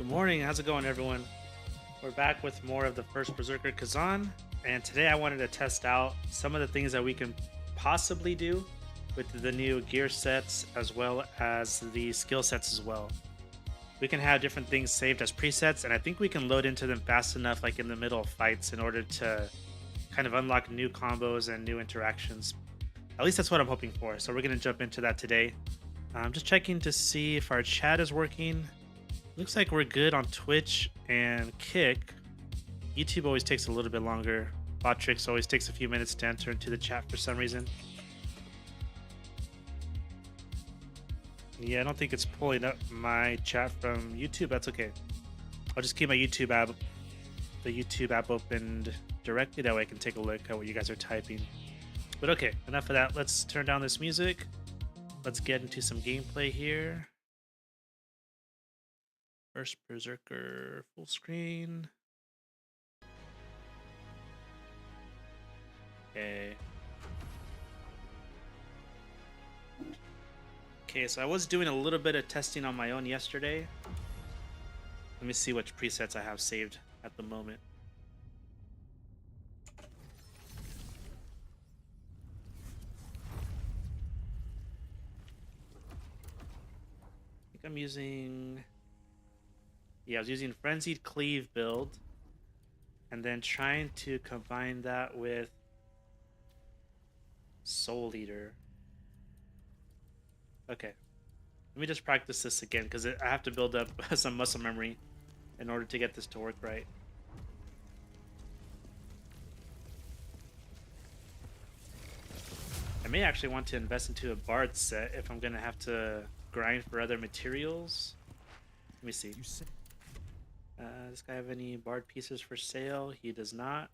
morning, how's it going, everyone? We're back with more of the First Berserker Khazan, and today I wanted to test out some of the things that we can possibly do with the new gear sets as well as the skill sets as well. We can have different things saved as presets, and I think we can load into them fast enough, like in the middle of fights, in order to kind of unlock new combos and new interactions. At least that's what I'm hoping for, so we're going to jump into that today. I'm just checking to see if our chat is working. Looks like we're good on Twitch and Kick. YouTube always takes a little bit longer. Botrix always takes a few minutes to enter into the chat for some reason. Yeah, I don't think it's pulling up my chat from YouTube. That's okay. I'll just keep my YouTube app, the YouTube app opened directly. That way I can take a look at what you guys are typing. But okay, enough of that. Let's turn down this music. Let's get into some gameplay here. First Berserker full screen. Okay. Okay, so I was doing a little bit of testing on my own yesterday. Let me see which presets I have saved at the moment. I think I'm using... Yeah, I was using Frenzied Cleave build, and then trying to combine that with Soul Eater. Okay, let me just practice this again, because I have to build up some muscle memory in order to get this to work right. I may actually want to invest into a Bard set if I'm going to have to grind for other materials. Let me see. Does this guy have any Bard pieces for sale? He does not.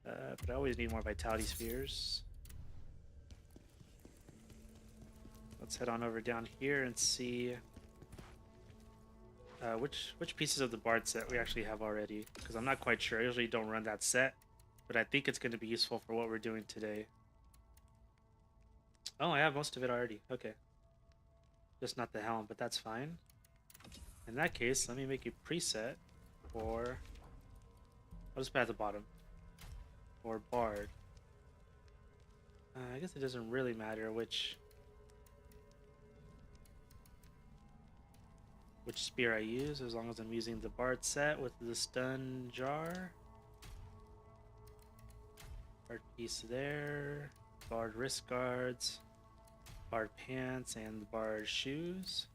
But I always need more Vitality Spheres. Let's head on over down here and see which pieces of the Bard set we actually have already. Because I'm not quite sure. I usually don't run that set. But I think it's going to be useful for what we're doing today. Oh, I have most of it already. Okay. Just not the helm, but that's fine. In that case, let me make a preset for... I'll just put at the bottom. For Bard. I guess it doesn't really matter which spear I use, as long as I'm using the Bard set with the stun jar. Bard piece there. Bard wrist guards. Bard pants and Bard shoes.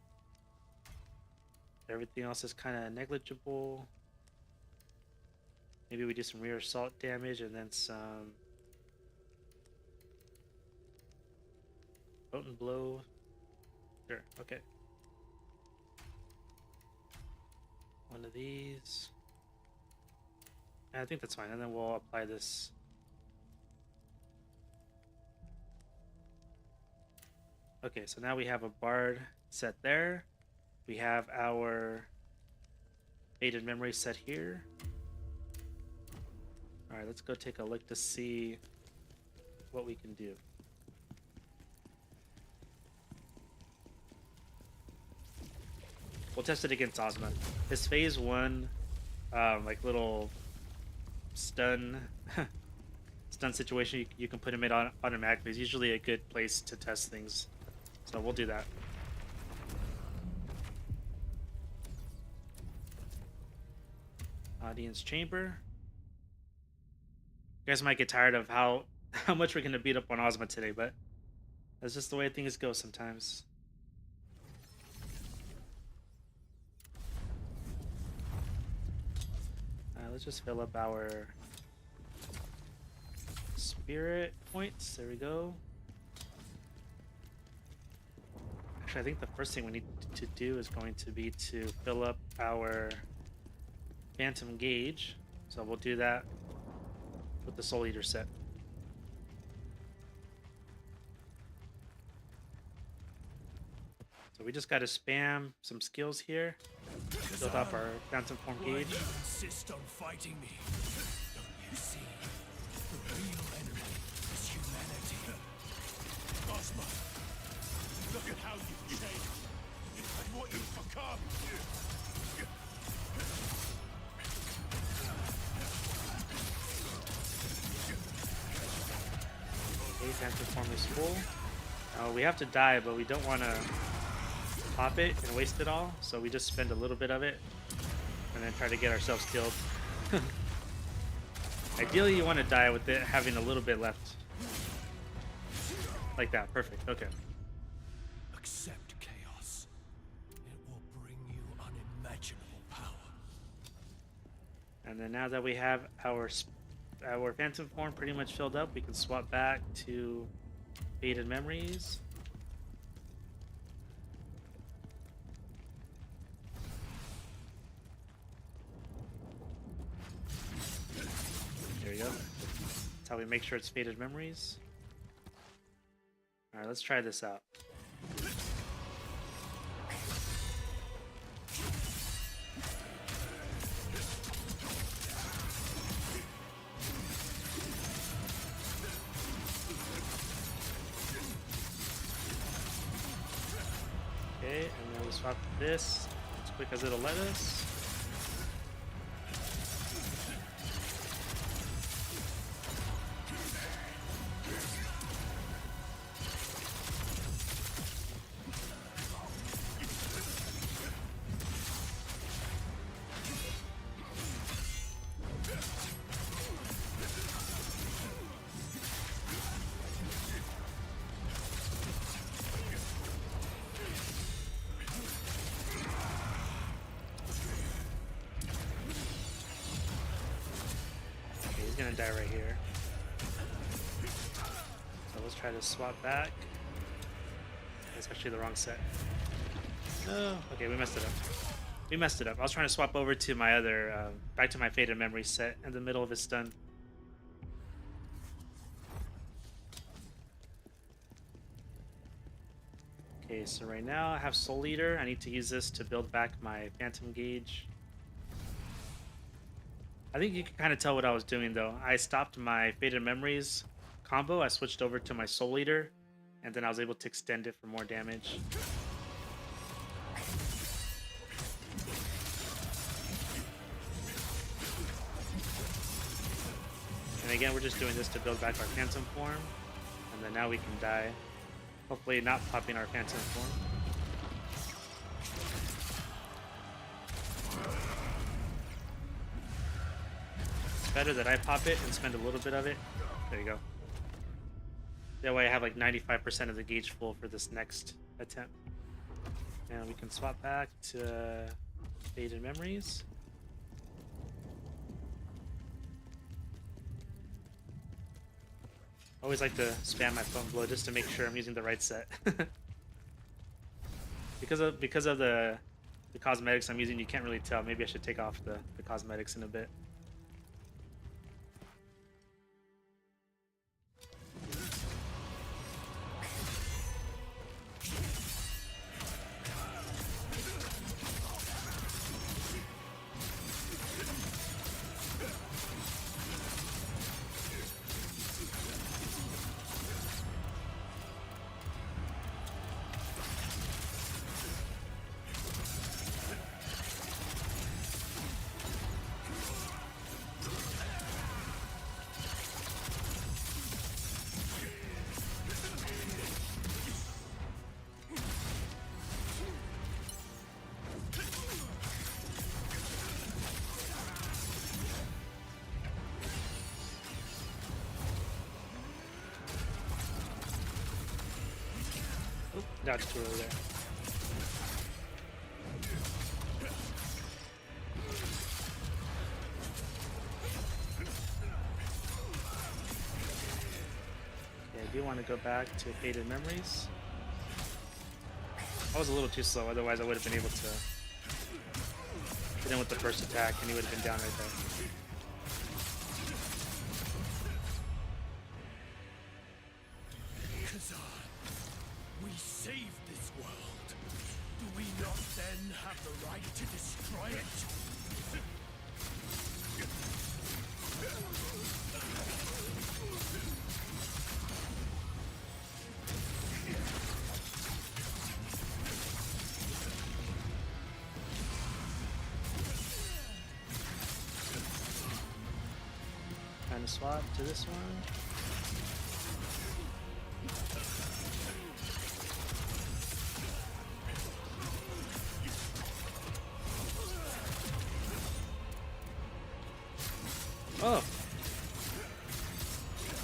Everything else is kind of negligible. Maybe we do some rear assault damage and then some potent blow. Sure, okay. One of these. I think that's fine, and then we'll apply this. Okay, so now we have a Bard set there. We have our faded memory set here. Alright, let's go take a look to see what we can do. We'll test it against Ozma. His phase 1 like little stun situation, you can put him in automatically. It's usually a good place to test things. So we'll do that. Audience chamber. You guys might get tired of how much we're gonna beat up on Ozma today, but that's just the way things go sometimes. Let's just fill up our spirit points. There we go. Actually, I think the first thing we need to do is going to be to fill up our Phantom Gauge. So we'll do that with the Soul Eater set. So we just got to spam some skills here. Build up our Phantom Form Gauge. Insist on fighting me. Don't you see? The real enemy is humanity. Ozma, look at how you've changed and what you've become. Okay, Phantom form is full. We have to die, but we don't want to pop it and waste it all, so we just spend a little bit of it and then try to get ourselves killed. Ideally, you want to die with it having a little bit left. Like that. Perfect. Okay. Accept chaos. It will bring you unimaginable power. And then now that we have our Phantom form pretty much filled up, we can swap back to Faded Memories. There we go. That's how we make sure it's Faded Memories. Alright, let's try this out. Okay, and then we swap this as quick as it'll let us. Gonna die right here. So let's try to swap back. It's actually the wrong set. Oh, okay, we messed it up. We messed it up. I was trying to swap over to my other, back to my Faded Memory set in the middle of his stun. Okay, so right now I have Soul Eater. I need to use this to build back my Phantom Gauge. I think you can kind of tell what I was doing though. I stopped my Faded Memories combo. I switched over to my Soul Eater, and then I was able to extend it for more damage. And again, we're just doing this to build back our Phantom form, and then now we can die. Hopefully not popping our Phantom form. Better that I pop it and spend a little bit of it. There you go. That way I have like 95% of the gauge full for this next attempt. And we can swap back to Faded Memories. Always like to spam my phone blow just to make sure I'm using the right set. because of the cosmetics I'm using, you can't really tell. Maybe I should take off the cosmetics in a bit. That's too early there. Okay, I do want to go back to Faded Memories. I was a little too slow, otherwise I would have been able to hit him with the first attack and he would have been down right there. Khazan, we saved this world. Do we not then have the right to destroy it? gonna swap to this one. Oh!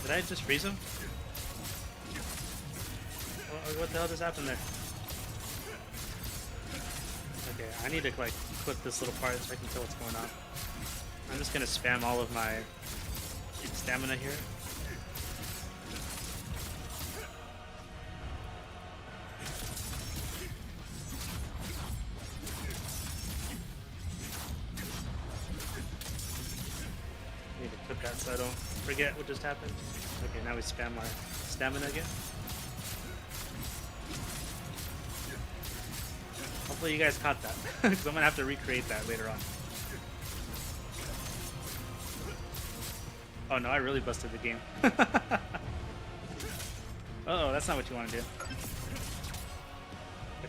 Did I just freeze him? What the hell just happened there? Okay, I need to like clip this little part so I can tell what's going on. I'm just gonna spam all of my stamina here. Need to clip that so I don't forget what just happened. Okay, now we spam our stamina again. Hopefully you guys caught that, because I'm gonna have to recreate that later on. Oh no, I really busted the game. Uh-oh, that's not what you want to do.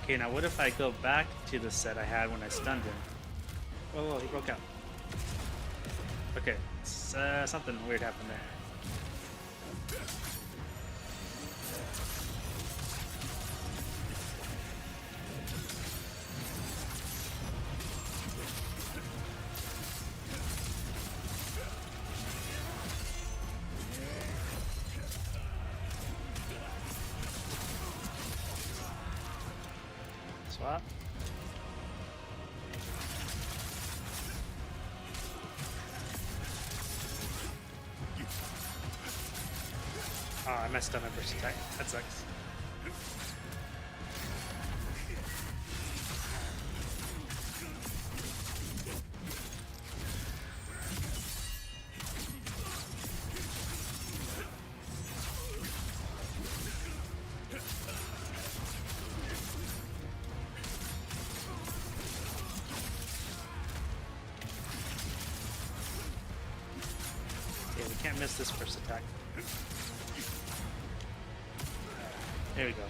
Okay, now what if I go back to the set I had when I stunned him? Whoa, he broke out. Okay, something weird happened there. Swap. Oh, I messed up my burst attack. That sucks. Yeah, we can't miss this first attack. There we go.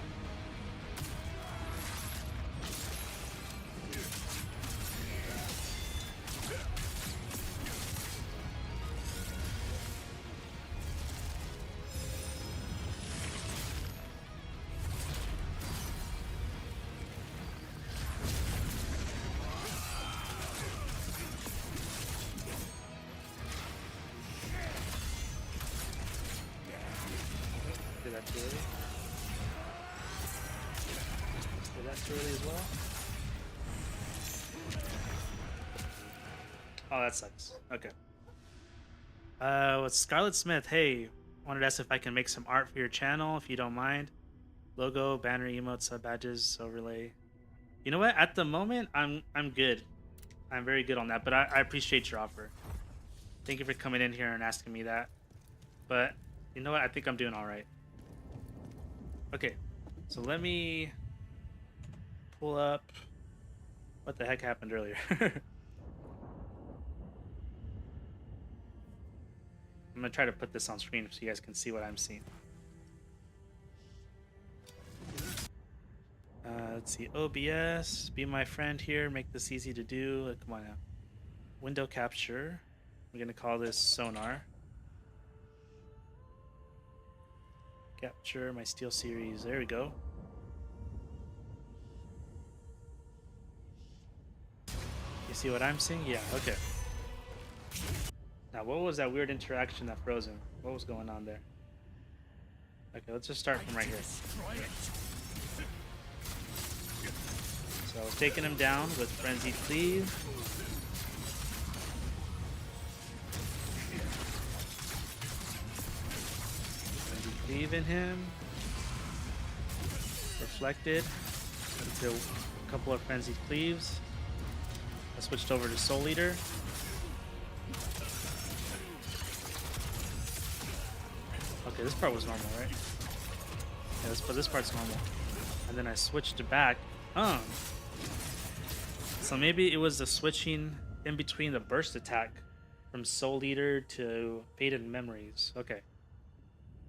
Did that too early? Did that too early as well? Oh, that sucks. Okay. With Scarlet Smith, hey, wanted to ask if I can make some art for your channel, if you don't mind. Logo, banner, emotes, sub badges, overlay. You know what? At the moment, I'm good. I'm very good on that, but I appreciate your offer. Thank you for coming in here and asking me that. But you know what? I think I'm doing all right. Okay, so let me pull up what the heck happened earlier. I'm gonna try to put this on screen so you guys can see what I'm seeing. Let's see, OBS, be my friend here, make this easy to do. Come on now. Window capture. We're gonna call this sonar. Capture my Steel series. There we go. You see what I'm seeing? Yeah, okay. Now, what was that weird interaction that froze him? What was going on there? Okay, let's just start from right here. So I was taking him down with Frenzied Cleave. Frenzied Cleave in him. Reflected into a couple of Frenzied Cleaves. I switched over to Soul Eater. Okay, this part was normal, right? Yeah, this part's normal. And then I switched it back. So maybe it was the switching in between the burst attack from Soul Eater to Faded Memories. Okay.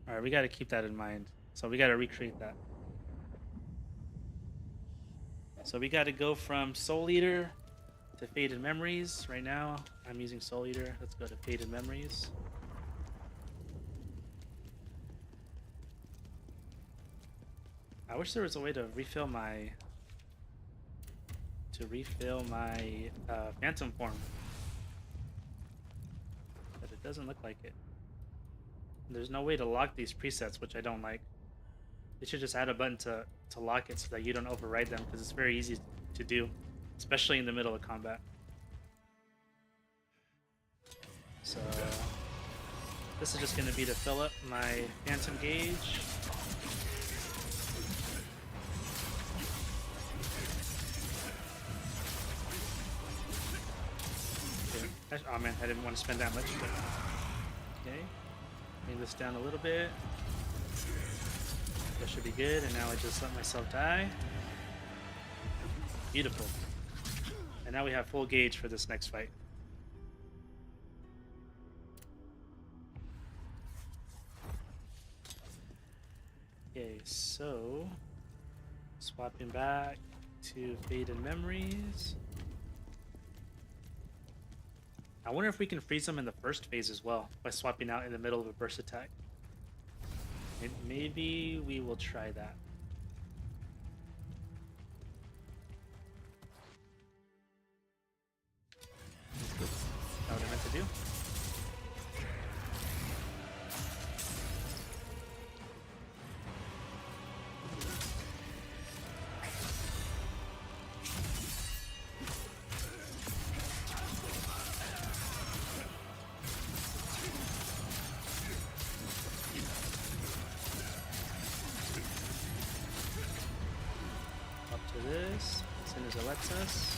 Alright, we gotta keep that in mind. So we gotta recreate that. So we gotta go from Soul Eater to Faded Memories. Right now, I'm using Soul Eater. Let's go to Faded Memories. I wish there was a way to refill my phantom form, but it doesn't look like it. There's no way to lock these presets, which I don't like. They should just add a button to lock it so that you don't override them, because it's very easy to do, especially in the middle of combat. So this is just going to be to fill up my phantom gauge. Okay. Oh man, I didn't want to spend that much. But... okay, bring this down a little bit. That should be good, and now I just let myself die. Beautiful. And now we have full gauge for this next fight. Okay, so swapping back to Faded Memories. I wonder if we can freeze them in the first phase as well by swapping out in the middle of a burst attack. And maybe we will try that. That's what I meant to do. This as soon as it lets us.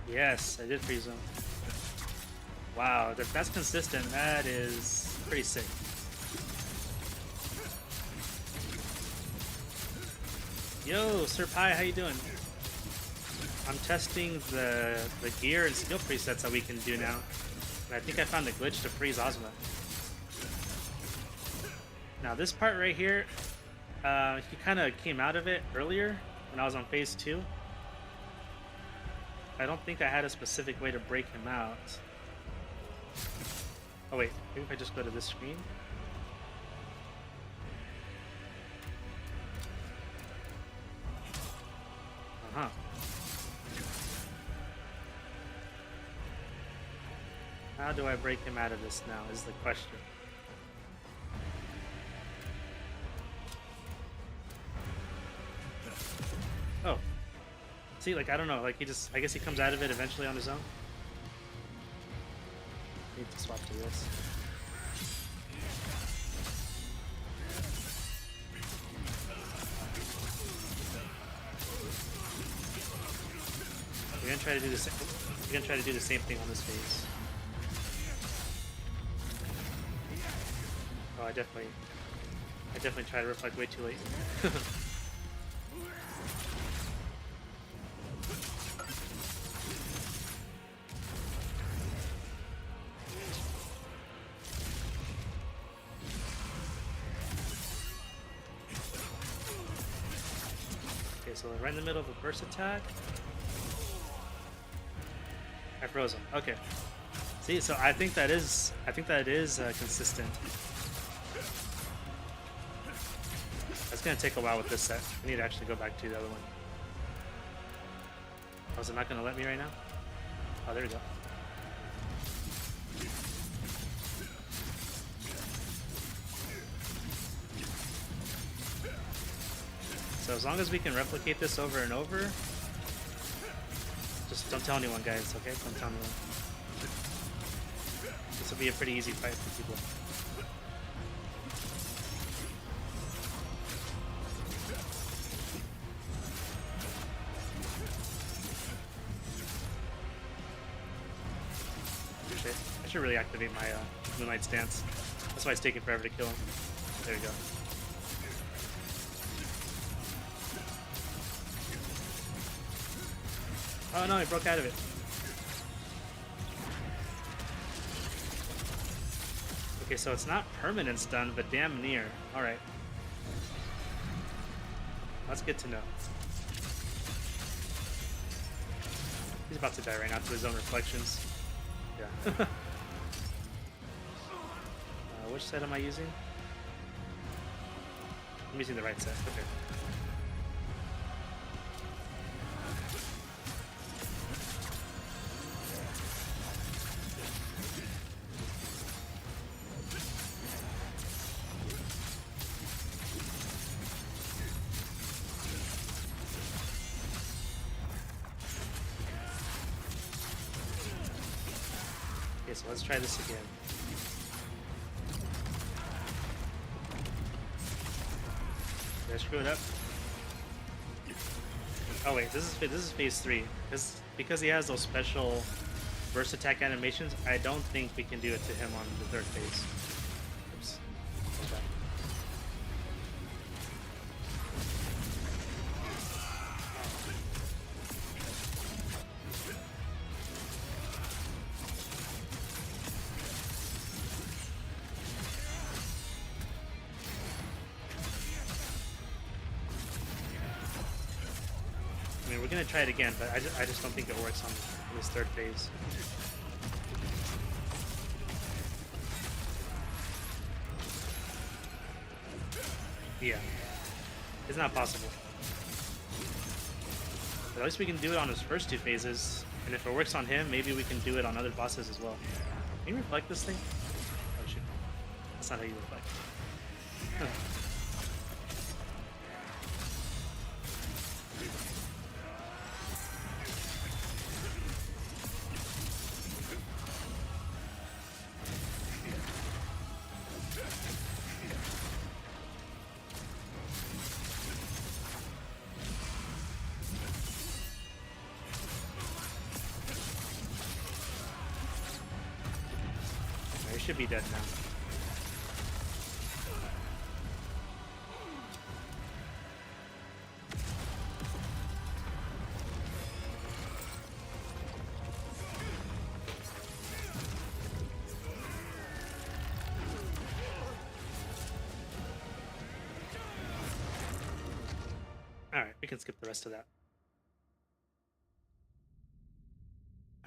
Yes, I did freeze him. Wow, if that's consistent, that is pretty sick. Yo, Sir Pi, how you doing? I'm testing the gear and skill presets that we can do now. And I think I found the glitch to freeze Ozma. Now this part right here, he kind of came out of it earlier when I was on phase 2. I don't think I had a specific way to break him out. Oh wait, maybe if I just go to this screen. Uh-huh. How do I break him out of this now is the question. Oh. See, like, I don't know, like I guess he comes out of it eventually on his own. Need to swap to this. We're gonna try to do the same. We're gonna try to do the same thing on this phase. Oh, I definitely tried to reflect way too late. Okay, so right in the middle of a burst attack. I froze him. Okay. See, so I think that is consistent. It's gonna take a while with this set. I need to actually go back to the other one. Oh, is it not gonna let me right now? Oh, there we go. So as long as we can replicate this over and over, just don't tell anyone, guys, okay? Don't tell anyone. This will be a pretty easy fight for people. I should really activate my Moonlight Stance. That's why it's taking forever to kill him. There we go. Oh no, he broke out of it. Okay, so it's not permanent stun, but damn near. Alright. That's good to know. He's about to die right now to his own reflections. Yeah. Which set am I using? I'm using the right set. Okay. Okay, so let's try this again. Did I screw it up? Oh wait, this is phase 3. Because he has those special burst attack animations, I don't think we can do it to him on the 3rd phase. Oops. Okay. I mean, we're gonna try it again, but I just don't think it works on this 3rd phase. Yeah, it's not possible. But at least we can do it on his first 2 phases, and if it works on him, maybe we can do it on other bosses as well. Can you reflect this thing? Oh shoot, that's not how you reflect. Huh. He should be dead now. Alright, we can skip the rest of that.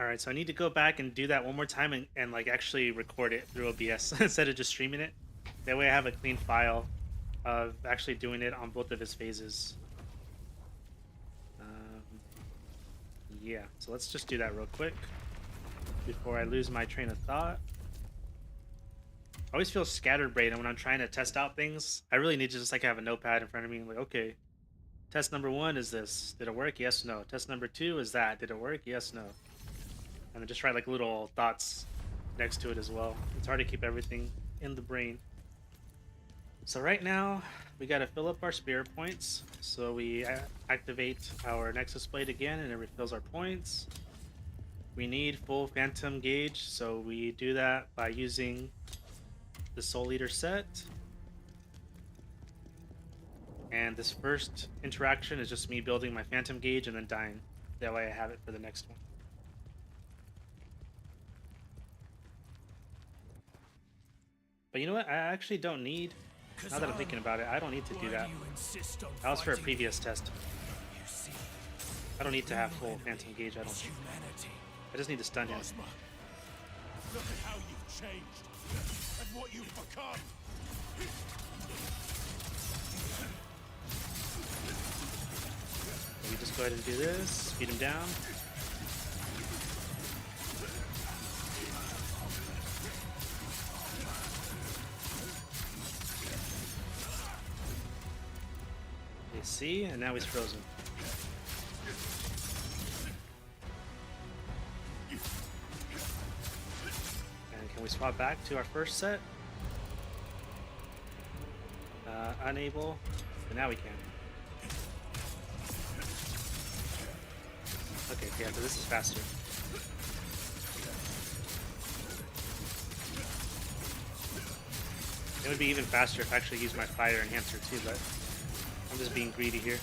Alright, so I need to go back and do that one more time and like actually record it through OBS instead of just streaming it. That way I have a clean file of actually doing it on both of his phases. Yeah, so let's just do that real quick before I lose my train of thought. I always feel scatterbrained when I'm trying to test out things. I really need to just like have a notepad in front of me and like, okay, test number 1 is this. Did it work? Yes, no. Test number 2 is that. Did it work? Yes, no. And then just write like little thoughts next to it as well. It's hard to keep everything in the brain. So right now, we got to fill up our spirit points. So we activate our Nexus Blade again and it refills our points. We need full Phantom Gauge, so we do that by using the Soul Eater set. And this first interaction is just me building my Phantom Gauge and then dying. That way I have it for the next one. But you know what? I actually don't need, now that I'm thinking about it, I don't need to do that. That was for a previous test. I don't need to have full Phantom Gauge, I don't think. I just need to stun him. Look at how you've changed and what you've become. We just go ahead and do this, speed him down. You see, and now he's frozen. And can we swap back to our first set? Unable, but now we can. Okay, yeah, so this is faster. It would be even faster if I actually used my fire enhancer too, but I'm just being greedy here.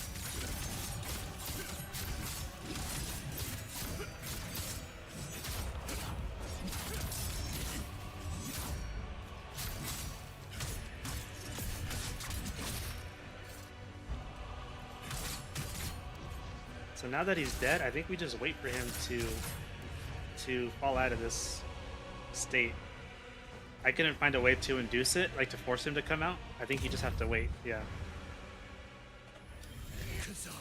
So now that he's dead, I think we just wait for him to fall out of this state. I couldn't find a way to induce it, like to force him to come out. I think you just have to wait. Yeah. Khazan,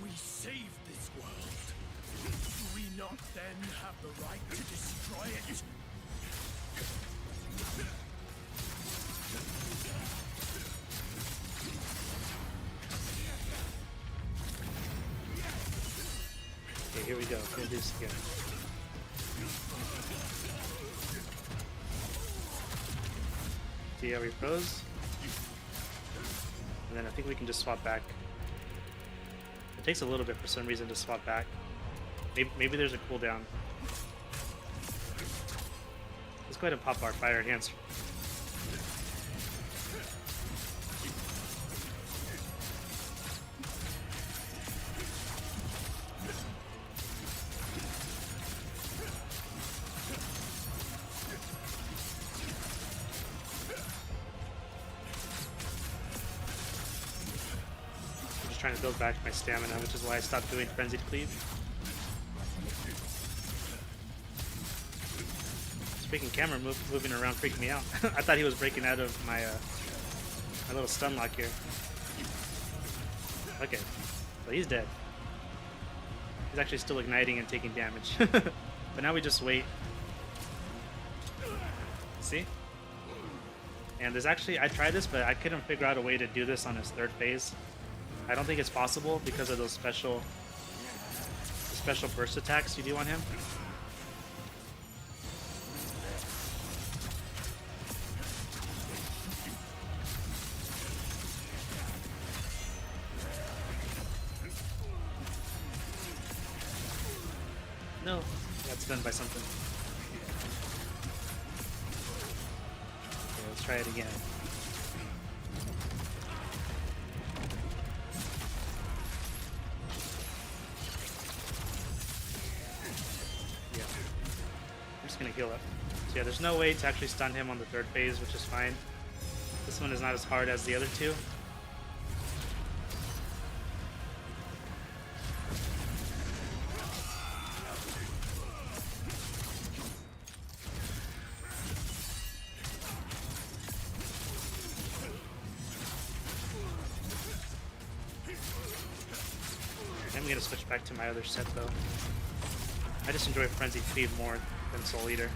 we saved this world. Do we not then have the right to destroy it? Okay, here we go. Induce again. See how we froze? And then I think we can just swap back. It takes a little bit for some reason to swap back. Maybe there's a cooldown. Let's go ahead and pop our fire enhancer. Trying to build back my stamina, which is why I stopped doing frenzied cleave. Freaking camera moving around freaked me out. I thought he was breaking out of my my little stun lock here. Okay, so he's dead. He's actually still igniting and taking damage. But now we just wait. See? And there's actually, I tried this, but I couldn't figure out a way to do this on his third phase. I don't think it's possible because of those special burst attacks you do on him. No, that's done by something. Okay, let's try it again. Gonna heal up. So yeah, there's no way to actually stun him on the third phase, which is fine. This one is not as hard as the other two. I'm gonna switch back to my other set though. I just enjoy Frenzied Cleave more than Soul Eater.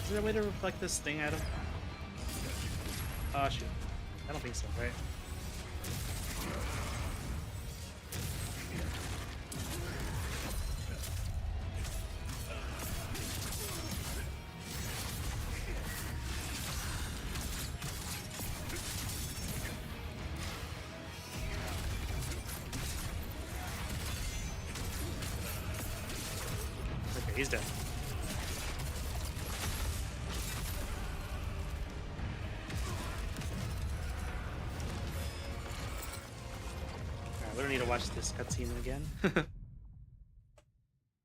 Is there a way to reflect this thing at him? Oh shoot. I don't think so, right? He's dead. Alright, we don't need to watch this cutscene again.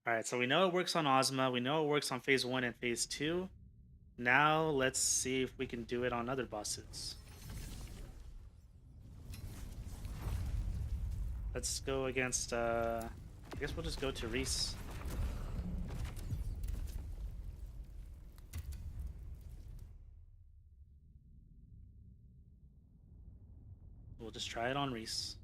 Alright, so we know it works on Ozma, we know it works on phase 1 and phase 2. Now let's see if we can do it on other bosses. Let's go against I guess we'll just go to Reese. We'll just try it on Reese.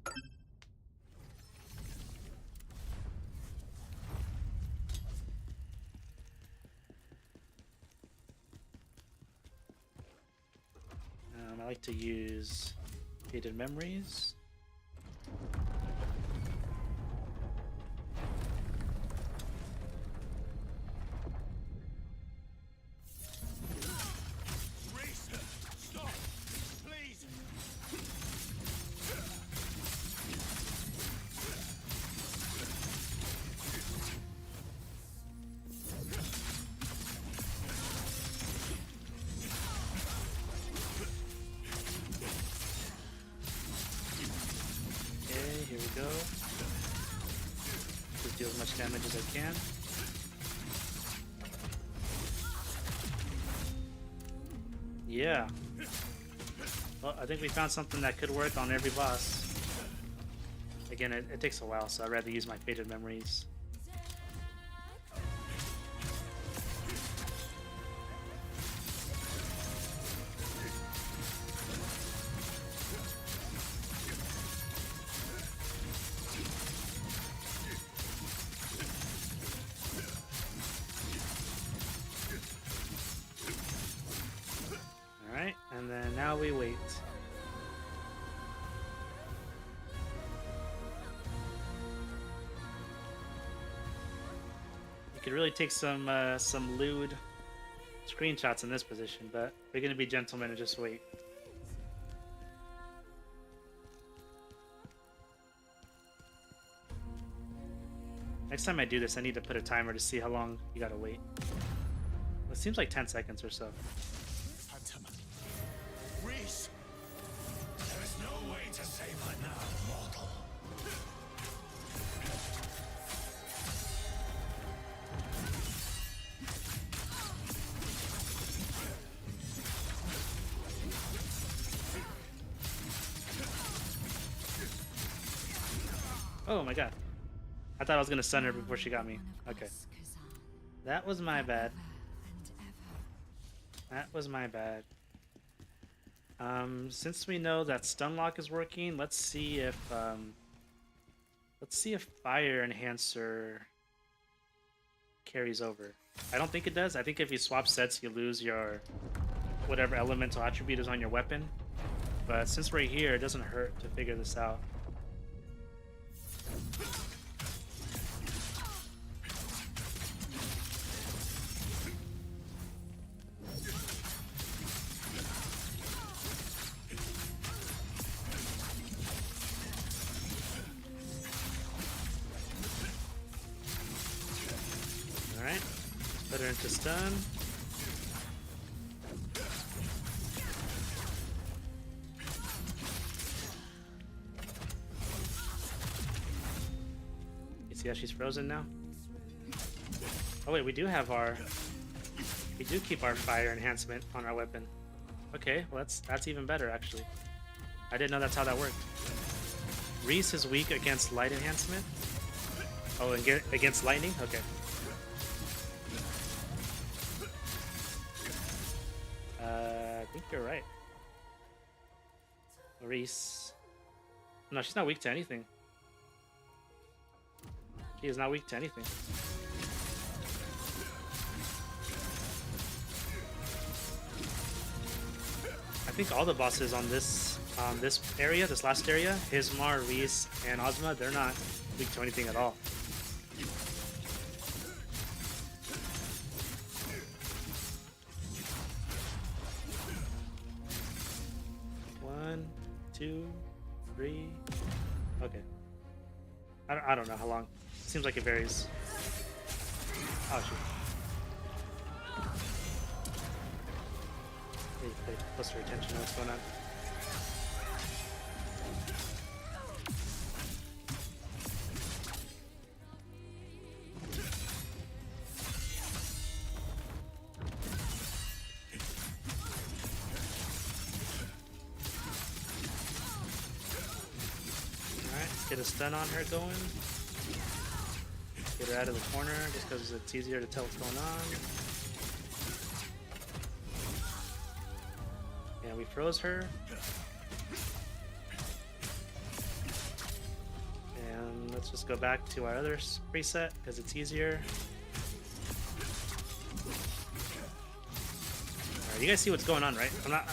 I like to use Faded Memories. Here we go. Just deal as much damage as I can. Yeah. Well, I think we found something that could work on every boss. Again, it takes a while, so I'd rather use my faded memories. Alright, and then now we wait. You could really take some lewd screenshots in this position, but we're gonna be gentlemen and just wait. Next time I do this, I need to put a timer to see how long you gotta wait. It seems like 10 seconds or so. Phantom. Reese! There is no way to save her now, mortal. Oh my god. I thought I was gonna stun her before she got me. Okay. That was my bad. That was my bad. Since we know that stun lock is working, let's see if fire enhancer carries over. I don't think it does. I think if you swap sets, you lose your whatever elemental attribute is on your weapon. But since we're here, it doesn't hurt to figure this out. Alright, put her into stun. You see how she's frozen now? Oh wait, we do keep our fire enhancement on our weapon. Okay, well that's even better actually. I didn't know that's how that worked. Reese is weak against light enhancement. Oh, and against lightning? Okay. I think you're right. Reese. No, she's not weak to anything. She is not weak to anything. I think all the bosses on this area, this last area, Hismar, Reese, and Ozma, they're not weak to anything at all. One, two, three. Okay. I don't know how long. Seems like it varies. Oh shoot. Pay closer attention to what's going on. Alright, let's get a stun on her going. Get her out of the corner just because it's easier to tell what's going on. Yeah, we froze her. And let's just go back to our other preset because it's easier. Alright, you guys see what's going on, right? I'm not.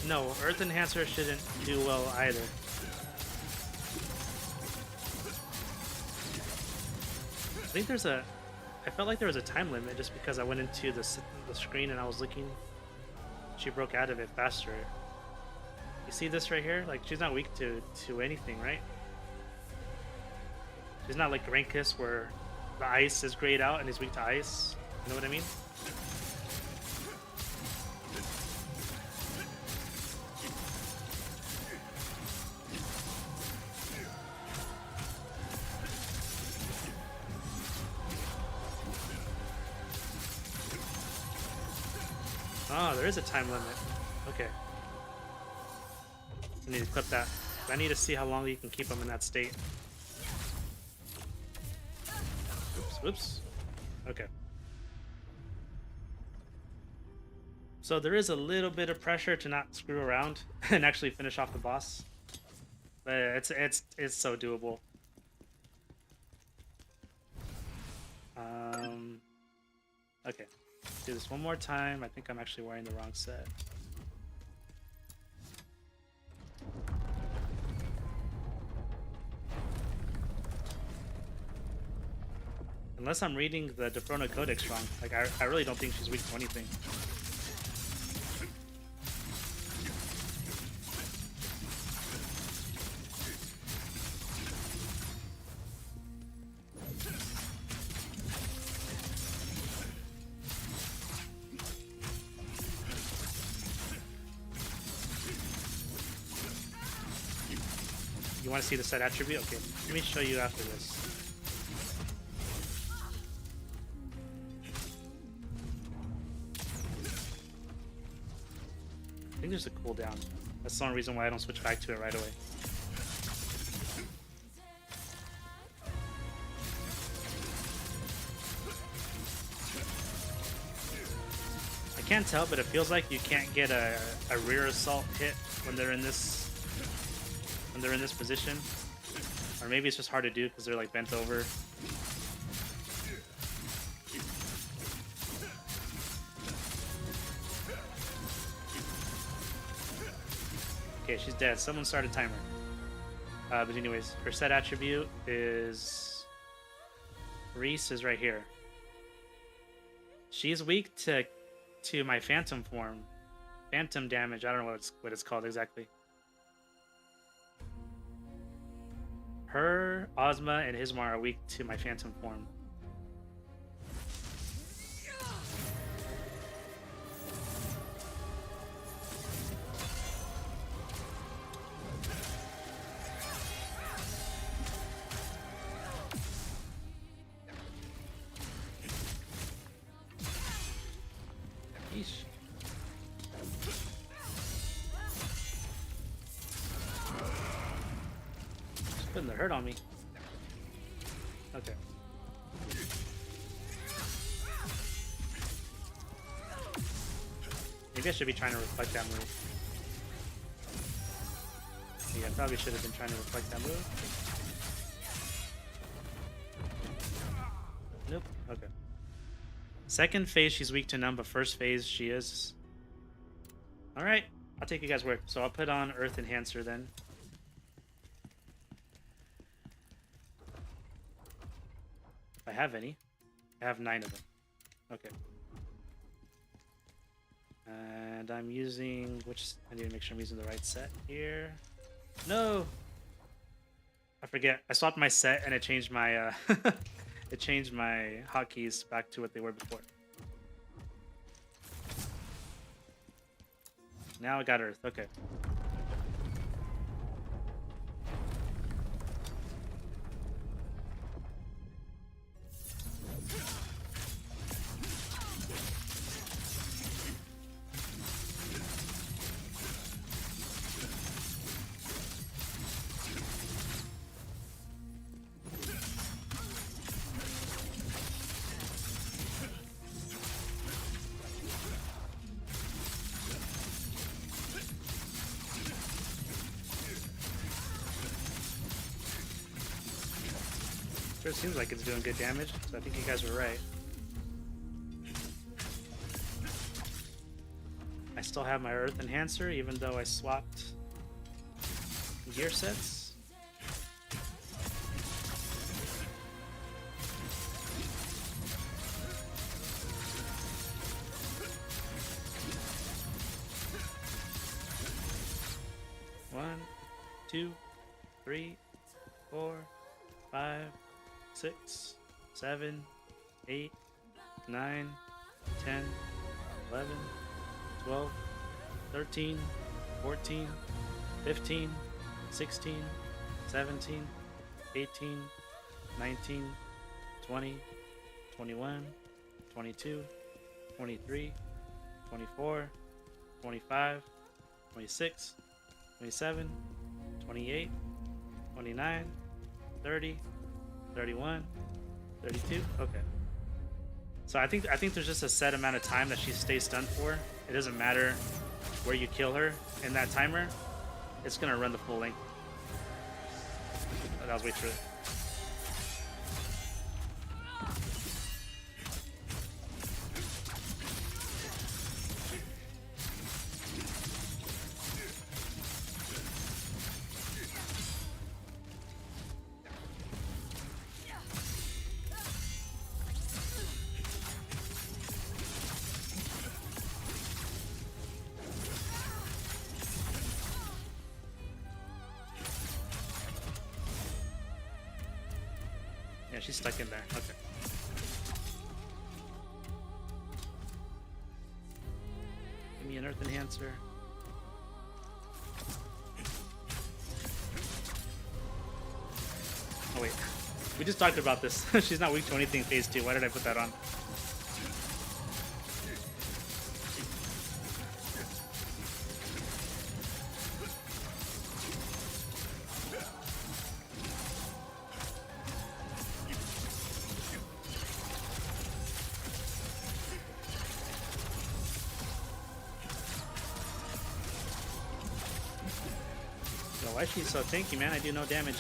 No, Earth Enhancer shouldn't do well either. I think there's a. I felt like there was a time limit just because I went into the screen and I was looking. She broke out of it faster. You see this right here? Like, she's not weak to anything, right? She's not like Rankus where the ice is grayed out and he's weak to ice. You know what I mean? Oh, there is a time limit. Okay. I need to clip that. I need to see how long you can keep them in that state. Oops, whoops. Okay. So there is a little bit of pressure to not screw around and actually finish off the boss. But it's so doable. Okay. Do this one more time. I think I'm actually wearing the wrong set. Unless I'm reading the Defrona Codex wrong. Like, I really don't think she's weak to anything. You want to see the set attribute? Okay, let me show you after this. I think there's a cooldown. That's the only reason why I don't switch back to it right away. I can't tell, but it feels like you can't get a rear assault hit when they're in this position. Or maybe it's just hard to do because they're like bent over. Okay, she's dead. Someone start a timer. But anyways, her set attribute is... Reese is right here. She's weak to my phantom form. Phantom damage. I don't know what it's called exactly. Her, Ozma, and Hismar are weak to my phantom form. Yeesh. Just putting the hurt on me. Okay. Maybe I should be trying to reflect that move. Yeah, I probably should have been trying to reflect that move. Nope. Okay. Second phase, she's weak to none, but first phase, she is. Alright, I'll take you guys' word. So I'll put on Earth Enhancer then. If I have any. I have 9 of them. Okay. And I'm using... I need to make sure I'm using the right set here. No! I forget. I swapped my set and it changed my... it changed my hotkeys back to what they were before. Now I got Earth. Okay. Sure seems like it's doing good damage, so I think you guys were right. I still have my Earth Enhancer, even though I swapped gear sets. One, 2, 3, 4, 5, 6, 7, 8, 9, 10, 11, 12, 13, 14, 15, 16, 17, 18, 19, 20, 21, 22, 23, 24, 25, 26, 27, 28, 29, 30, 31, 32. Okay. So I think there's just a set amount of time that she stays stunned for. It doesn't matter where you kill her in that timer. It's gonna run the full length. That was way too early. Yeah, she's stuck in there. Okay. Give me an Earth Enhancer. Oh wait, we just talked about this. She's not weak to anything phase 2. Why did I put that on? Yo, why is she so tanky, man? I do no damage.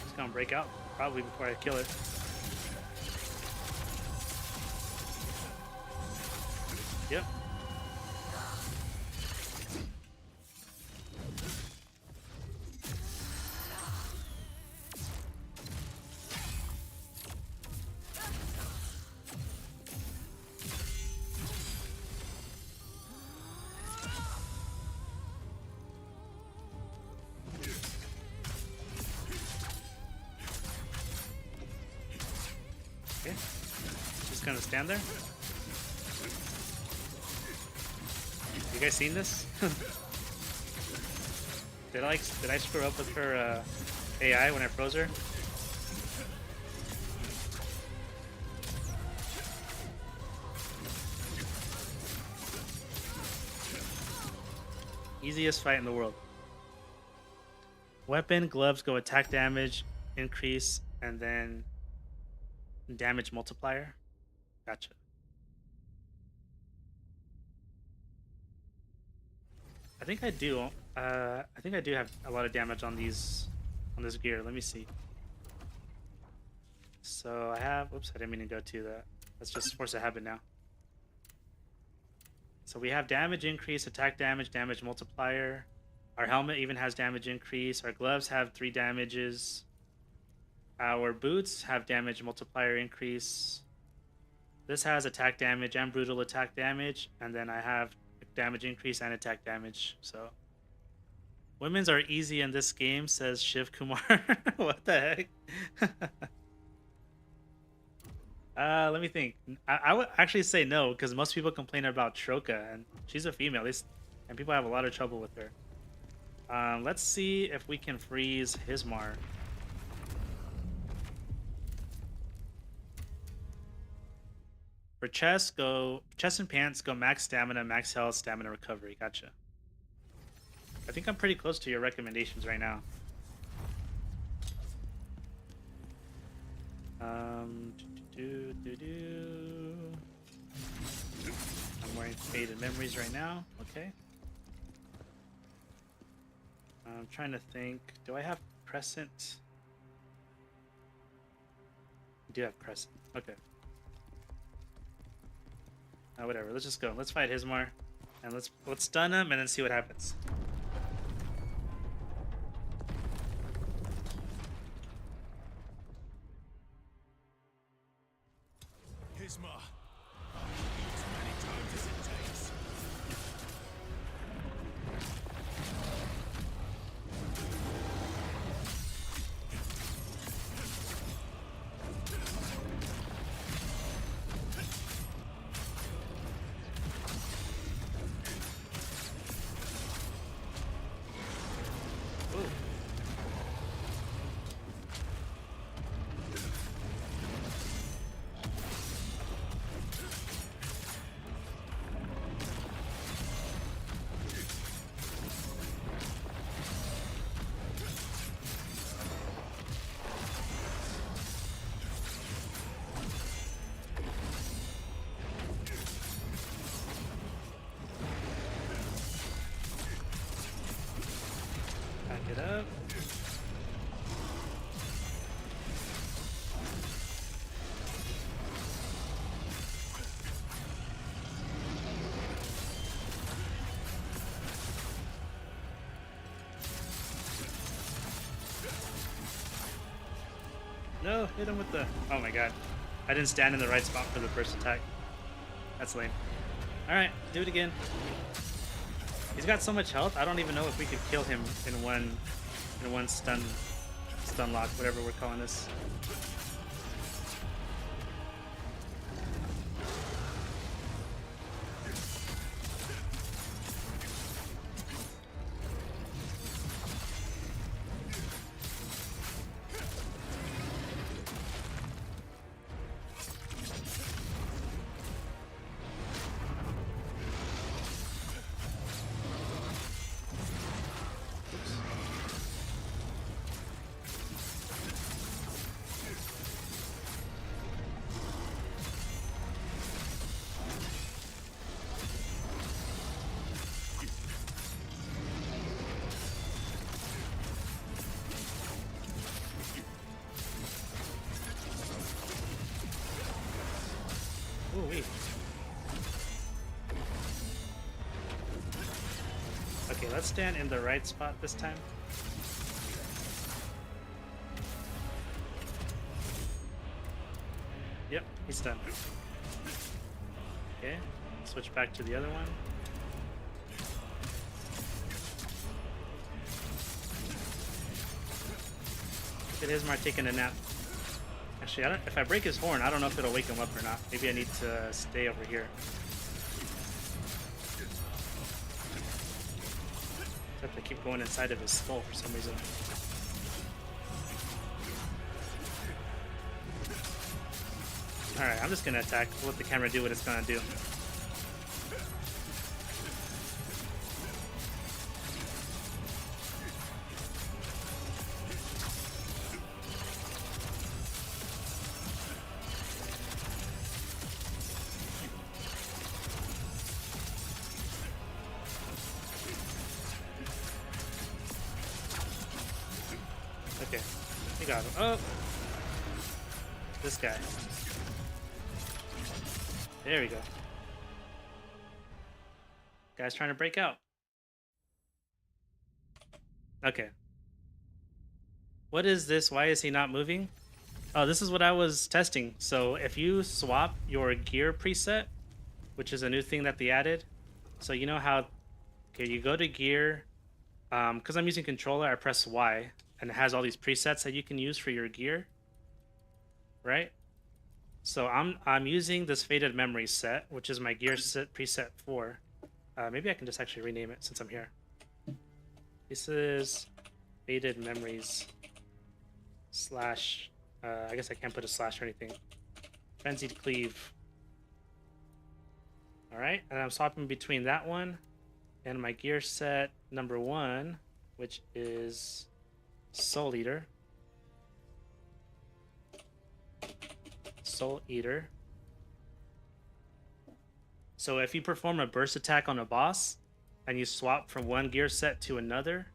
It's gonna break out probably before I kill it. Yep. Okay. Just gonna stand there. You guys seen this? did I screw up with her AI when I froze her? Easiest fight in the world. Weapon, gloves go attack damage, increase, and then damage multiplier. Gotcha. I think I do. I think I do have a lot of damage on this gear. Let me see. So I have. Whoops! I didn't mean to go to that. Let's just force a habit now. So we have damage increase, attack damage, damage multiplier. Our helmet even has damage increase. Our gloves have 3 damages. Our boots have damage multiplier increase. This has attack damage and brutal attack damage. And then I have damage increase and attack damage. So women's are easy in this game, says Shiv Kumar. What the heck? Let me think. I would actually say no, because most people complain about Troka, and she's a female, and people have a lot of trouble with her. Let's see if we can freeze Hismar. For chest and pants go max stamina, max health, stamina recovery. Gotcha. I think I'm pretty close to your recommendations right now. I'm wearing Faded Memories right now. Okay. I'm trying to think. Do I have Crescent? I do have Crescent. Okay. Whatever. Let's just go. Let's fight Hismar, and let's stun him and then see what happens. Hismar. As many times as it takes. it up. No, hit him with the... Oh my god. I didn't stand in the right spot for the first attack. That's lame. Alright, do it again. He's got so much health, I don't even know if we could kill him in one stun lock, whatever we're calling this. Ooh-wee. Okay, let's stand in the right spot this time. Yep, he's done. Okay, switch back to the other one. Look at Ismar taking a nap. Actually, if I break his horn, I don't know if it'll wake him up or not. Maybe I need to stay over here. I have to keep going inside of his skull for some reason. Alright, I'm just gonna attack. We'll let the camera do what it's gonna do. Okay, we got him. Oh! This guy. There we go. Guy's trying to break out. Okay. What is this? Why is he not moving? Oh, this is what I was testing. So if you swap your gear preset, which is a new thing that they added. So you know how, okay, you go to gear, because I'm using controller, I press Y, and it has all these presets that you can use for your gear, right? So I'm using this Faded Memories set, which is my gear set preset 4. Maybe I can just actually rename it since I'm here. This is Faded Memories slash, I guess I can't put a slash or anything. Frenzied Cleave. Alright, and I'm swapping between that one and my gear set number 1, which is Soul Eater. Soul Eater. So if you perform a burst attack on a boss and you swap from one gear set to another,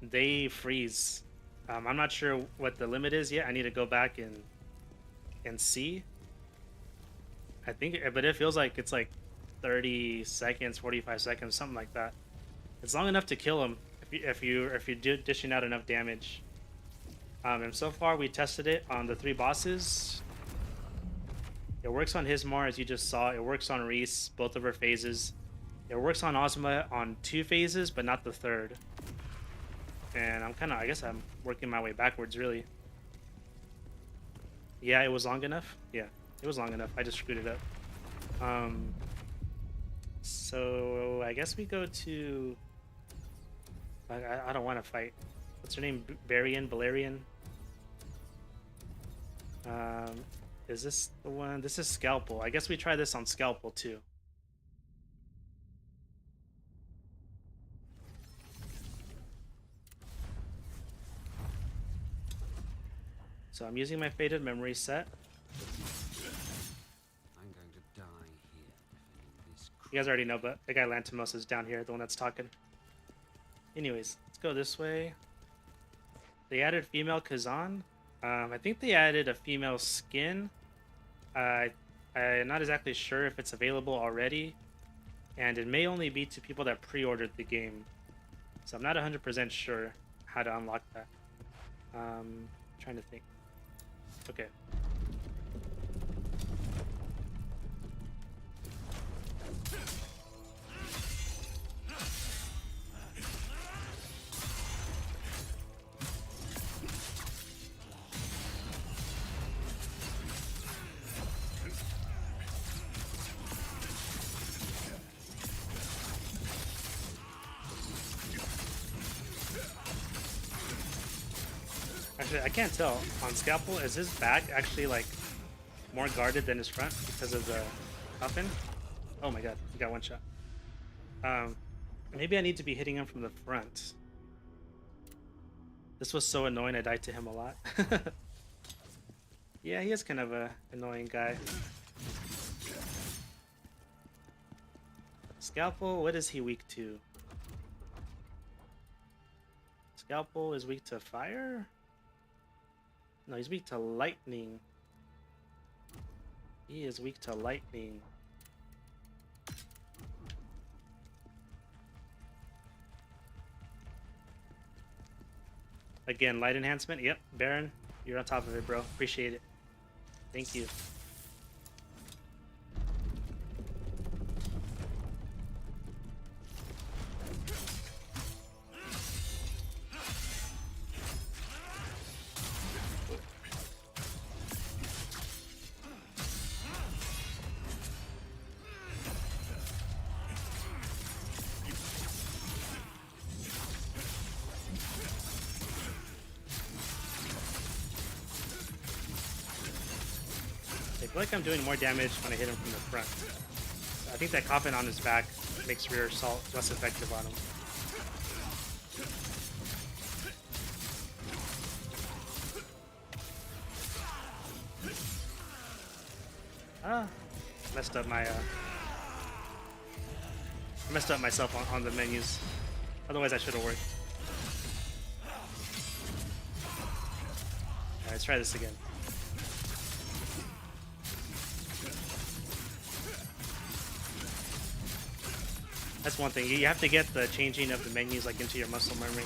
they freeze. I'm not sure what the limit is yet. I need to go back and see. I think, but it feels like it's like 30 seconds, 45 seconds, something like that. It's long enough to kill him if you're dishing out enough damage. And so far we tested it on the 3 bosses. It works on Hismar, as you just saw. It works on Reese, both of her phases. It works on Ozma on 2 phases, but not the 3rd. And I guess I'm working my way backwards, really. Yeah, it was long enough. Yeah, it was long enough. I just screwed it up. So I guess we go to... I don't want to fight. What's her name? Valerian? Is this the one? This is Scalpel. I guess we try this on Scalpel too. So I'm using my Faded Memory set. I'm going to die here defending this. You guys already know, but the guy Lantimos is down here, the one that's talking. Anyways, let's go this way. They added female Khazan. I think they added a female skin. I'm not exactly sure if it's available already, and it may only be to people that pre-ordered the game. So I'm not 100% sure how to unlock that. Trying to think. Okay. Actually, I can't tell. On Scalpel, is his back actually like more guarded than his front because of the coffin? Oh my god, he got one shot. Maybe I need to be hitting him from the front. This was so annoying, I died to him a lot. Yeah, he is kind of a annoying guy. Scalpel, what is he weak to? Scalpel is weak to fire? No, he's weak to lightning. He is weak to lightning. Again, light enhancement. Yep, Baron, you're on top of it, bro. Appreciate it. Thank you. I feel like I'm doing more damage when I hit him from the front. I think that coffin on his back makes rear assault less effective on him. Messed up my messed up myself on the menus. Otherwise I should have worked. Alright, let's try this again. That's one thing. You have to get the changing of the menus like into your muscle memory.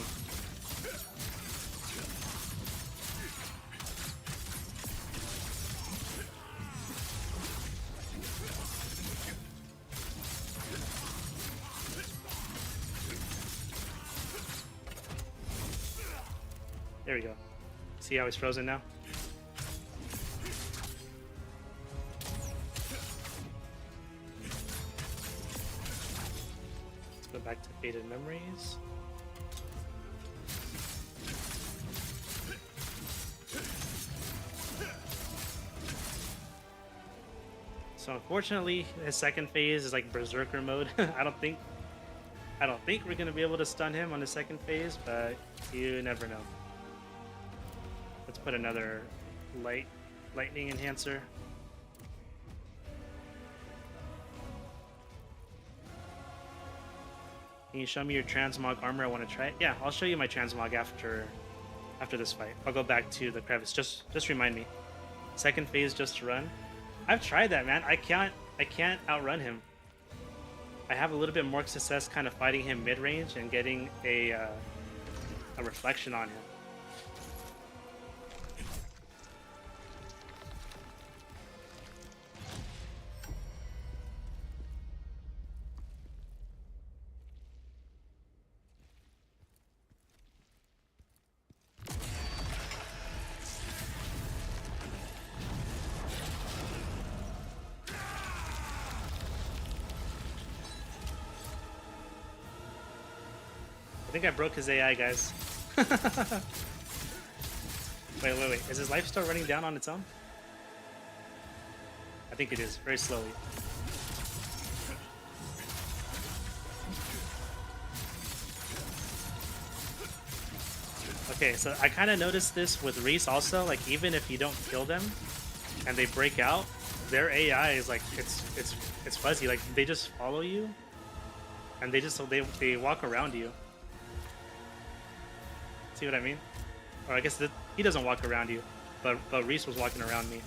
There we go. See how he's frozen now? Go back to faded memories. So unfortunately, his second phase is like Berserker mode. I don't think we're gonna be able to stun him on the second phase, but you never know. Let's put another lightning enhancer. Can you show me your transmog armor? I want to try it. Yeah, I'll show you my transmog after this fight. I'll go back to the crevice. Just remind me. Second phase just to run. I've tried that, man. I can't outrun him. I have a little bit more success kind of fighting him mid-range and getting a reflection on him. I think I broke his AI, guys. Wait. Is his life still running down on its own? I think it is, very slowly. Okay, so I kind of noticed this with Reese also. Like, even if you don't kill them and they break out, their AI is like it's fuzzy. Like, they just follow you, and they walk around you. See what I mean? Or I guess that he doesn't walk around you, but Reese was walking around me.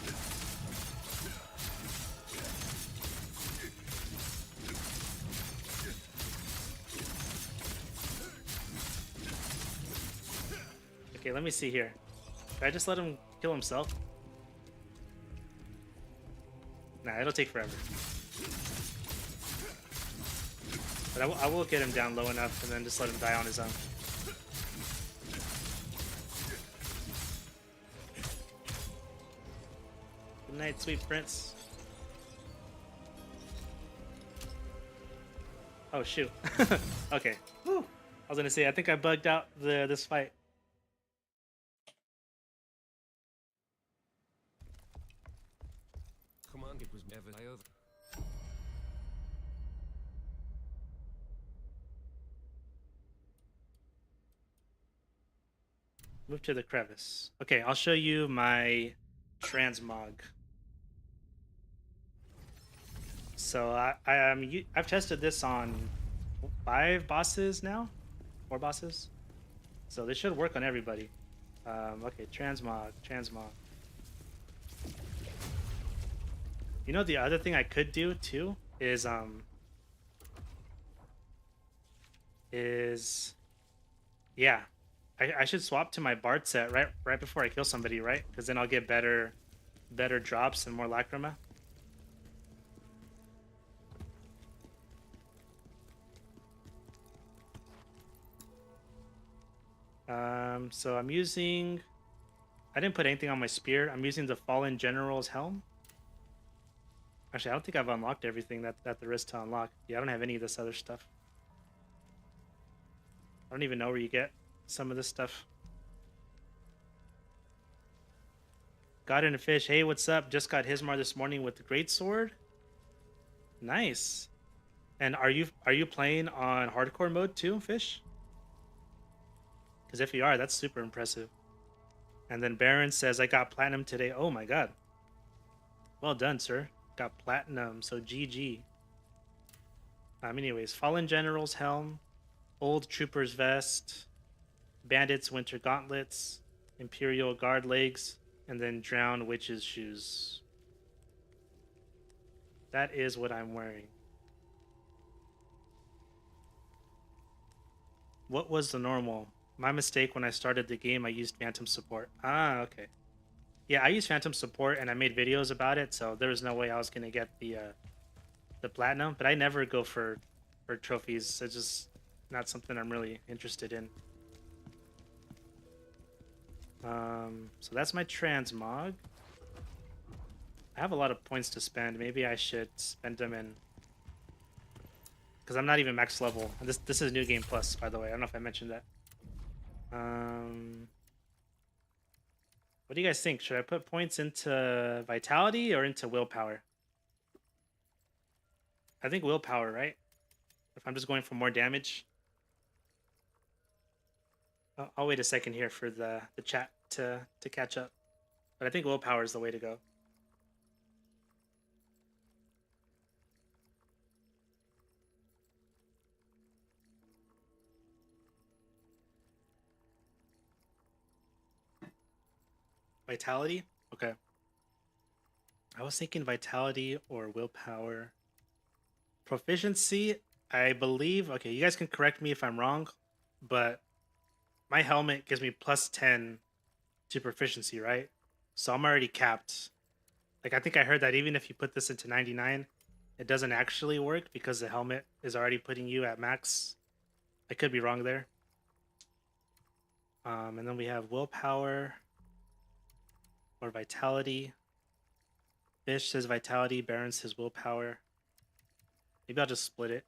Okay, let me see here. Should I just let him kill himself? Nah, it'll take forever. But I will get him down low enough and then just let him die on his own. Good night, sweet prince. Oh, shoot. Okay. Whew. I was gonna say, I think I bugged out this fight. Come on, it was never over. Move to the crevice. Okay, I'll show you my transmog. So I've tested this on 5 bosses now, 4 bosses. So this should work on everybody. Okay, transmog. You know, the other thing I could do too is yeah, I should swap to my Bard set right before I kill somebody, right? Because then I'll get better drops and more lacrima. So I'm using. I didn't put anything on my spear. I'm using the Fallen General's helm. Actually, I don't think I've unlocked everything that there is to unlock. Yeah, I don't have any of this other stuff. I don't even know where you get some of this stuff. Got in a fish. Hey, what's up? Just got Hismar this morning with the greatsword. Nice. And are you playing on hardcore mode too, Fish? Because if you are, that's super impressive. And then Baron says, I got platinum today. Oh my god. Well done, sir. Got platinum, so GG. Anyways, Fallen General's helm, Old Trooper's vest, Bandit's winter gauntlets, Imperial guard legs, and then Drowned Witch's shoes. That is what I'm wearing. What was the normal? My mistake when I started the game, I used Phantom support. Ah, okay. Yeah, I used Phantom support and I made videos about it, so there was no way I was gonna get the platinum. But I never go for trophies. It's just not something I'm really interested in. So that's my transmog. I have a lot of points to spend. Maybe I should spend them in, because I'm not even max level. And this is New Game Plus, by the way. I don't know if I mentioned that. What do you guys think? Should I put points into vitality or into willpower? I think willpower, right? If I'm just going for more damage. I'll wait a second here for the chat to catch up. But I think willpower is the way to go. Vitality? Okay. I was thinking vitality or willpower. Proficiency, I believe. Okay, you guys can correct me if I'm wrong, but my helmet gives me plus 10 to proficiency, right? So I'm already capped. Like, I think I heard that even if you put this into 99, it doesn't actually work because the helmet is already putting you at max. I could be wrong there. And then we have willpower or vitality. Fish says vitality, Baron says willpower. Maybe I'll just split it.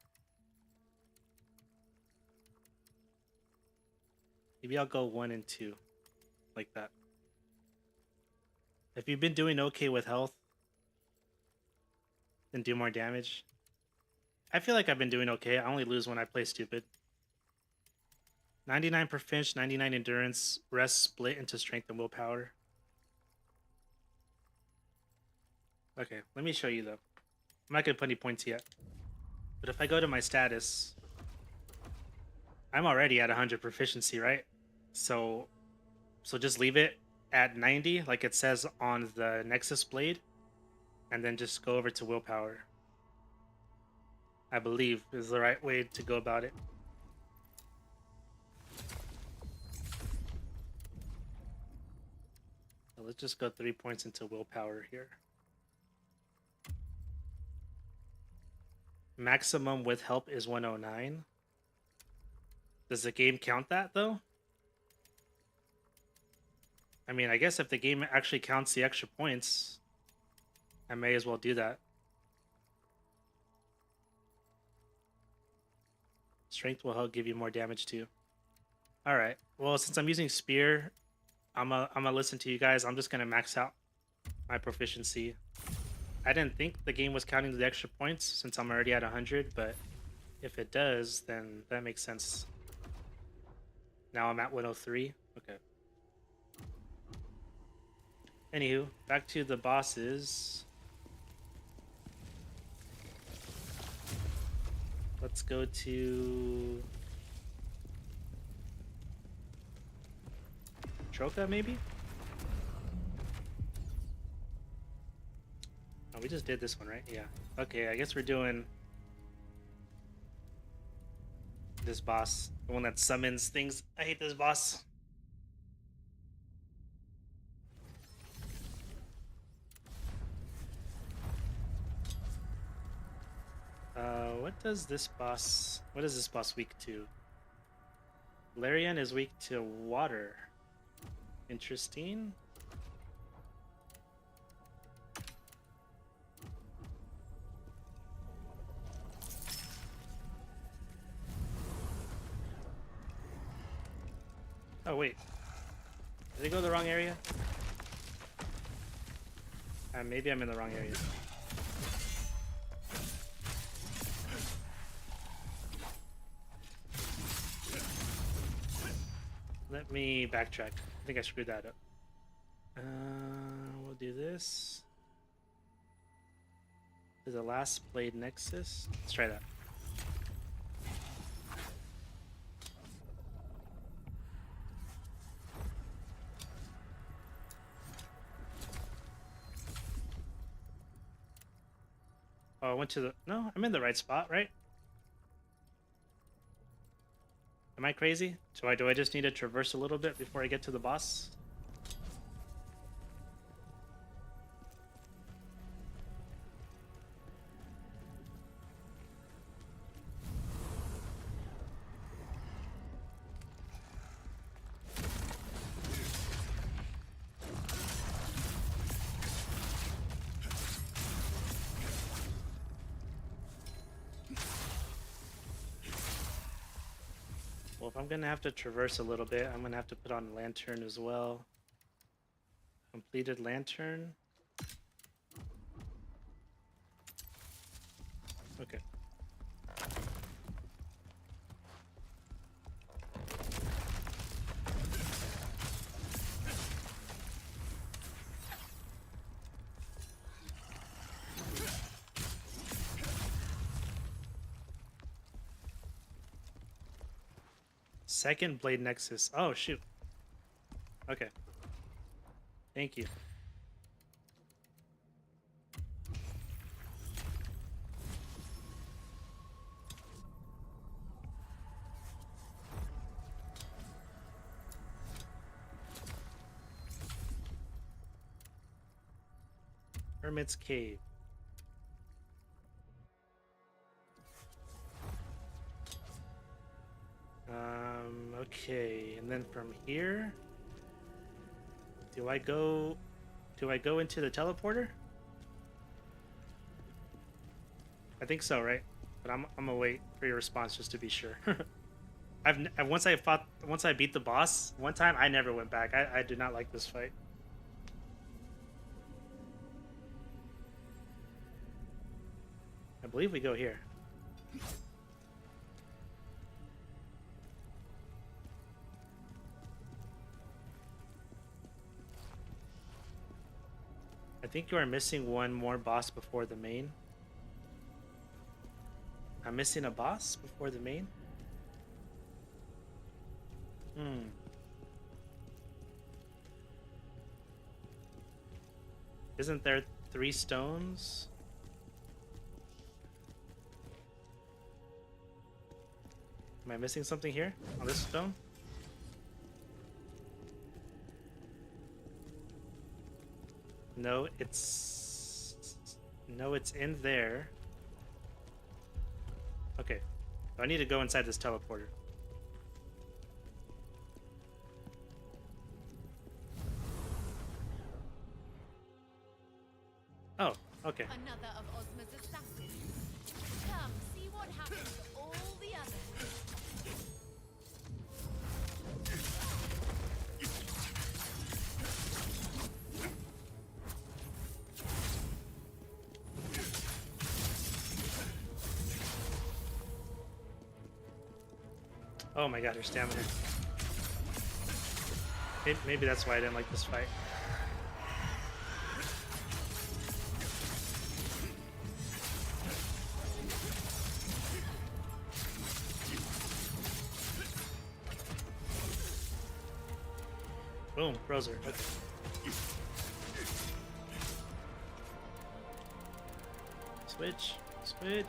Maybe I'll go 1 and 2, like that. If you've been doing okay with health, then do more damage. I feel like I've been doing okay. I only lose when I play stupid. 99 proficiency, 99 endurance, rest split into strength and willpower. Okay, let me show you though. I'm not gonna put any points yet. But if I go to my status, I'm already at 100 proficiency, right? So just leave it at 90 like it says on the Nexus blade, and then just go over to willpower. I believe is the right way to go about it. So let's just go 3 points into willpower here. Maximum with help is 109. Does the game count that though? I mean, I guess if the game actually counts the extra points, I may as well do that. Strength will help give you more damage too. All right. Well, since I'm using spear, I'm gonna listen to you guys. I'm just gonna max out my proficiency. I didn't think the game was counting the extra points since I'm already at 100, but if it does, then that makes sense. Now I'm at 103. Okay. Anywho, back to the bosses. Let's go to Troka, maybe? Oh, we just did this one, right? Yeah. Okay, I guess we're doing this boss. The one that summons things. I hate this boss. What is this boss weak to? Larian is weak to water. Interesting. Oh, wait. Did I go to the wrong area? Maybe I'm in the wrong area. Let me backtrack. I think I screwed that up. We'll do this. To the last blade nexus. Let's try that. Oh, I went to the... No, I'm in the right spot, right? Am I crazy? Do I just need to traverse a little bit before I get to the boss? Well, if I'm gonna have to traverse a little bit, I'm gonna have to put on a lantern as well. Completed lantern. Okay. Second blade nexus. Oh, shoot. Okay. Thank you. Hermit's Cave. Okay, and then from here, do I go into the teleporter? I think so, right? But I'm gonna wait for your response just to be sure. Once I beat the boss one time, I never went back. I do not like this fight. I believe we go here. I think you are missing one more boss before the main. I'm missing a boss before the main? Isn't there 3 stones? Am I missing something here on this stone? No, it's in there. Okay. I need to go inside this teleporter. Oh, okay. Another of Ozma's assassins. Come, see what happened to all the others. Oh my god, her stamina. Maybe that's why I didn't like this fight. Boom, froze her. Okay. Switch, switch.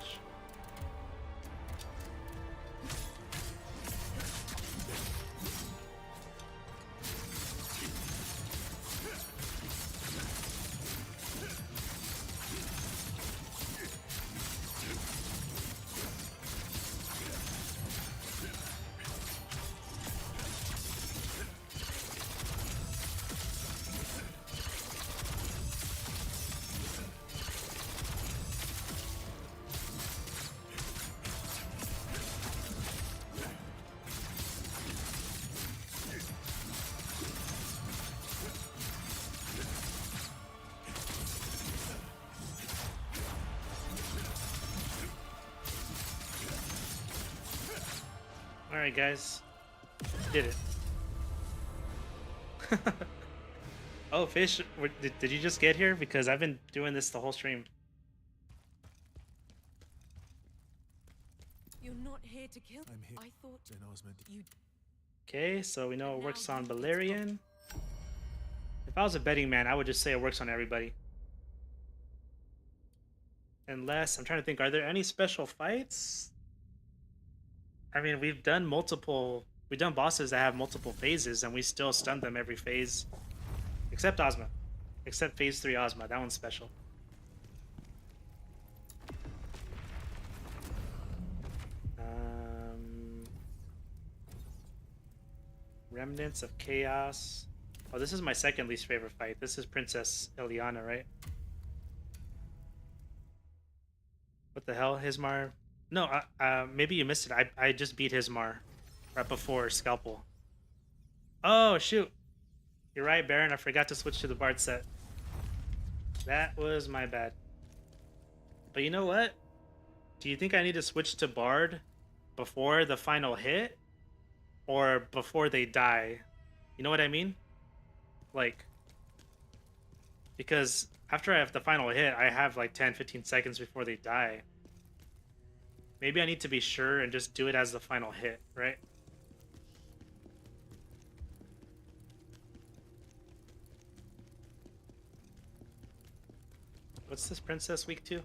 Alright guys, did it. Oh, Fish, did you just get here? Because I've been doing this the whole stream. You're not here to kill. I'm here. I thought Then I was meant to. you. Okay, so we know it works on Valerian. If I was a betting man, I would just say it works on everybody. Unless, I'm trying to think, are there any special fights? I mean, we've done bosses that have multiple phases, and we still stun them every phase. Except Ozma. Except phase 3 Ozma, that one's special. Remnants of Chaos. Oh, this is my second least favorite fight. This is Princess Ileana, right? What the hell, Hismar? No, maybe you missed it. I just beat Hismar right before Scalpel. Oh, shoot. You're right, Baron. I forgot to switch to the Bard set. That was my bad. But you know what? Do you think I need to switch to Bard before the final hit? Or before they die? You know what I mean? Like, because after I have the final hit, I have like 10-15 seconds before they die. Maybe I need to be sure and just do it as the final hit, right? What's this princess weak to?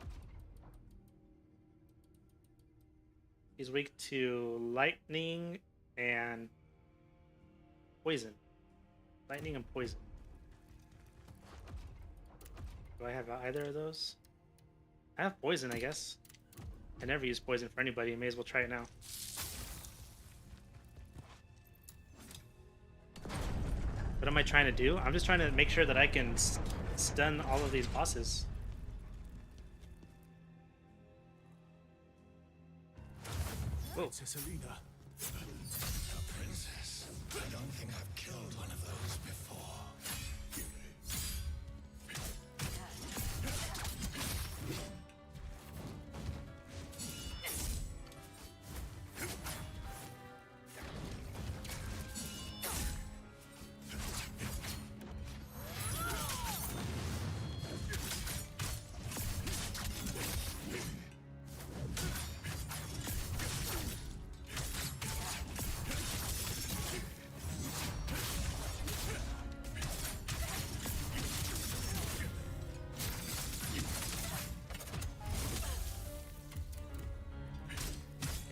He's weak to lightning and poison. Lightning and poison. Do I have either of those? I have poison, I guess. I never use poison for anybody. May as well try it now. What am I trying to do? I'm just trying to make sure that I can stun all of these bosses. Whoa. Princess Alina. A princess? I don't think I've killed one of those before.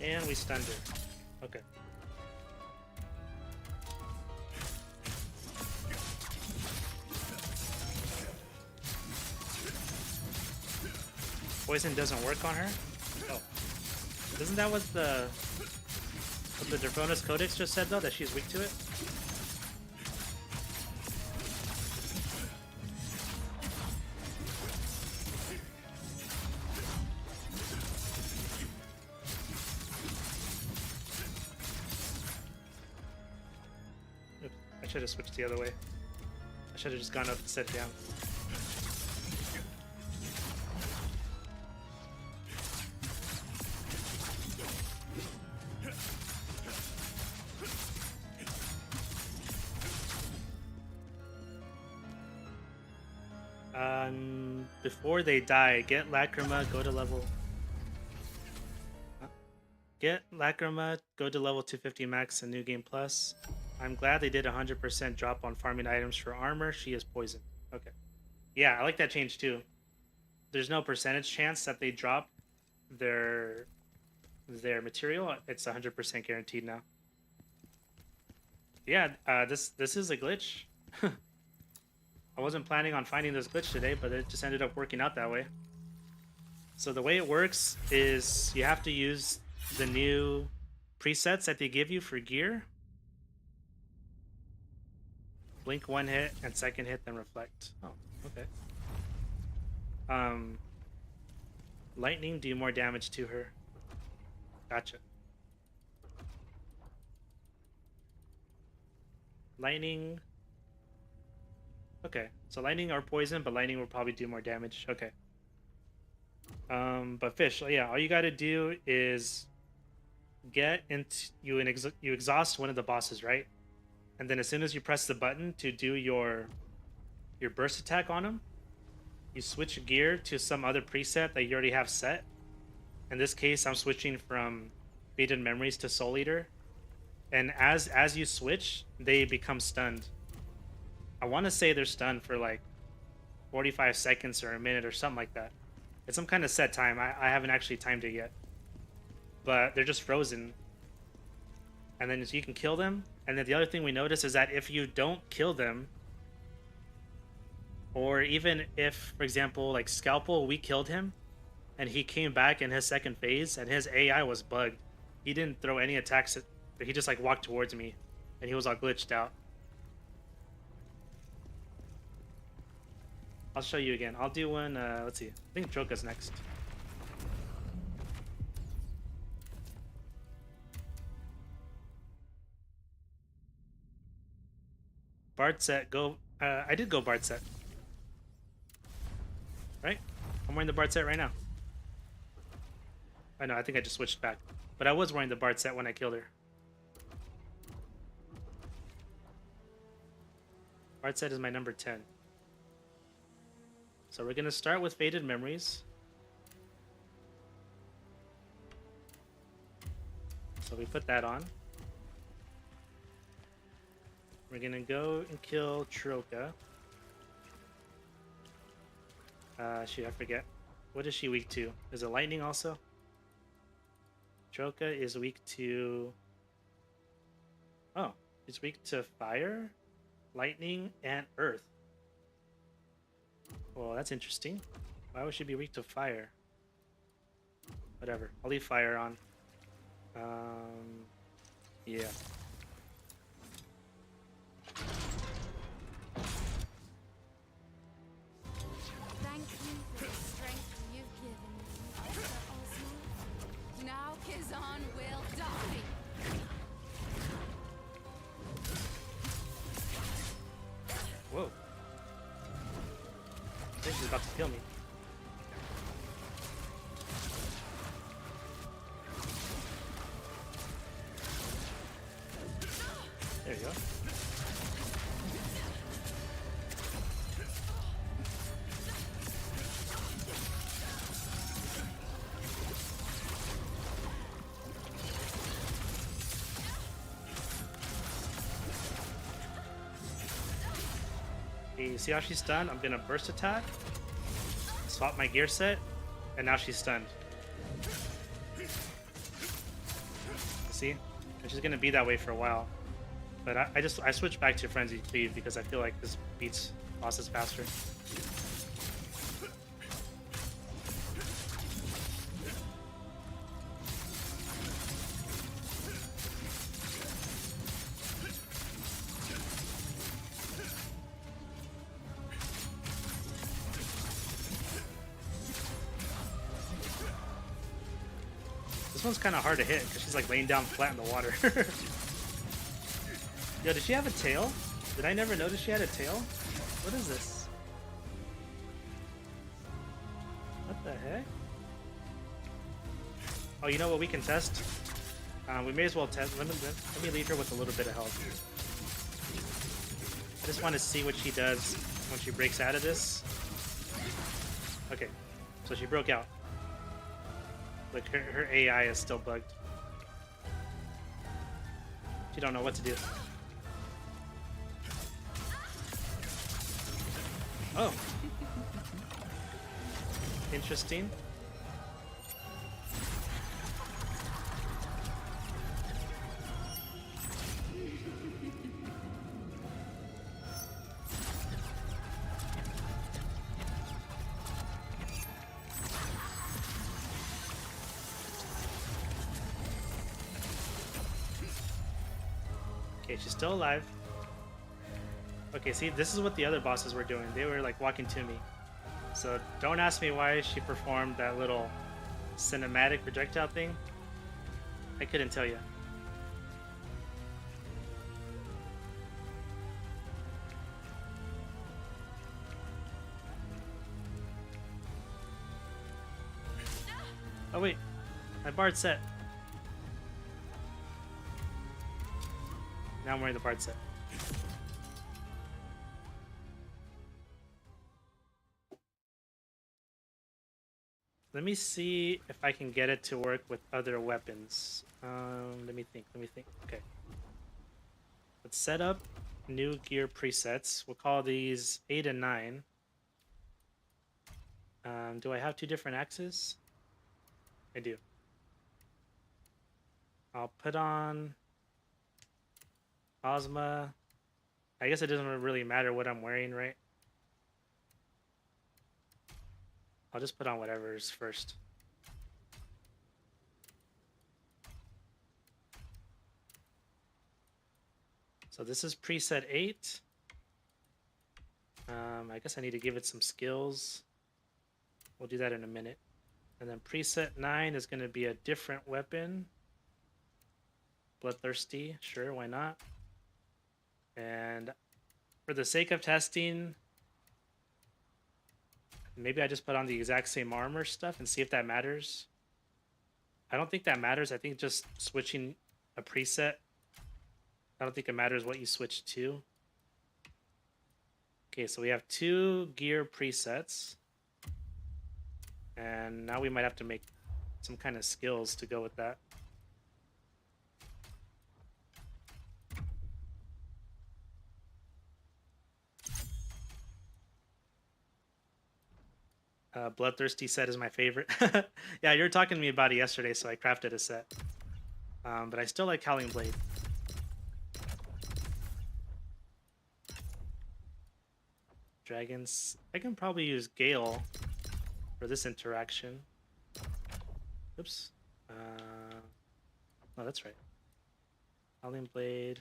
And we stunned her. Okay. Poison doesn't work on her? Oh. Isn't that what the Draconis Codex just said though, that she's weak to it? Oops, I should have switched the other way. I should have just gone up and set down. Before they die, get Lacrima, go to level... Get Lacrima, go to level 250 max in New Game Plus. I'm glad they did 100% drop on farming items for armor. She is poisoned. Okay. Yeah, I like that change too. There's no percentage chance that they drop their material. It's 100% guaranteed now. Yeah, this is a glitch. I wasn't planning on finding this glitch today, but it just ended up working out that way. So the way it works is you have to use the new presets that they give you for gear. Blink one hit and second hit, then reflect. Oh, okay. Lightning, do more damage to her. Gotcha. Lightning. Okay, so lightning or poison, but lightning will probably do more damage. Okay. But fish, yeah, all you gotta do is get into you exhaust one of the bosses, right? And then as soon as you press the button to do your burst attack on him, you switch gear to some other preset that you already have set. In this case, I'm switching from Faded Memories to Soul Eater. And as you switch, they become stunned. I want to say they're stunned for like 45 seconds or a minute or something like that. It's some kind of set time. I haven't actually timed it yet. But they're just frozen. And then you can kill them. And then the other thing we notice is that if you don't kill them, or even if, for example, like Scalpel, we killed him, and he came back in his second phase, and his AI was bugged. He didn't throw any attacks, but he just like walked towards me, and he was all glitched out. I'll show you again. I'll do one, let's see. I think Joka's next. Bard set, go. I did go Bard set. Right? I'm wearing the Bard set right now. I know, I think I just switched back. But I was wearing the Bard set when I killed her. Bard set is my number 10. So we're going to start with Faded Memories. So we put that on. We're going to go and kill Troka. Shoot, I forget. What is she weak to? Is it lightning also? Troka is weak to... Oh, she's weak to fire, lightning, and earth. Well, that's interesting. Why would she be weak to fire? Whatever. I'll leave fire on. Yeah. Thank you for the strength you've given me, Ultra Osmo. Now Khazan will die. Whoa. I think she's about to kill me. There you go. Okay, you see how she's stunned? I'm gonna burst attack, swap my gear set, and now she's stunned. See? And she's gonna be that way for a while. But I switched back to Frenzy Cleave because I feel like this beats bosses faster. This one's kind of hard to hit because she's like laying down flat in the water. Yo, did she have a tail? Did I never notice she had a tail? What is this? What the heck? Oh, you know what we can test? We may as well test. Let me leave her with a little bit of health. I just want to see what she does when she breaks out of this. Okay, so she broke out. Like her AI is still bugged. She don't know what to do. Oh. Interesting. Okay, she's still alive. Okay, see, this is what the other bosses were doing. They were like walking to me. So don't ask me why she performed that little cinematic projectile thing. I couldn't tell you. Oh wait, my bard set. Now I'm wearing the bard set. Let me see if I can get it to work with other weapons. Let me think. Okay. Let's set up new gear presets. We'll call these 8 and 9. Do I have 2 different axes? I do. I'll put on Ozma. I guess it doesn't really matter what I'm wearing, right? I'll just put on whatever's first. So this is preset 8. I guess I need to give it some skills. We'll do that in a minute. And then preset 9 is going to be a different weapon. Bloodthirsty, sure, why not? And for the sake of testing, maybe I just put on the exact same armor stuff and see if that matters. I don't think that matters. I think just switching a preset, I don't think it matters what you switch to. Okay, so we have 2 gear presets. And now we might have to make some kind of skills to go with that. Bloodthirsty set is my favorite. Yeah, you were talking to me about it yesterday, so I crafted a set. But I still like Howling Blade. Dragons. I can probably use Gale for this interaction. Oops. No, that's right. Howling Blade.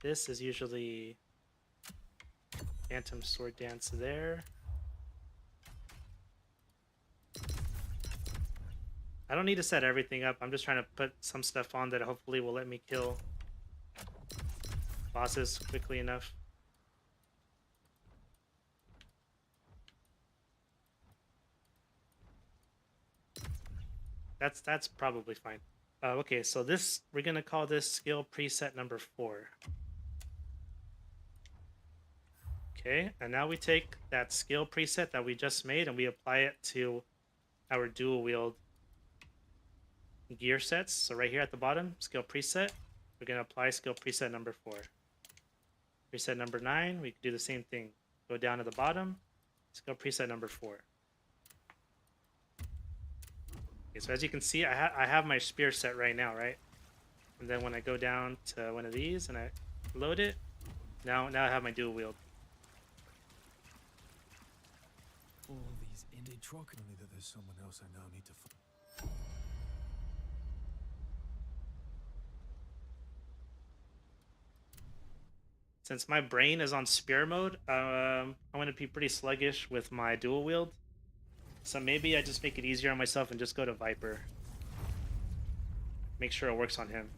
This is usually Phantom Sword Dance there. I don't need to set everything up. I'm just trying to put some stuff on that hopefully will let me kill bosses quickly enough. That's probably fine. Okay, so this, we're gonna call this skill preset number 4. Okay, and now we take that skill preset that we just made and we apply it to our dual wield gear sets. So right here at the bottom, skill preset, we're going to apply skill preset number 4. Preset number 9, we can do the same thing. Go down to the bottom, skill preset number 4. Okay, so as you can see, I have my spear set right now, right? And then when I go down to one of these and I load it, now I have my dual wield. All these indie truck. Only that there's someone else I now need to find. Since my brain is on spear mode, I'm going to be pretty sluggish with my dual wield. So maybe I just make it easier on myself and just go to Viper. Make sure it works on him.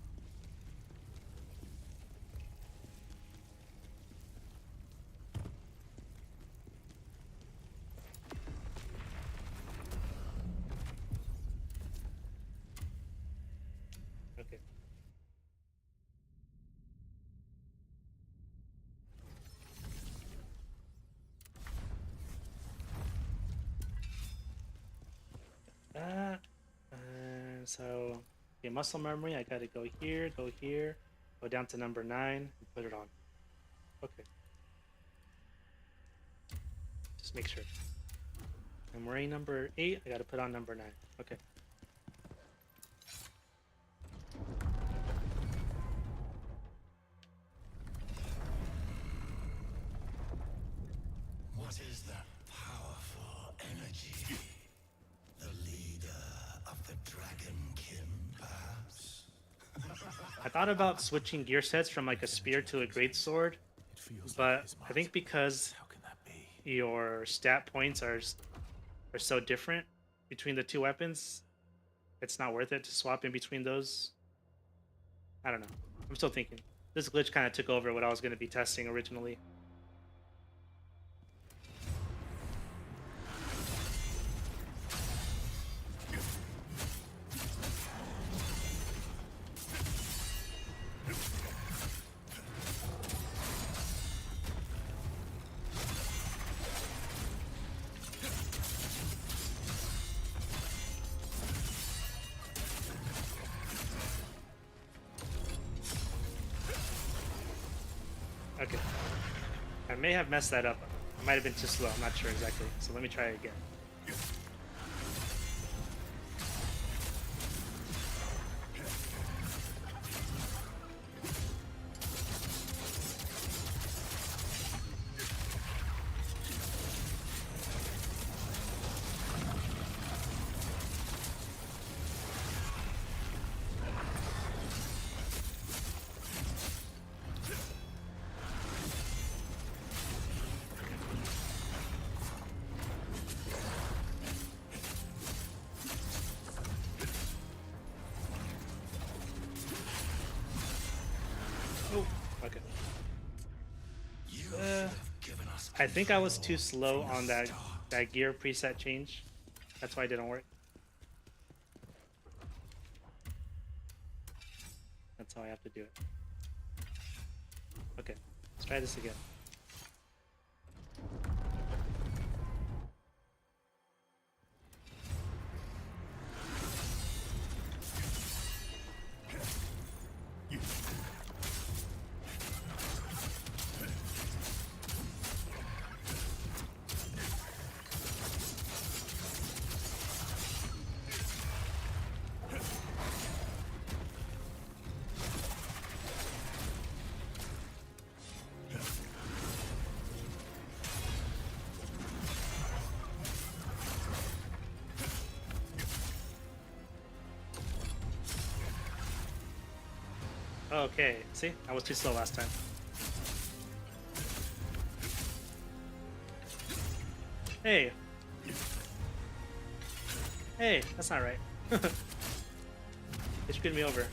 Okay. So, okay, muscle memory, I gotta go here, go down to number 9, and put it on. Okay. Just make sure. I'm wearing number 8, I gotta put on number 9. Okay. What is that powerful energy? The leader of the dragonkin, perhaps? I thought about switching gear sets from like a spear to a greatsword, It feels like but his I think might. because How can that be? your stat points are so different between the two weapons, it's not worth it to swap in between those. I don't know. I'm still thinking. This glitch kind of took over what I was going to be testing originally. Okay. I may have messed that up. I might have been too slow. I'm not sure exactly. So let me try it again. Oh, okay. You should have given us I think I was too slow on that gear preset change. That's why it didn't work. That's how I have to do it. Okay, let's try this again. Okay, see? I was too slow last time. Hey! Hey, that's not right. They screwed me over.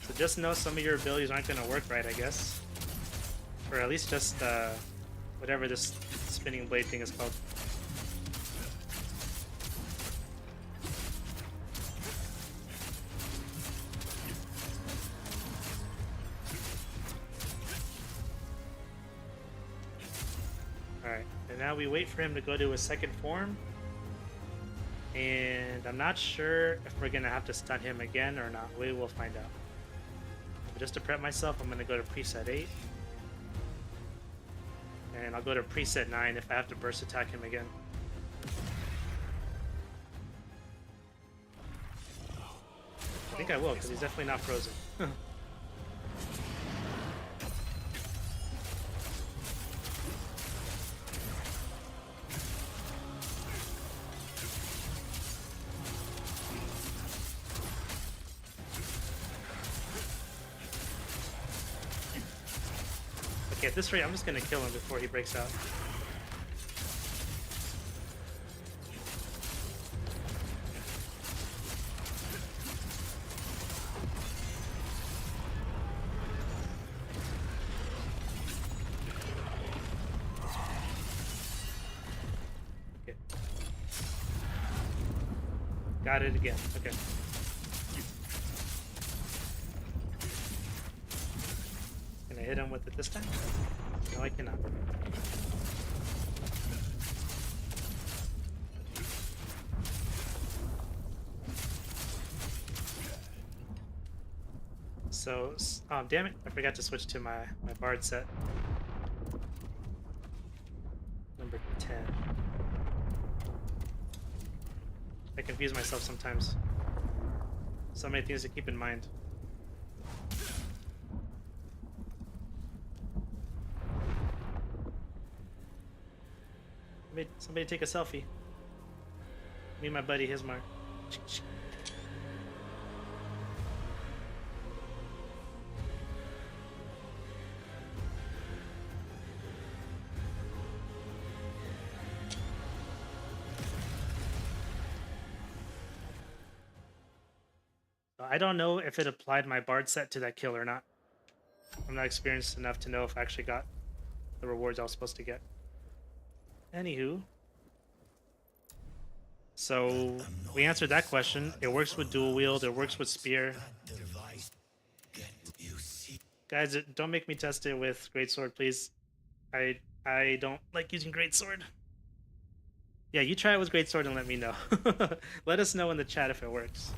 So just know some of your abilities aren't going to work right, I guess. Or at least just whatever this spinning blade thing is called. Alright, and now we wait for him to go to his second form. And I'm not sure if we're going to have to stun him again or not. We will find out. But just to prep myself, I'm going to go to preset 8. And I'll go to preset 9 if I have to burst attack him again. I think I will, because he's definitely not frozen. Okay, at this rate, I'm just gonna kill him before he breaks out. Okay. Got it again. Okay. Can I hit him with it this time? No, I cannot. So, damn it, I forgot to switch to my bard set. Number 10. I confuse myself sometimes. So many things to keep in mind. Somebody take a selfie. Me and my buddy Hismar. I don't know if it applied my bard set to that kill or not. I'm not experienced enough to know if I actually got the rewards I was supposed to get. Anywho. So, we answered that question. It works with dual wield, it works with spear. Guys, don't make me test it with greatsword, please. I don't like using greatsword. Yeah, you try it with greatsword and let me know. Let us know in the chat if it works.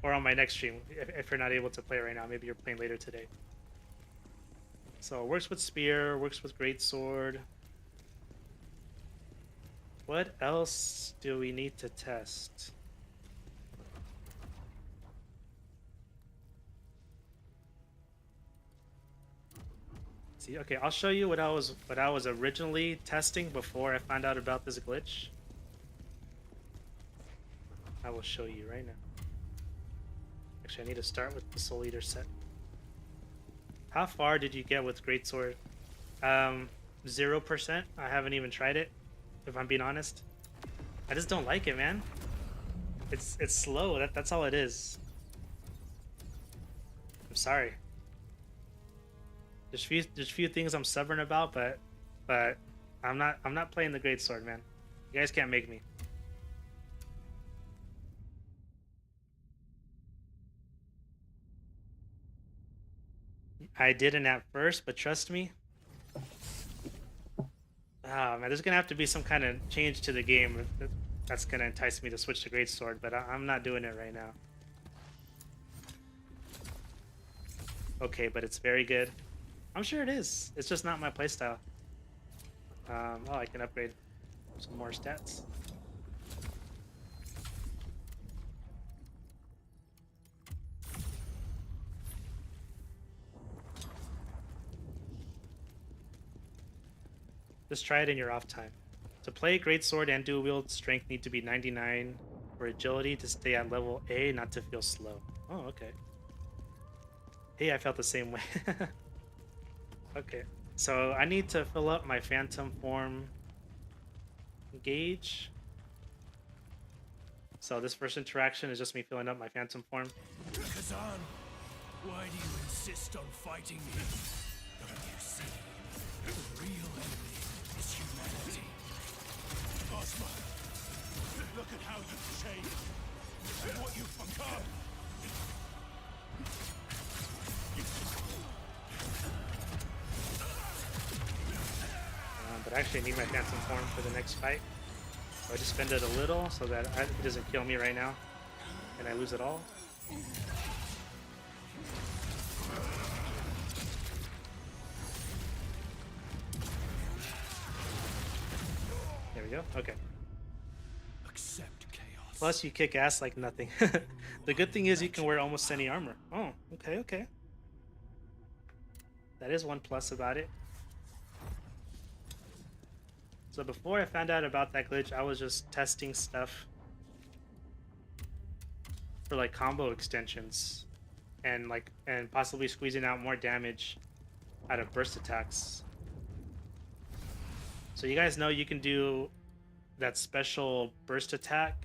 Or on my next stream, if you're not able to play right now. Maybe you're playing later today. So it works with spear, works with greatsword. What else do we need to test? See, okay, I'll show you what I was originally testing before I found out about this glitch. I will show you right now. Actually, I need to start with the Soul Eater set. How far did you get with greatsword? 0%. I haven't even tried it, if I'm being honest. I just don't like it, man. It's slow. That's all it is. I'm sorry. There's few things I'm stubborn about, but I'm not playing the greatsword, man. You guys can't make me. I didn't at first, but trust me. Man, there's gonna have to be some kind of change to the game that's gonna entice me to switch to greatsword, but I'm not doing it right now. Okay, but it's very good. I'm sure it is. It's just not my playstyle. Oh, I can upgrade some more stats. Just try it in your off time. To play greatsword and dual wield, strength need to be 99 for agility to stay at level A, not to feel slow. Oh, okay. Hey, I felt the same way. Okay, so I need to fill up my phantom form gauge. So this first interaction is just me filling up my phantom form. Khazan, why do you insist on fighting me? Don't you see? The real enemy is humanity. Ozma, look at how you've changed and what you've become. But actually I need my phantom form for the next fight. So I just spend it a little so that it doesn't kill me right now and I lose it all. we go. Okay. Accept chaos. Plus, you kick ass like nothing. The good thing is you can wear almost any armor. Oh, okay, okay. That is one plus about it. So before I found out about that glitch, I was just testing stuff for like combo extensions and possibly squeezing out more damage out of burst attacks. So you guys know you can do that special burst attack.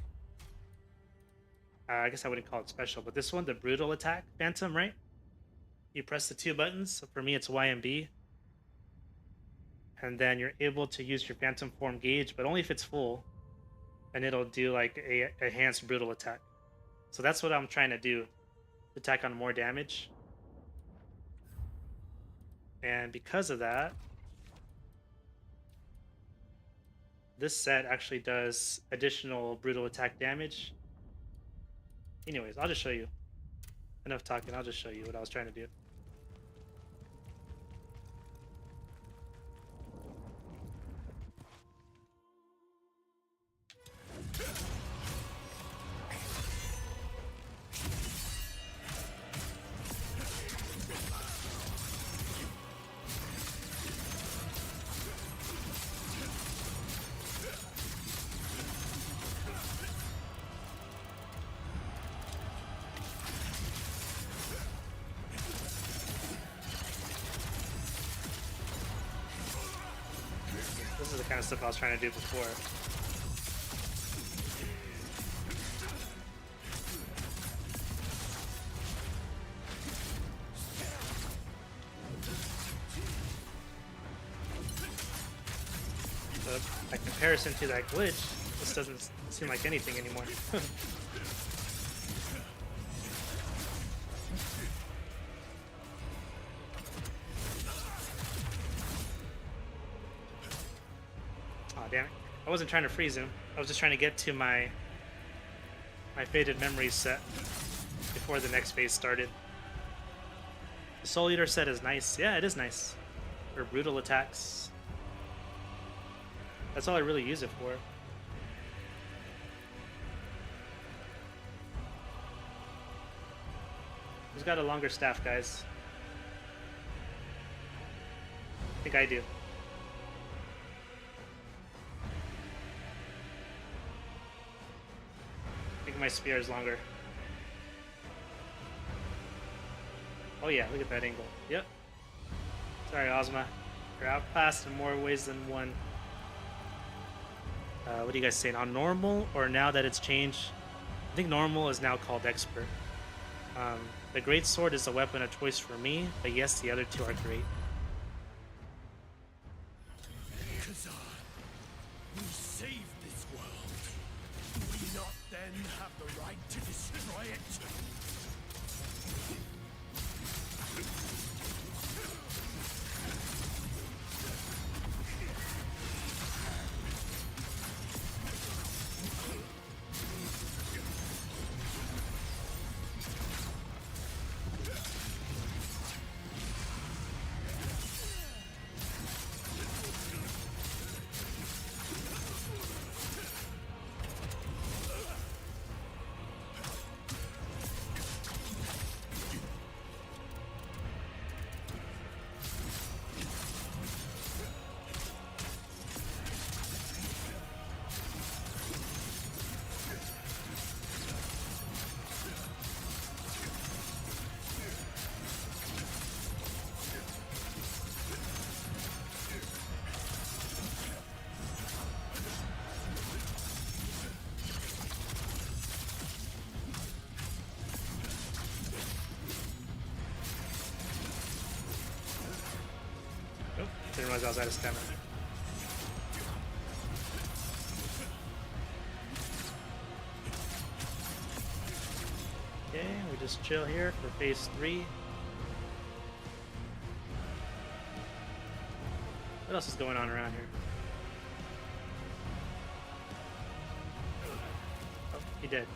I guess I wouldn't call it special, but this one, the brutal attack phantom, right? You press the two buttons. So for me, it's Y and B. And then you're able to use your phantom form gauge, but only if it's full. And it'll do like a enhanced brutal attack. So that's what I'm trying to do. Attack on more damage. And because of that, this set actually does additional brutal attack damage. Anyways, I'll just show you. Enough talking, I'll just show you what I was trying to do. This is the kind of stuff I was trying to do before. But by comparison to that glitch, this doesn't seem like anything anymore. Damn it. I wasn't trying to freeze him. I was just trying to get to my faded memories set before the next phase started. The Soul Eater set is nice. Yeah, it is nice. For brutal attacks. That's all I really use it for. Who's got a longer staff, guys? I think I do. My spear is longer. Oh yeah, look at that angle. Yep. Sorry, Ozma. You're outclassed in more ways than one. What are you guys saying? On normal or now that it's changed? I think normal is now called expert. The great sword is a weapon of choice for me, but yes, the other two are great. Khazan, we saved this world. Do we not then have the right to destroy it? Didn't realize I was out of stamina. Okay, we just chill here for phase 3. What else is going on around here? Oh, he did.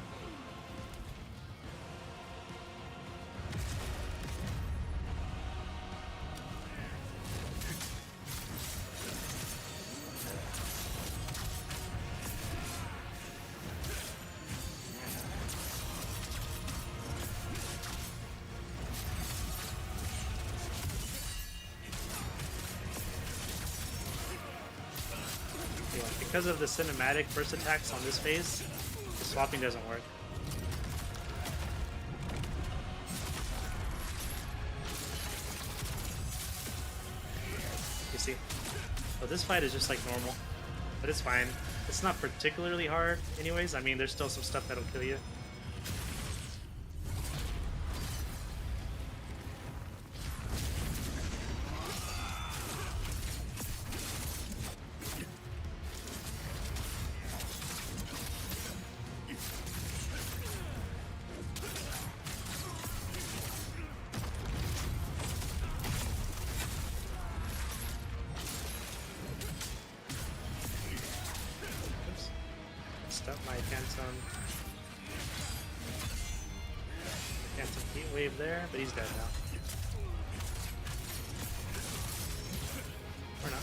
because of the cinematic burst attacks on this phase, the swapping doesn't work. You see? So this fight is just like normal, but it's fine. It's not particularly hard anyways. I mean, there's still some stuff that'll kill you. Up my Phantom Heat Wave there, but he's dead now. Or not.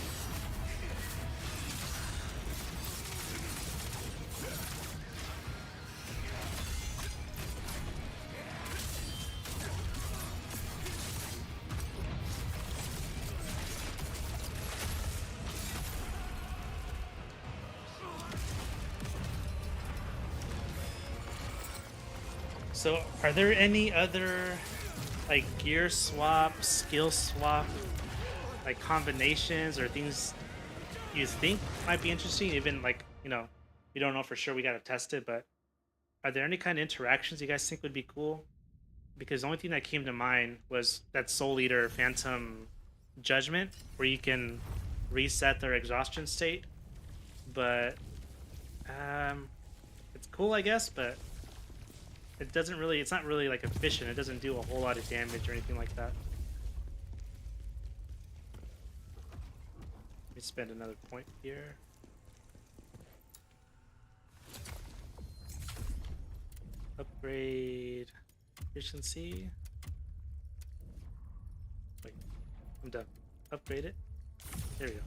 So, are there any other, like, gear swap, skill swap, like, combinations or things you think might be interesting? Even, like, you know, you don't know for sure, we gotta test it, but are there any kind of interactions you guys think would be cool? Because the only thing that came to mind was that Soul Eater Phantom Judgment, where you can reset their exhaustion state, but, it's cool, I guess, but it doesn't really, it's not really like efficient. It doesn't do a whole lot of damage or anything like that. Let me spend another point here. Upgrade efficiency. Wait, I'm done. Upgrade it. There we go.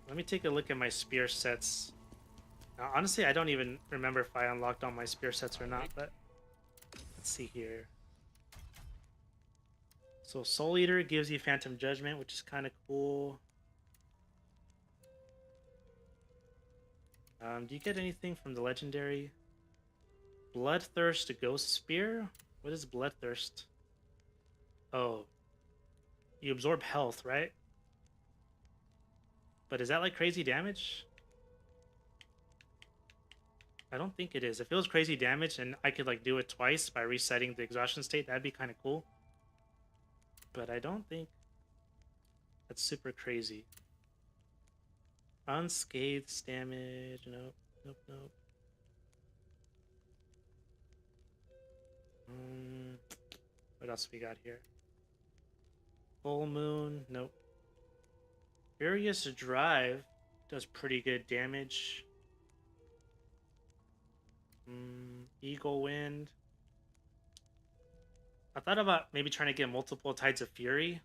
Let me take a look at my spear sets. Now, honestly, I don't even remember if I unlocked all my spear sets or not, but let's see here. So Soul Eater gives you Phantom Judgment, which is kind of cool. Do you get anything from the legendary? Bloodthirst Ghost Spear? What is Bloodthirst? Oh. You absorb health, right? But is that like crazy damage? I don't think it is. If it was crazy damage and I could like do it twice by resetting the exhaustion state, that'd be kind of cool. But I don't think that's super crazy. Unscathed damage. Nope. Nope. Nope. What else we got here? Full Moon. Nope. Furious Drive does pretty good damage. Eagle Wind. I thought about maybe trying to get multiple Tides of Fury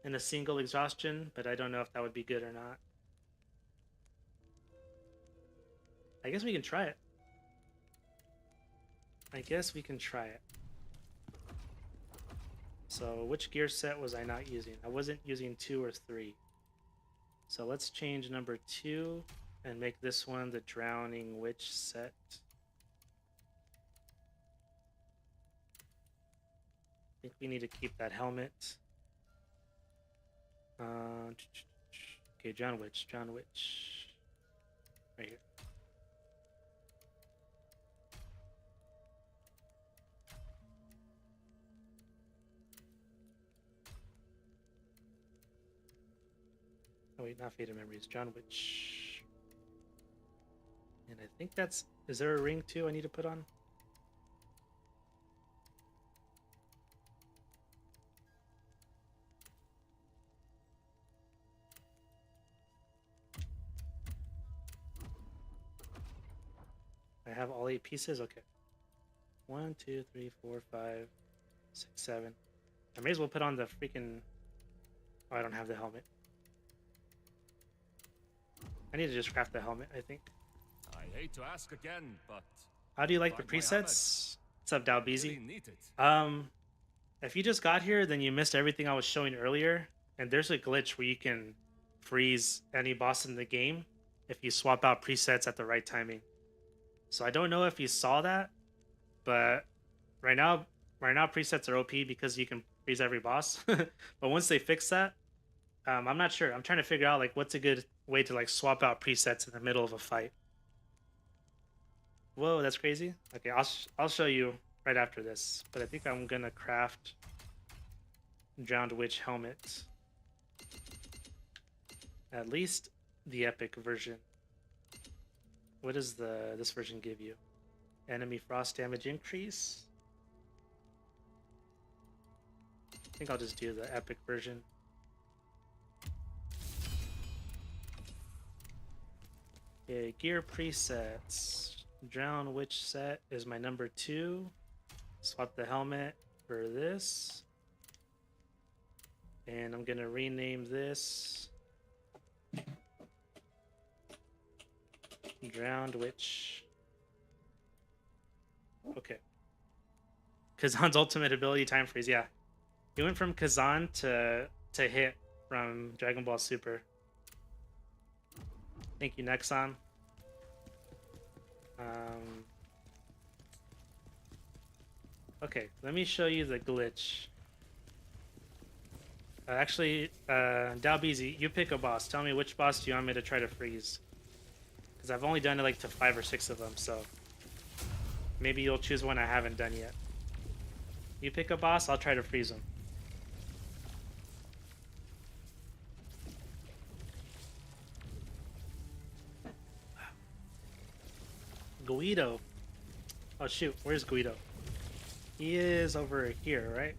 in a single exhaustion, but I don't know if that would be good or not. I guess we can try it. So which gear set was I not using? I wasn't using 2 or 3. So let's change number 2 and make this one the Drowning Witch set. I think we need to keep that helmet. Okay, John Witch. Right here. Oh wait, not Faded Memories, John Witch. And I think that's... Is there a ring too I need to put on? I have all 8 pieces? Okay. 1, 2, 3, 4, 5, 6, 7. I may as well put on the freaking... Oh, I don't have the helmet. I need to just craft the helmet, I think. I hate to ask again, but How do you like the presets? What's up, Dalbeezy? If you just got here, then you missed everything I was showing earlier. And there's a glitch where you can freeze any boss in the game if you swap out presets at the right timing. So I don't know if you saw that, but right now presets are OP because you can freeze every boss. But once they fix that, I'm not sure. I'm trying to figure out like what's a good way to like swap out presets in the middle of a fight. Whoa, that's crazy. Okay, I'll show you right after this. But I think I'm gonna craft Drowned Witch helmet. At least the epic version. What does this version give you? Enemy frost damage increase. I think I'll just do the epic version. Okay, gear presets. Drown Witch set is my number 2. Swap the helmet for this. And I'm gonna rename this Drowned Witch. Okay. Khazan's ultimate ability, time freeze, yeah. He went from Khazan to hit from Dragon Ball Super. Thank you, Nexon. Okay, let me show you the glitch. Actually, Dalbeezy, you pick a boss. Tell me which boss do you want me to try to freeze? Because I've only done it like to 5 or 6 of them, so maybe you'll choose one I haven't done yet. You pick a boss, I'll try to freeze him. Guido. Oh shoot, where's Guido? He is over here, right?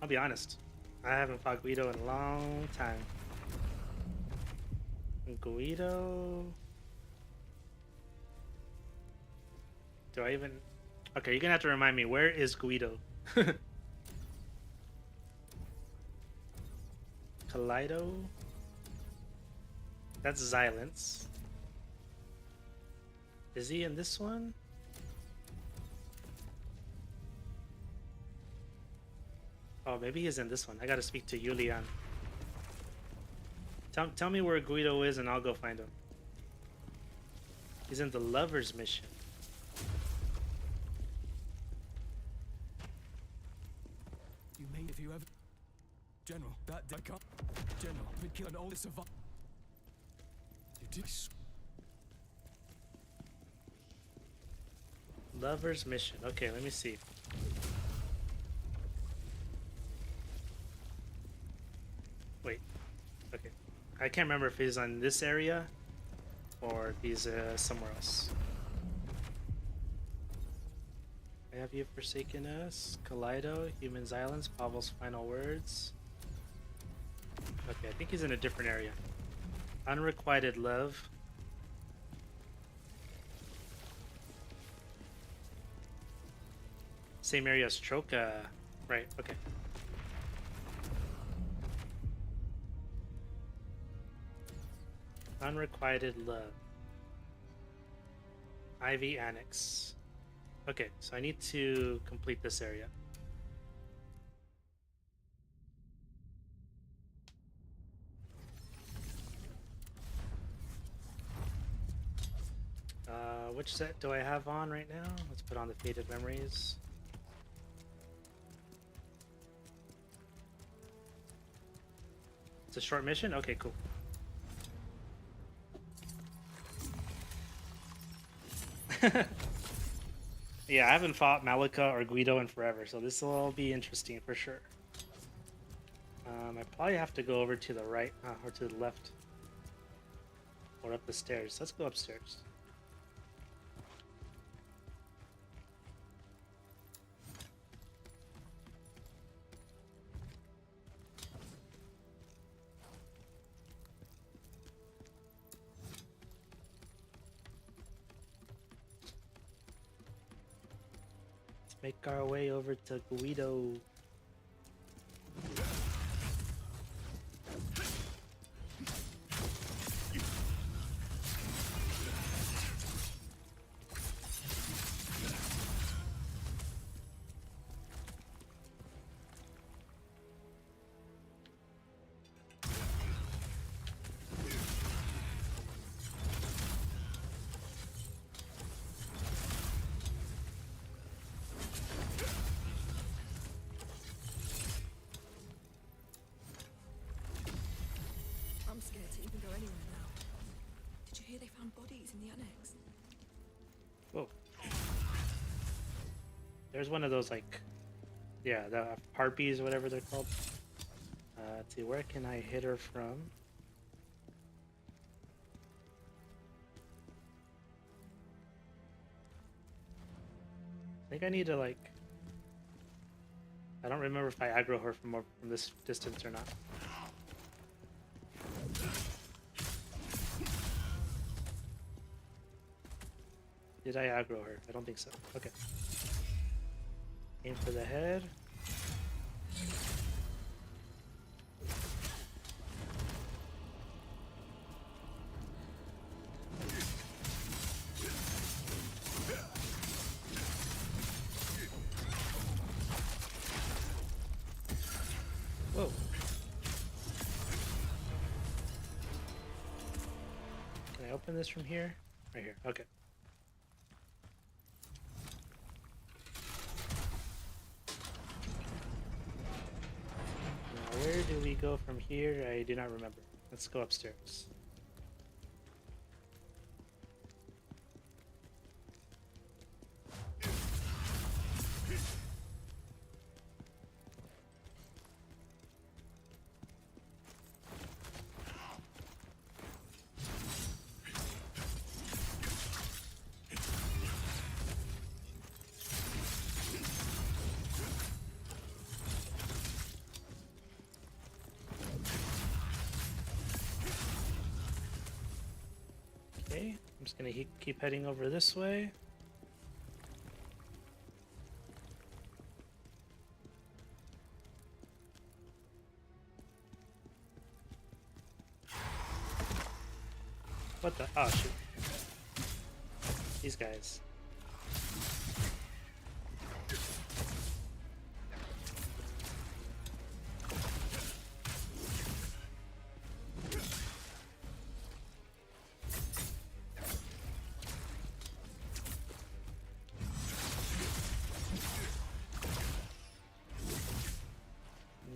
I'll be honest. I haven't fought Guido in a long time. Guido... Do I even... Okay, you're gonna have to remind me, where is Guido? Kaleido? That's Xylence. Is he in this one? Oh, maybe he's in this one. I gotta speak to Yulian. Tell me where Guido is and I'll go find him. He's in the Lover's Mission. You may if you ever... General, that day can't... General, been killing all the survivors. You did... Lover's Mission. Okay, let me see. Wait. Okay. I can't remember if he's on this area or if he's somewhere else. Have you forsaken us? Kaleido, Human Islands, Pavel's final words. Okay, I think he's in a different area. Unrequited love. Same area as Troka. Right, okay. Unrequited love. Ivy Annex. Okay, so I need to complete this area. Which set do I have on right now? Let's put on the Faded Memories. It's a short mission? Okay, cool. Yeah, I haven't fought Malika or Guido in forever, so this will be interesting for sure. I probably have to go over to the right, or to the left. Or up the stairs. Let's go upstairs. Make our way over to Guido. in the annex. Whoa. There's one of those, like, yeah, the harpies, whatever they're called. Let's see, where can I hit her from? I think I need to, like, I don't remember if I aggro her from this distance or not. Did I aggro her? I don't think so. Okay. Aim for the head. Whoa. Can I open this from here? Right here. Okay. Now, where do we go from here? I do not remember. Let's go upstairs. Okay, I'm just gonna keep heading over this way. What the? Oh, shoot. These guys.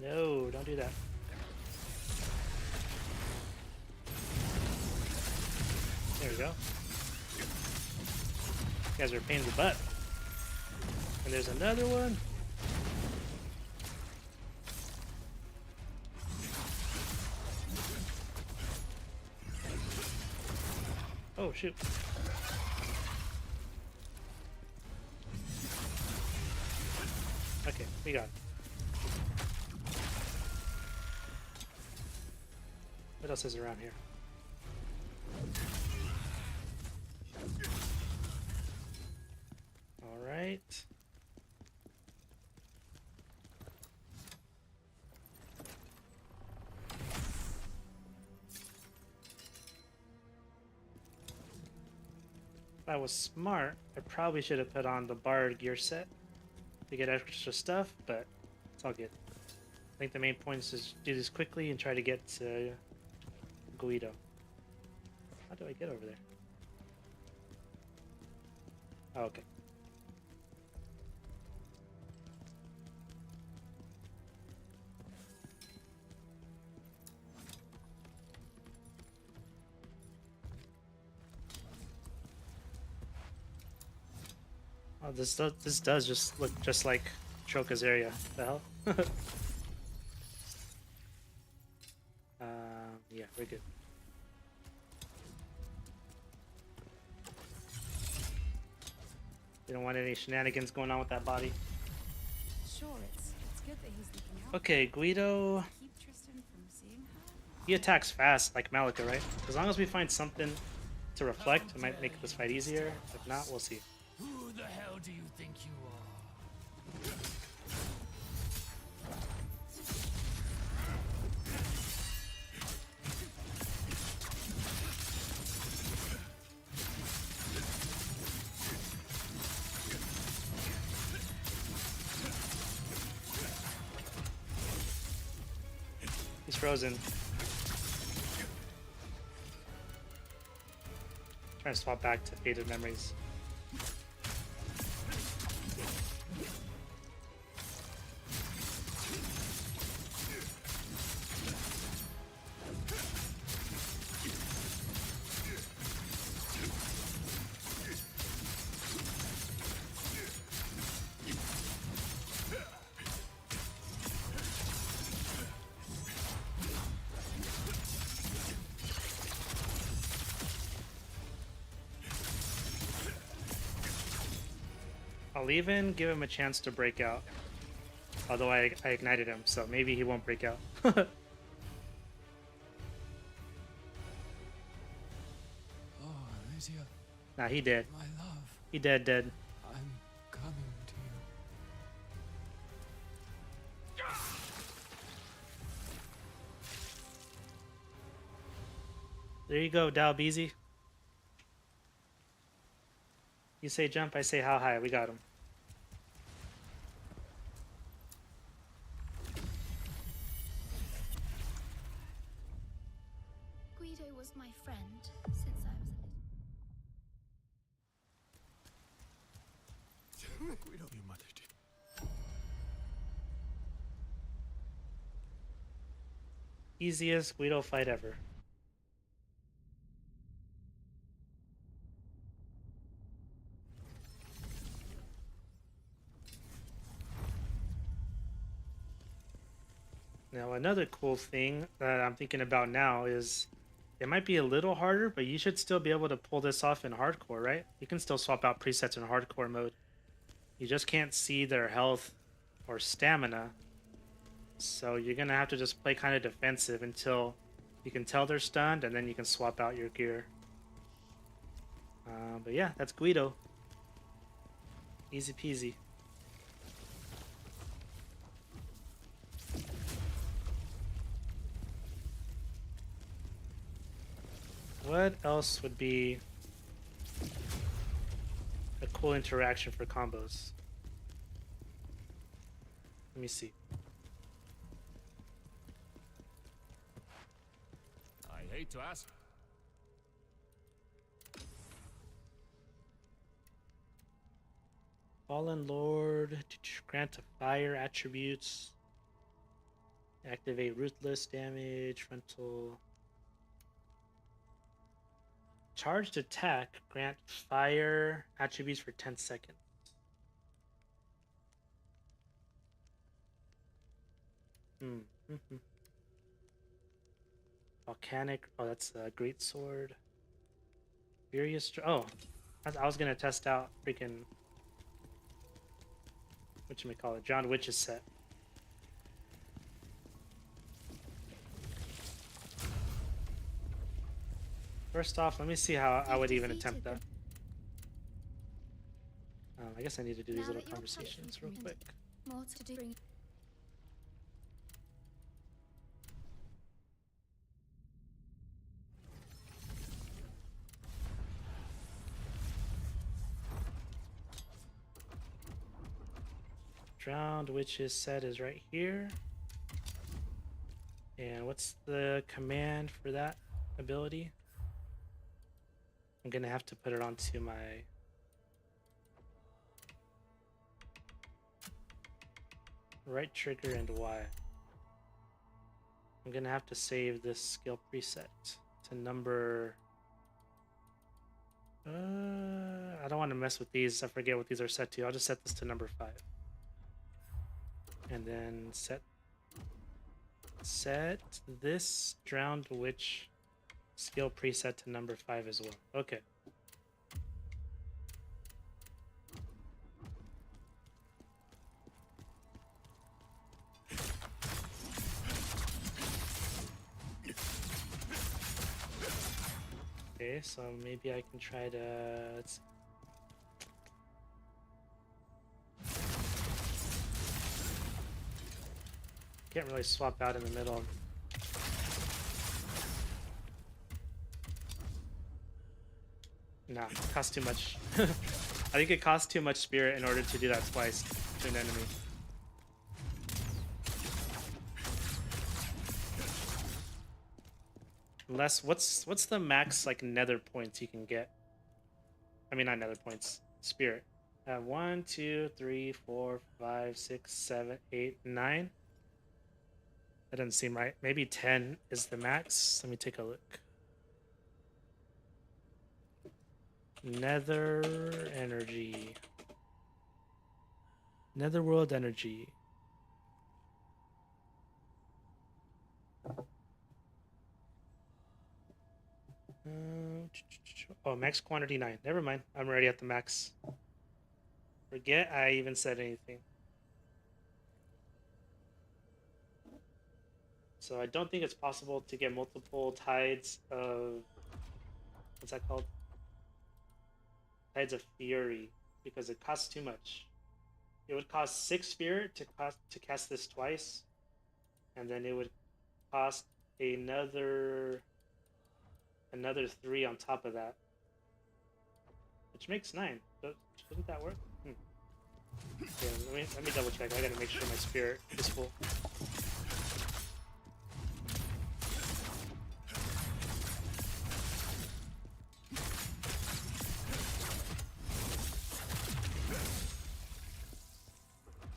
No, don't do that. There we go. You guys are a pain in the butt. And there's another one. Oh, shoot. Okay, we got it. What else is around here? All right. If I was smart, I probably should have put on the Bard gear set to get extra stuff, but it's all good. I think the main point is to do this quickly and try to get Guido. How do I get over there? Oh, okay. Oh, this does just look just like Troka's area. The hell? Yeah, we're good. We don't want any shenanigans going on with that body. Sure, it's good that he's looking out. Okay, Guido. Keep Tristan from seeing her. He attacks fast, like Malika, right? As long as we find something to reflect, it might make this fight easier. If not, we'll see. Who the hell do you think you are? He's frozen. Trying to swap back to Faded Memories. I'll even give him a chance to break out. Although I ignited him, so maybe he won't break out. Oh, Elysia, Nah, he dead. my love, He dead. I'm coming to you. There you go, Dalbeezy. You say jump, I say how high. We got him. Guido was my friend since I was a little. Guido, your mother did. Easiest Guido fight ever. Now, another cool thing that I'm thinking about now is it might be a little harder, but you should still be able to pull this off in hardcore, right? You can still swap out presets in hardcore mode. You just can't see their health or stamina. So you're going to have to just play kind of defensive until you can tell they're stunned, and then you can swap out your gear. But yeah, that's Guido. Easy peasy. What else would be a cool interaction for combos? Let me see. I hate to ask. Fallen Lord, grant a fire attributes, activate ruthless damage, frontal. Charged attack, grant fire attributes for 10 seconds. Volcanic, oh, that's a great sword. Furious, oh, I was gonna test out freaking, whatchamacallit, John Witch's set. First off, let me see how I would even attempt that. I guess I need to do these Now little that you're conversations real punishment, quick. More to do. Drowned Witch's set is right here. And what's the command for that ability? I'm gonna have to put it onto my right trigger and Y. I'm gonna have to save this skill preset to number. I don't want to mess with these. I forget what these are set to. I'll just set this to number 5. And then set this Drowned Witch skill preset to number 5 as well. Okay. Okay, so maybe I can try to... Let's... Can't really swap out in the middle. Nah, it costs too much. I think it costs too much spirit in order to do that twice to an enemy. Unless, what's the max like nether points you can get? I mean, not nether points, spirit. 1, 2, 3, 4, 5, 6, 7, 8, 9. That doesn't seem right. Maybe 10 is the max. Let me take a look. Nether energy. Netherworld energy. Oh, max quantity 9. Never mind. I'm already at the max. Forget I even said anything. So I don't think it's possible to get multiple tides of what's that called? Tides of Fury because it costs too much. It would cost 6 spirit to cast this twice, and then it would cost another 3 on top of that, which makes 9. Shouldn't that work? Yeah, let me double check. I gotta make sure my spirit is full.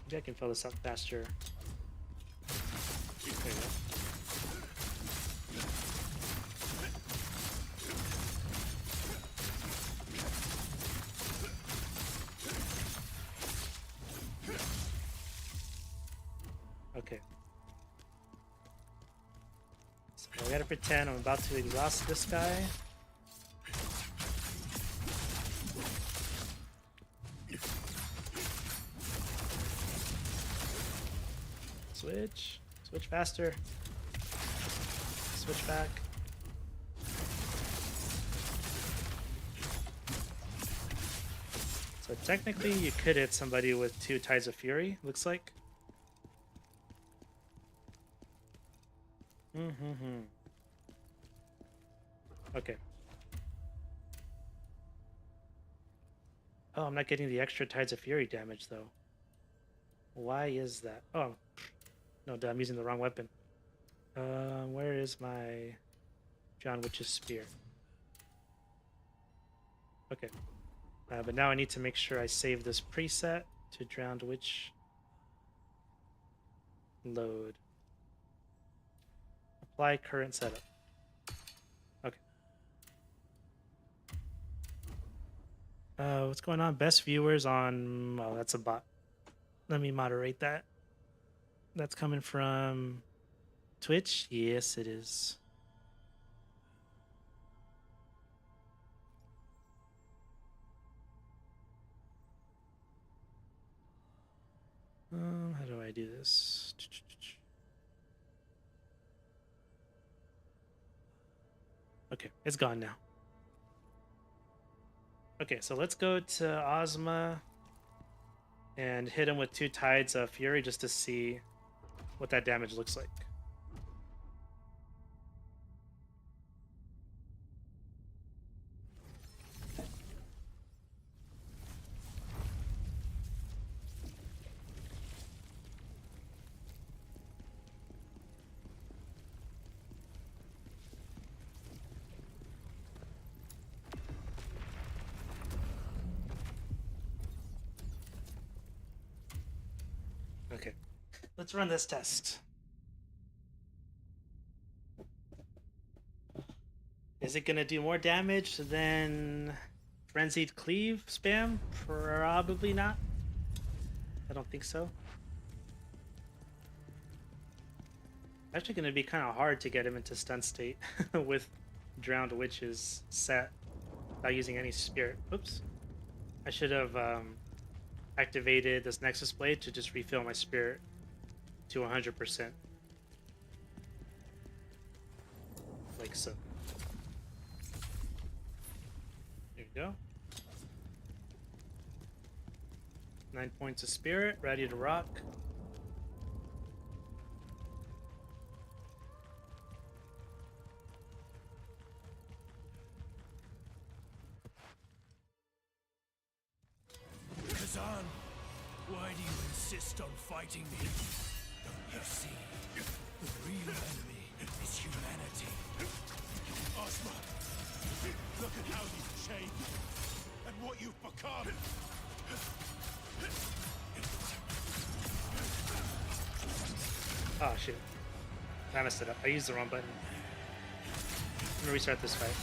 Maybe I can fill this up faster. There you go. Okay. So I gotta pretend I'm about to exhaust this guy. Switch. Switch faster. Switch back. So technically you could hit somebody with 2 Tides of Fury, looks like. Okay. Oh, I'm not getting the extra Tides of Fury damage though. Why is that? Oh, no, I'm using the wrong weapon. Where is my John Witch's spear? Okay. But now I need to make sure I save this preset to Drowned Witch. Load. Apply current setup. Okay. What's going on? Best viewers on... Oh, that's a bot. Let me moderate that. That's coming from Twitch? Yes, it is. How do I do this? Okay, it's gone now. Okay, so let's go to Ozma and hit him with 2 Tides of Fury just to see what that damage looks like. Okay, let's run this test. Is it gonna do more damage than Frenzied Cleave spam? Probably not. I don't think so. Actually gonna be kind of hard to get him into stun state with Drowned Witch's set without using any spirit. Oops. I should have activated this Nexus Blade to just refill my spirit to 100%. Like so. There we go. 9 points of spirit, ready to rock. Khazan, why do you insist on fighting me? Don't you see? The real enemy is humanity. Ozma, look at how you've changed and what you've become. Oh shit. I messed it up. I used the wrong button. I'm gonna restart this fight.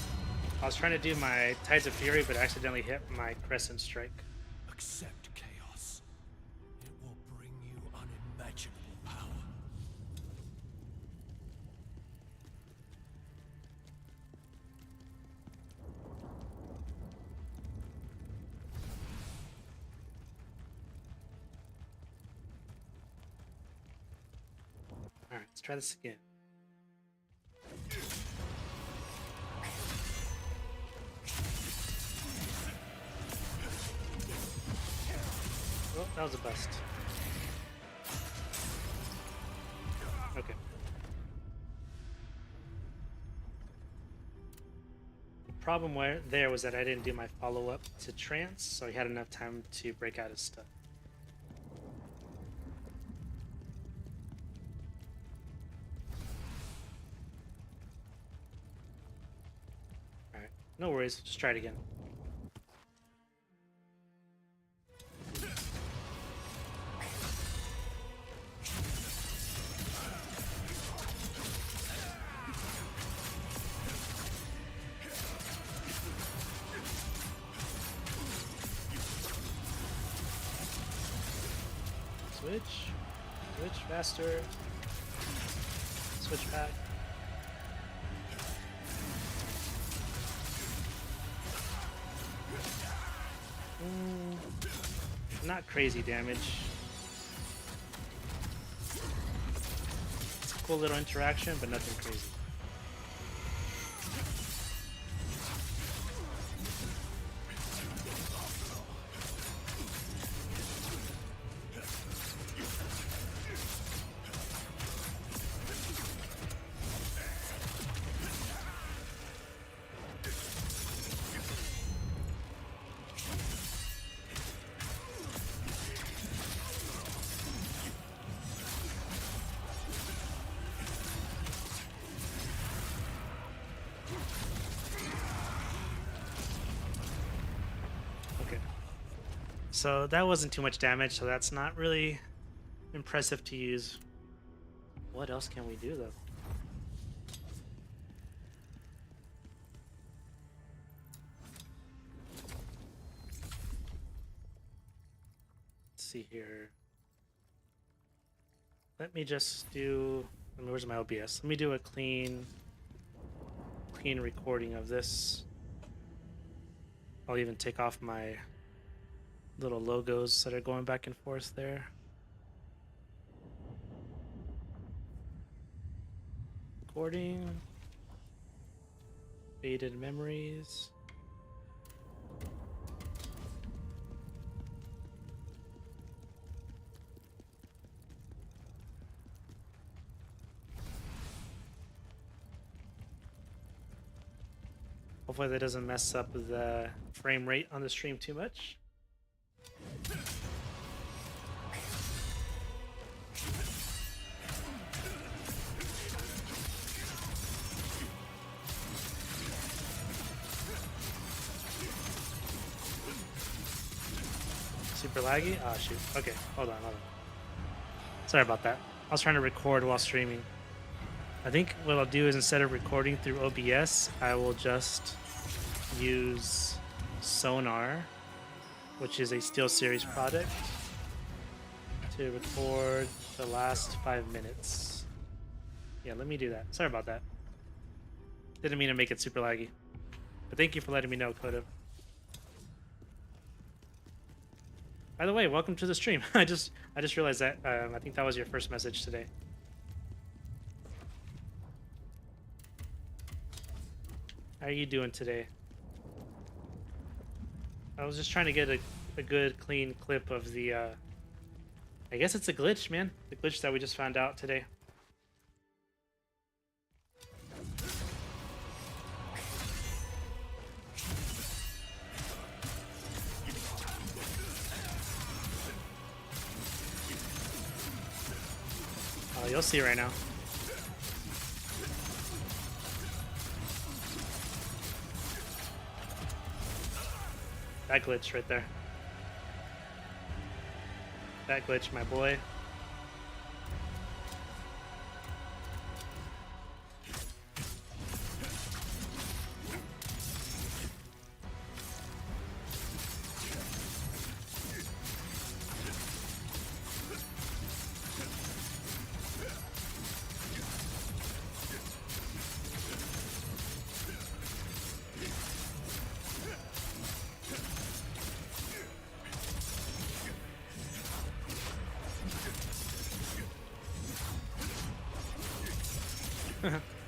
I was trying to do my Tides of Fury, but I accidentally hit my Crescent Strike. Accept chaos. It will bring you unimaginable power. Let's try this again. Oh, that was a bust. Okay. The problem there was that I didn't do my follow-up to trance, so he had enough time to break out his stuff. Alright, no worries, just try it again. Switch faster, switch back. Not crazy damage. It's a cool little interaction, but nothing crazy. So that wasn't too much damage, so that's not really impressive to use. What else can we do though? Let's see here. Let me just do, where's my OBS? Let me do a clean recording of this. I'll even take off my little logos that are going back and forth there. Recording. Faded memories. Hopefully that doesn't mess up the frame rate on the stream too much. Super laggy? Ah, shoot. Okay, hold on. Sorry about that. I was trying to record while streaming. I think what I'll do is instead of recording through OBS, I will just use Sonar, which is a SteelSeries product, to record the last 5 minutes. Yeah, let me do that. Sorry about that. Didn't mean to make it super laggy. But thank you for letting me know, Koda. By the way, welcome to the stream. I just realized that. I think that was your first message today. How are you doing today? I was just trying to get a good, clean clip of the, I guess it's a glitch, man. The glitch that we just found out today. Oh, you'll see right now. That glitch right there. That glitch, my boy.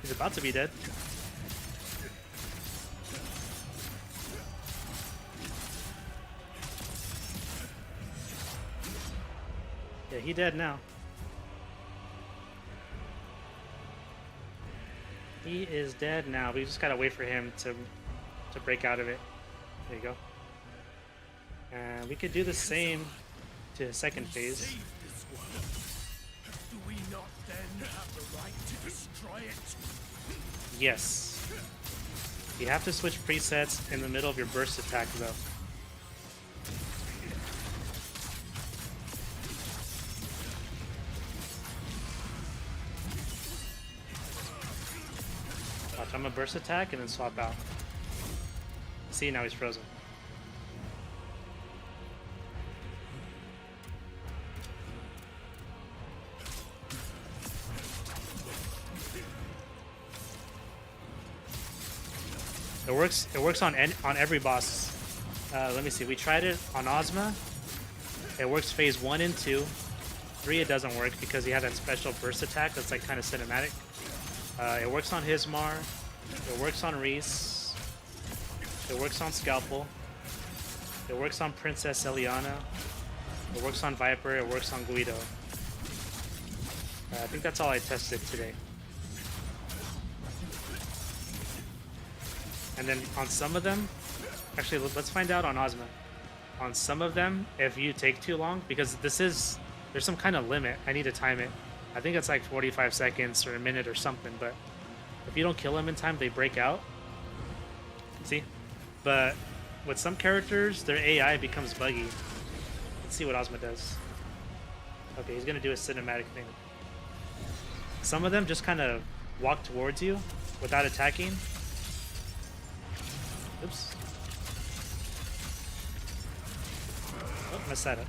He's about to be dead. Yeah, he dead now. He is dead now. We just gotta wait for him to break out of it. There you go. And we could do the same to the second phase. Save this world. Do we not then have the right to destroy it? Yes. You have to switch presets in the middle of your burst attack though. Watch, I'm gonna burst attack and then swap out. See, now he's frozen. It works on every boss. Let me see. We tried it on Ozma. It works phase 1 and 2. 3 it doesn't work because he had that special burst attack that's like kind of cinematic. It works on Hismar. It works on Reese. It works on Scalpel. It works on Princess Eliana. It works on Viper. It works on Guido. I think that's all I tested today. And then on some of them, actually, let's find out on Ozma. On some of them, if you take too long, because there's some kind of limit. I need to time it. I think it's like 45 seconds or a minute or something, but if you don't kill them in time, they break out. See? But with some characters, their AI becomes buggy. Let's see what Ozma does. Okay, he's gonna do a cinematic thing. Some of them just kind of walk towards you without attacking. Oops. Oh, messed that up.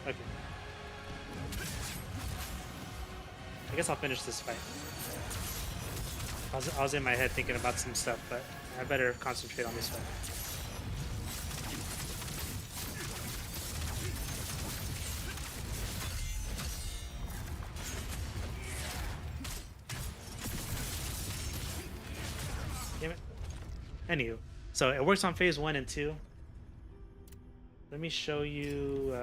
Okay. I guess I'll finish this fight. I was in my head thinking about some stuff, but I better concentrate on this fight. Damn it. Anywho, so it works on phase 1 and 2. Let me show you.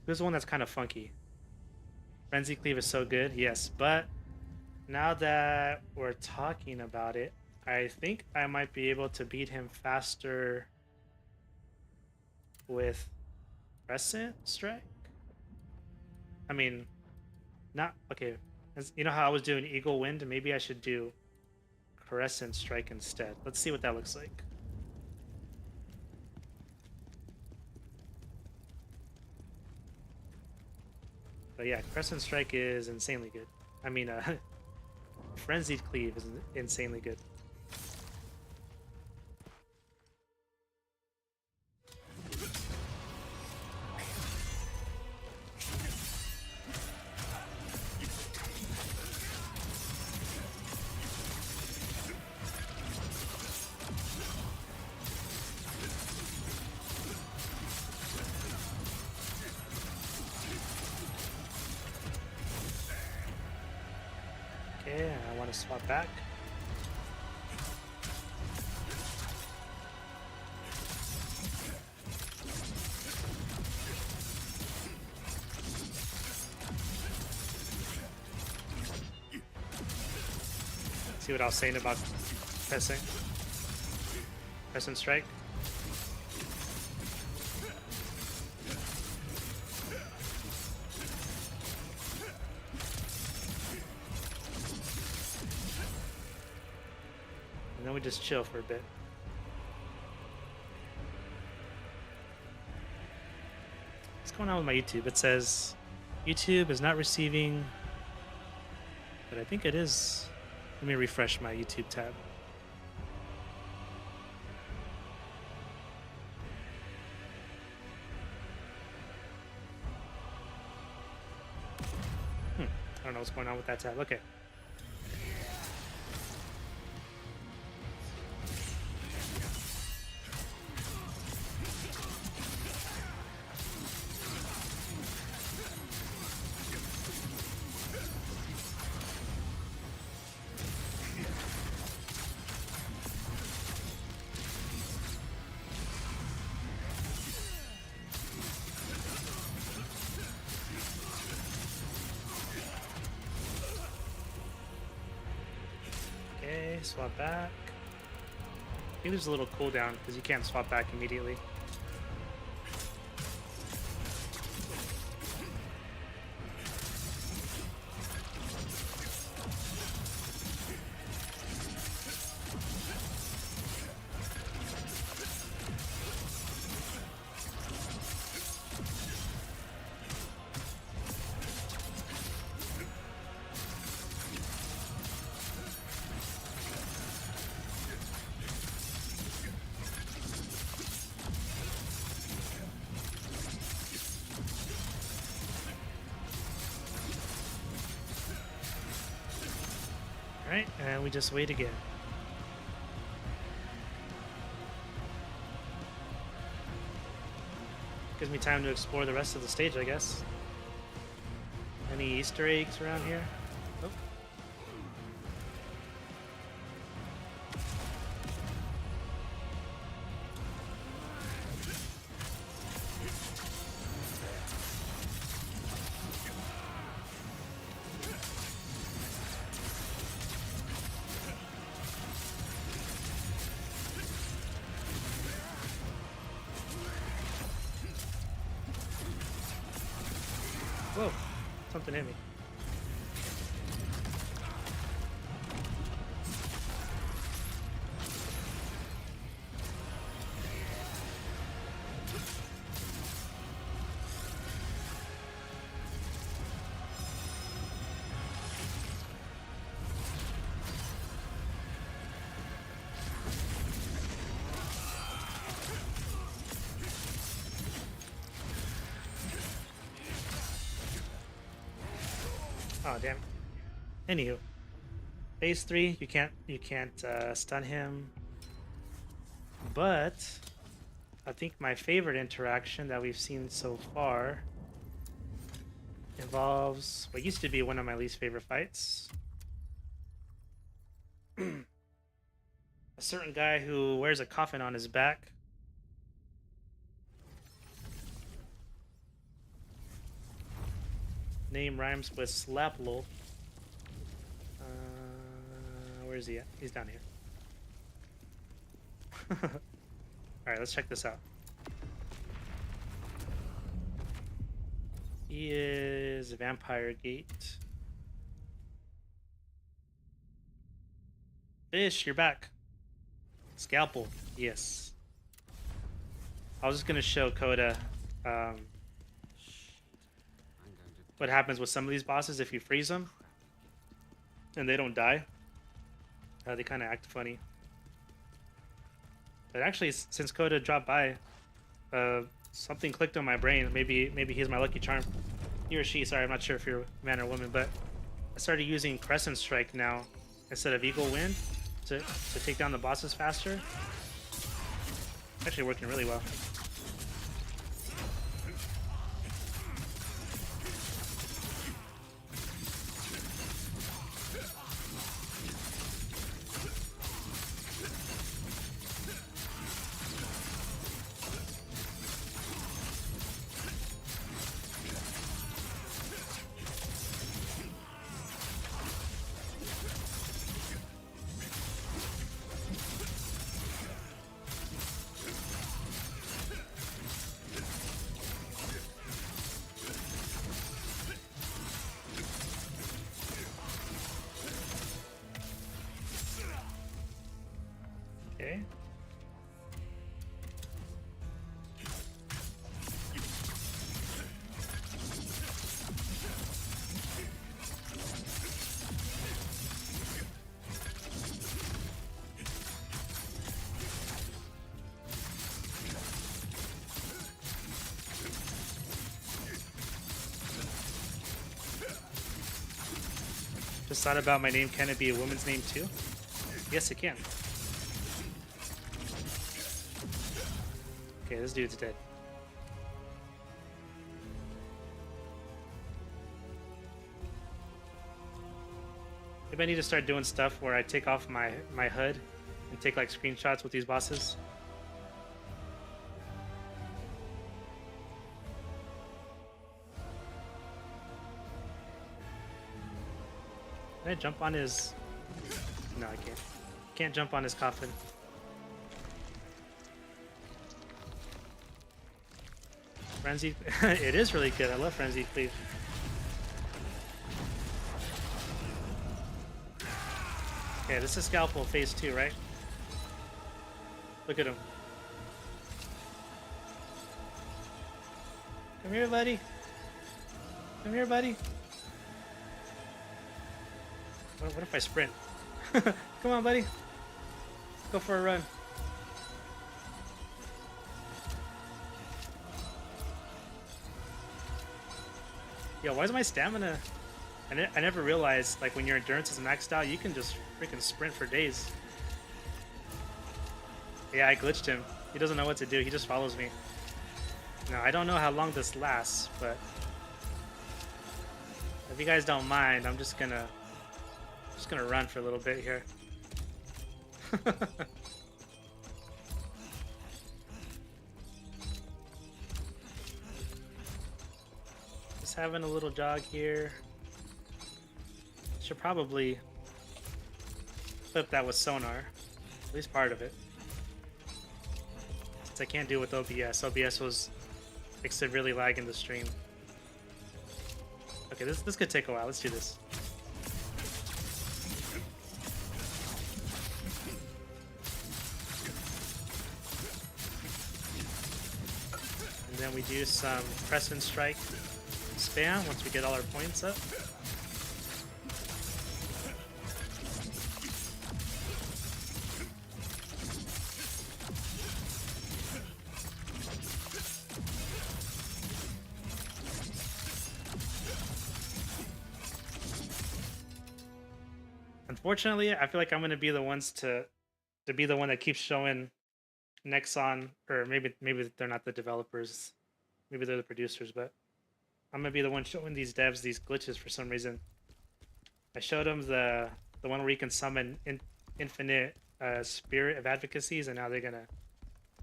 This is one that's kind of funky. Frenzy Cleave is so good, yes, but now that we're talking about it, I think I might be able to beat him faster with Crescent Strike. I mean, not okay. You know how I was doing Eagle Wind? Maybe I should do Crescent Strike instead. Let's see what that looks like. But yeah, Crescent Strike is insanely good. I mean, Frenzied Cleave is insanely good. Okay, I want to swap back. See what I was saying about Crescent Strike? And then we just chill for a bit. What's going on with my YouTube? It says YouTube is not receiving, but I think it is. Let me refresh my YouTube tab. what's going on with that tab. Okay. Okay, swap back. I think there's a little cooldown because you can't swap back immediately. Alright, and we just wait again. Gives me time to explore the rest of the stage, I guess. Any Easter eggs around here? Nope. Whoa, something hit me. Oh damn. Anywho, phase 3, you can't stun him. But I think my favorite interaction that we've seen so far involves what used to be one of my least favorite fights. A certain guy who wears a coffin on his back. Name rhymes with Slaplo. Where is he at? He's down here. Alright, let's check this out. He is Vampire Gate. Fish, you're back. Scalpel, yes. I was just gonna show Coda what happens with some of these bosses if you freeze them and they don't die. They kind of act funny. But actually, since Coda dropped by, something clicked on my brain. Maybe he's my lucky charm. He or she, sorry, I'm not sure if you're a man or woman, but I started using Crescent Strike now instead of Eagle Wind to take down the bosses faster. It's actually working really well. Okay. Just thought about my name. Can it be a woman's name too? Yes, it can. Okay, this dude's dead. Maybe I need to start doing stuff where I take off my HUD and take like screenshots with these bosses. Can I jump on his... No, I can't. Can't jump on his coffin. Frenzied... It is really good. I love Frenzied Cleave. Okay, this is Scalpel phase 2, right? Look at him. Come here, buddy. Come here, buddy. What if I sprint? Come on, buddy. Go for a run. Yo, why is my stamina... I never realized, like, when your endurance is maxed out, you can just freaking sprint for days. Yeah, I glitched him. He doesn't know what to do. He just follows me. Now, I don't know how long this lasts, but... if you guys don't mind, I'm just gonna run for a little bit here. Just having a little jog here. Should probably flip that with sonar, at least part of it. Since I can't do it with OBS. OBS makes it really lag in the stream. Okay, this could take a while. Let's do this. And then we do some press and strike spam once we get all our points up. Unfortunately, I feel like I'm gonna be the ones to be the one that keeps showing Nexon, or maybe they're not the developers, maybe they're the producers, but I'm gonna be the one showing these devs these glitches for some reason. I showed them the one where you can summon infinite spirit of advocacies, and now they're gonna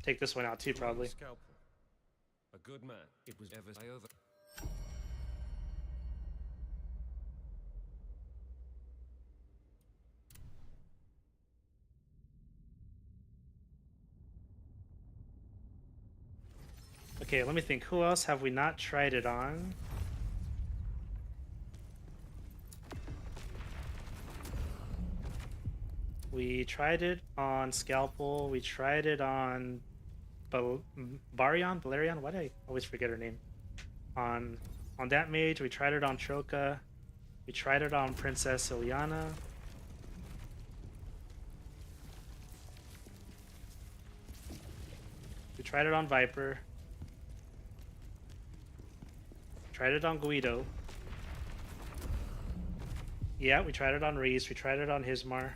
take this one out too, probably. Scalpel. A good man. It was ever over. Okay, let me think. Who else have we not tried it on? We tried it on Scalpel. We tried it on Valerian? Why do I always forget her name? On that mage. We tried it on Troka. We tried it on Princess Ileana. We tried it on Viper. Tried it on Guido. Yeah, we tried it on Reese. We tried it on Hismar.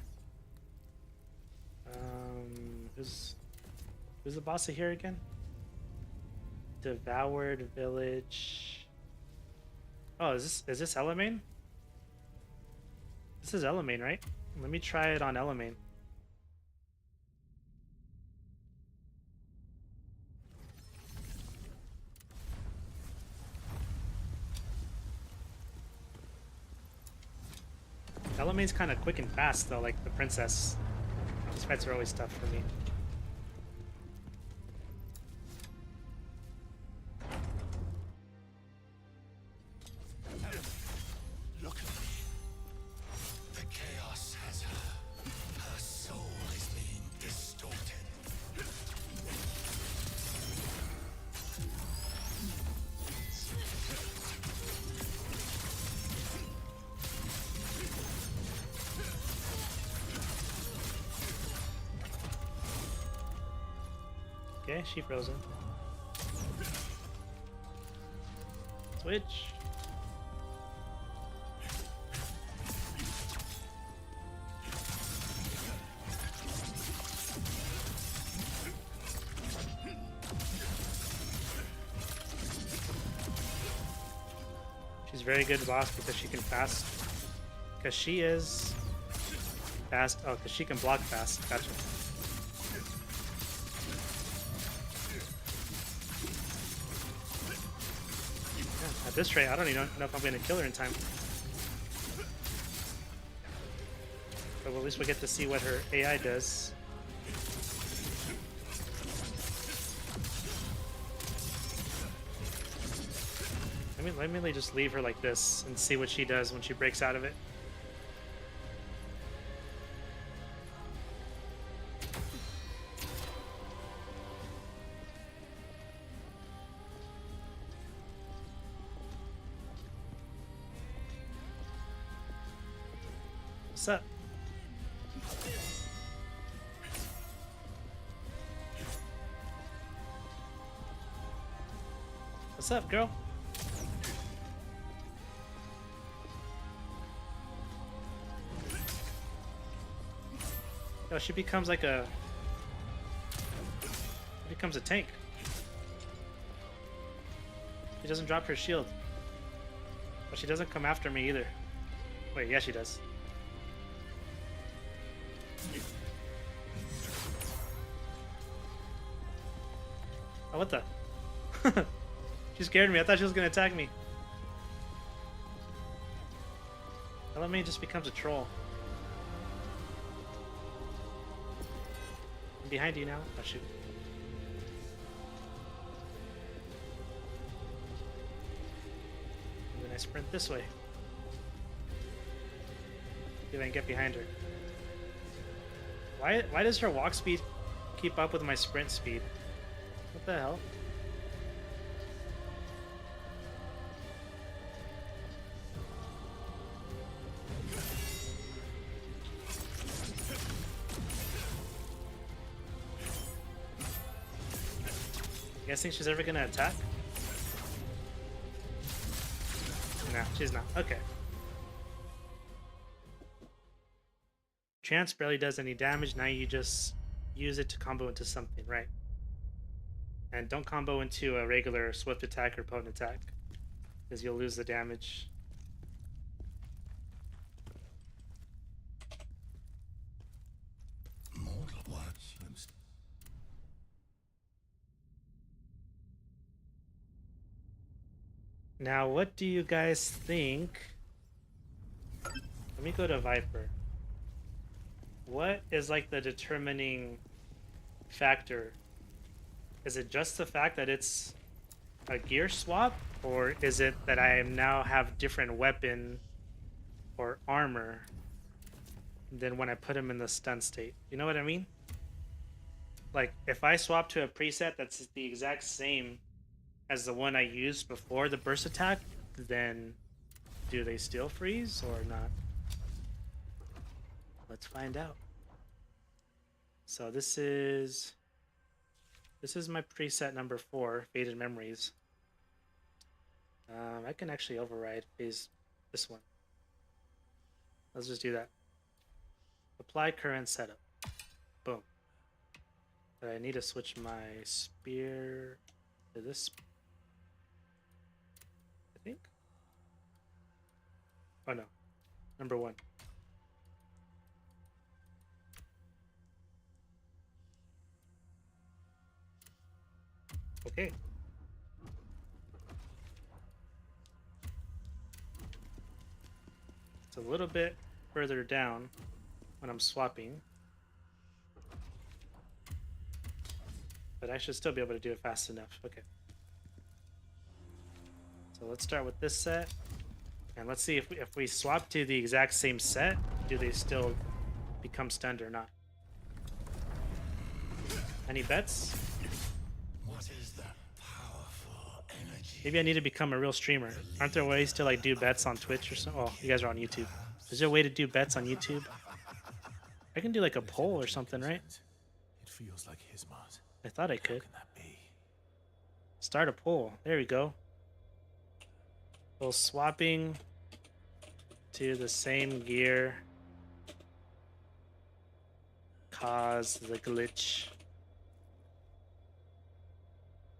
Who's the boss of here again? Devoured Village. Oh, is this Elamane? This is Elamane, right? Let me try it on Elamane. Elamane's kind of quick and fast though, like the princess. These fights are always tough for me. Look at me. The chaos has her. Her soul is being distorted. Okay, she frozen. Switch. very good boss because she can fast. Because she is fast. Oh, because she can block fast. Gotcha. Yeah, at this rate, I don't even know if I'm going to kill her in time. But at least we get to see what her AI does. Let me just leave her like this and see what she does when she breaks out of it. What's up? What's up, girl? Yo, she becomes like a... She becomes a tank. She doesn't drop her shield. But she doesn't come after me either. Wait, yeah she does. Oh, what the? She scared me. I thought she was gonna attack me. Let me just becomes a troll. I'm behind you now. Oh shoot. And then I sprint this way. See if I can get behind her. Why does her walk speed keep up with my sprint speed? What the hell? You guys think she's ever gonna attack? No, she's not. Okay. Chance barely does any damage. Now you just use it to combo into something, right? And don't combo into a regular swift attack or potent attack, because you'll lose the damage. Mortal words. Now, what do you guys think? Let me go to Viper. What is like the determining factor? Is it just the fact that it's a gear swap, or is it that I now have different weapon or armor than when I put him in the stun state? You know what I mean? Like, if I swap to a preset that's the exact same as the one I used before the burst attack, then do they still freeze or not? Let's find out. So this is my preset number 4, Faded Memories. I can actually override phase this one. Let's just do that. Apply current setup. Boom. But I need to switch my spear to this. I think. Oh no. Number 1. Okay. It's a little bit further down when I'm swapping, but I should still be able to do it fast enough. Okay. So let's start with this set, and let's see if we swap to the exact same set, do they still become stunned or not? Any bets? What is that powerful energy? Maybe I need to become a real streamer. Aren't there ways to like do bets on Twitch or something? Oh, you guys are on YouTube. Is there a way to do bets on YouTube? I can do like a poll or something, right? It feels like his Mars. I thought I How could. can that be? Start a poll. There we go. So swapping to the same gear cause the glitch.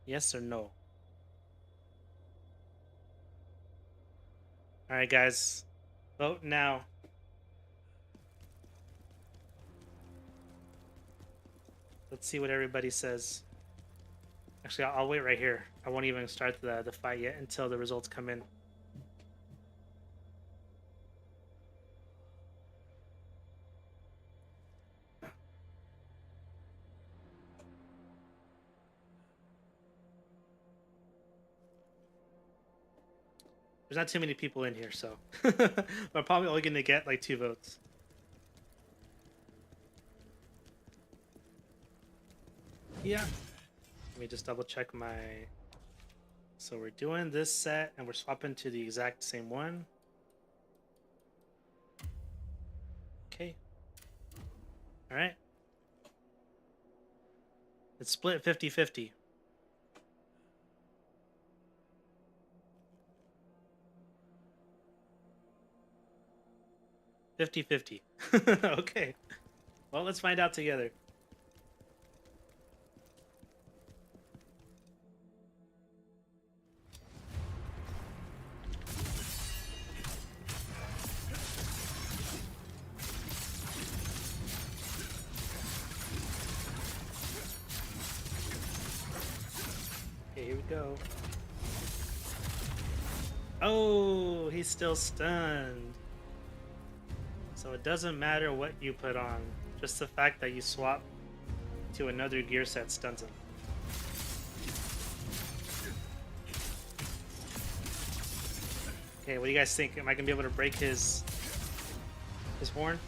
Yes or no? All right, guys, vote now. Let's see what everybody says. Actually, I'll wait right here. I won't even start the fight yet until the results come in. There's not too many people in here, so we're probably only gonna get like 2 votes. Yeah. Let me just double check my. So we're doing this set and we're swapping to the exact same one. Okay. All right. It's split 50-50. Okay. Well, let's find out together. Okay, here we go. Oh, he's still stunned. So it doesn't matter what you put on. Just the fact that you swap to another gear set stuns him. Okay, what do you guys think? Am I gonna be able to break his horn?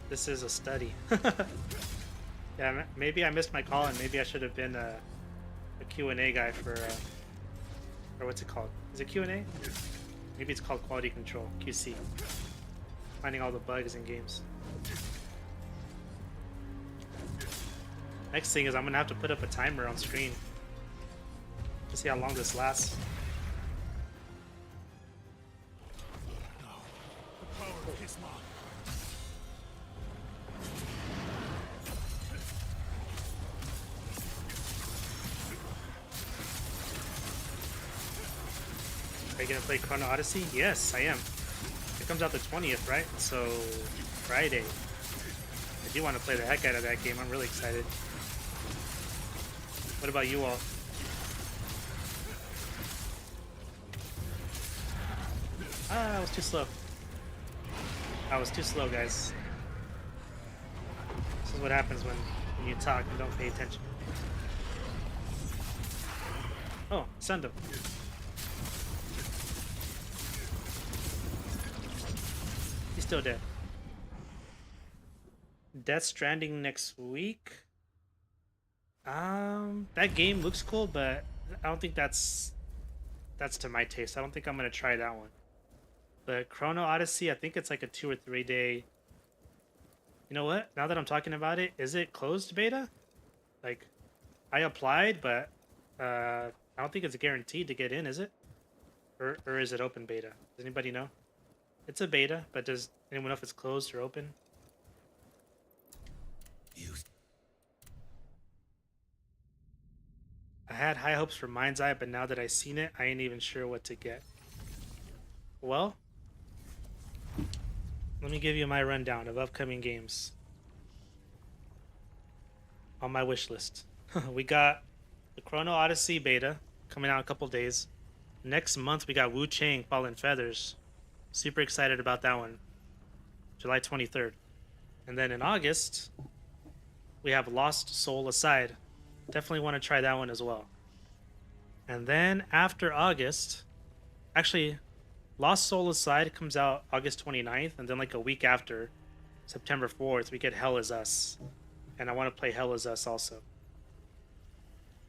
This is a study. Yeah, maybe I missed my call, and maybe I should have been a Q&A guy for, or what's it called? Is it Q&A? Maybe it's called quality control, QC. Finding all the bugs in games. Next thing is I'm gonna have to put up a timer on screen to see how long this lasts. The power of his mark. Are you gonna play Chrono Odyssey? Yes, I am. It comes out the 20th, right? So, Friday. I do want to play the heck out of that game. I'm really excited. What about you all? Ah, I was too slow. I was too slow, guys. This is what happens when you talk and don't pay attention. Oh, send him. He's still dead. Death Stranding next week. That game looks cool, but I don't think that's to my taste. I don't think I'm gonna try that one. But Chrono Odyssey, I think it's like a 2 or 3 day. You know what? Now that I'm talking about it, is it closed beta? Like, I applied, but I don't think it's guaranteed to get in, is it? Or is it open beta? Does anybody know? It's a beta, but does anyone know if it's closed or open? You I had high hopes for Mind's Eye, but now that I've seen it, I ain't even sure what to get. Well, let me give you my rundown of upcoming games on my wish list. We got the Chrono Odyssey beta coming out in a couple days. Next month, we got Wu Chang Fallen Feathers. Super excited about that one. July 23rd. And then in August, we have Lost Soul Aside. Definitely want to try that one as well. And then after August, actually, Lost Soul Aside comes out August 29th, and then like a week after, September 4th, we get Hell Is Us. And I want to play Hell Is Us also.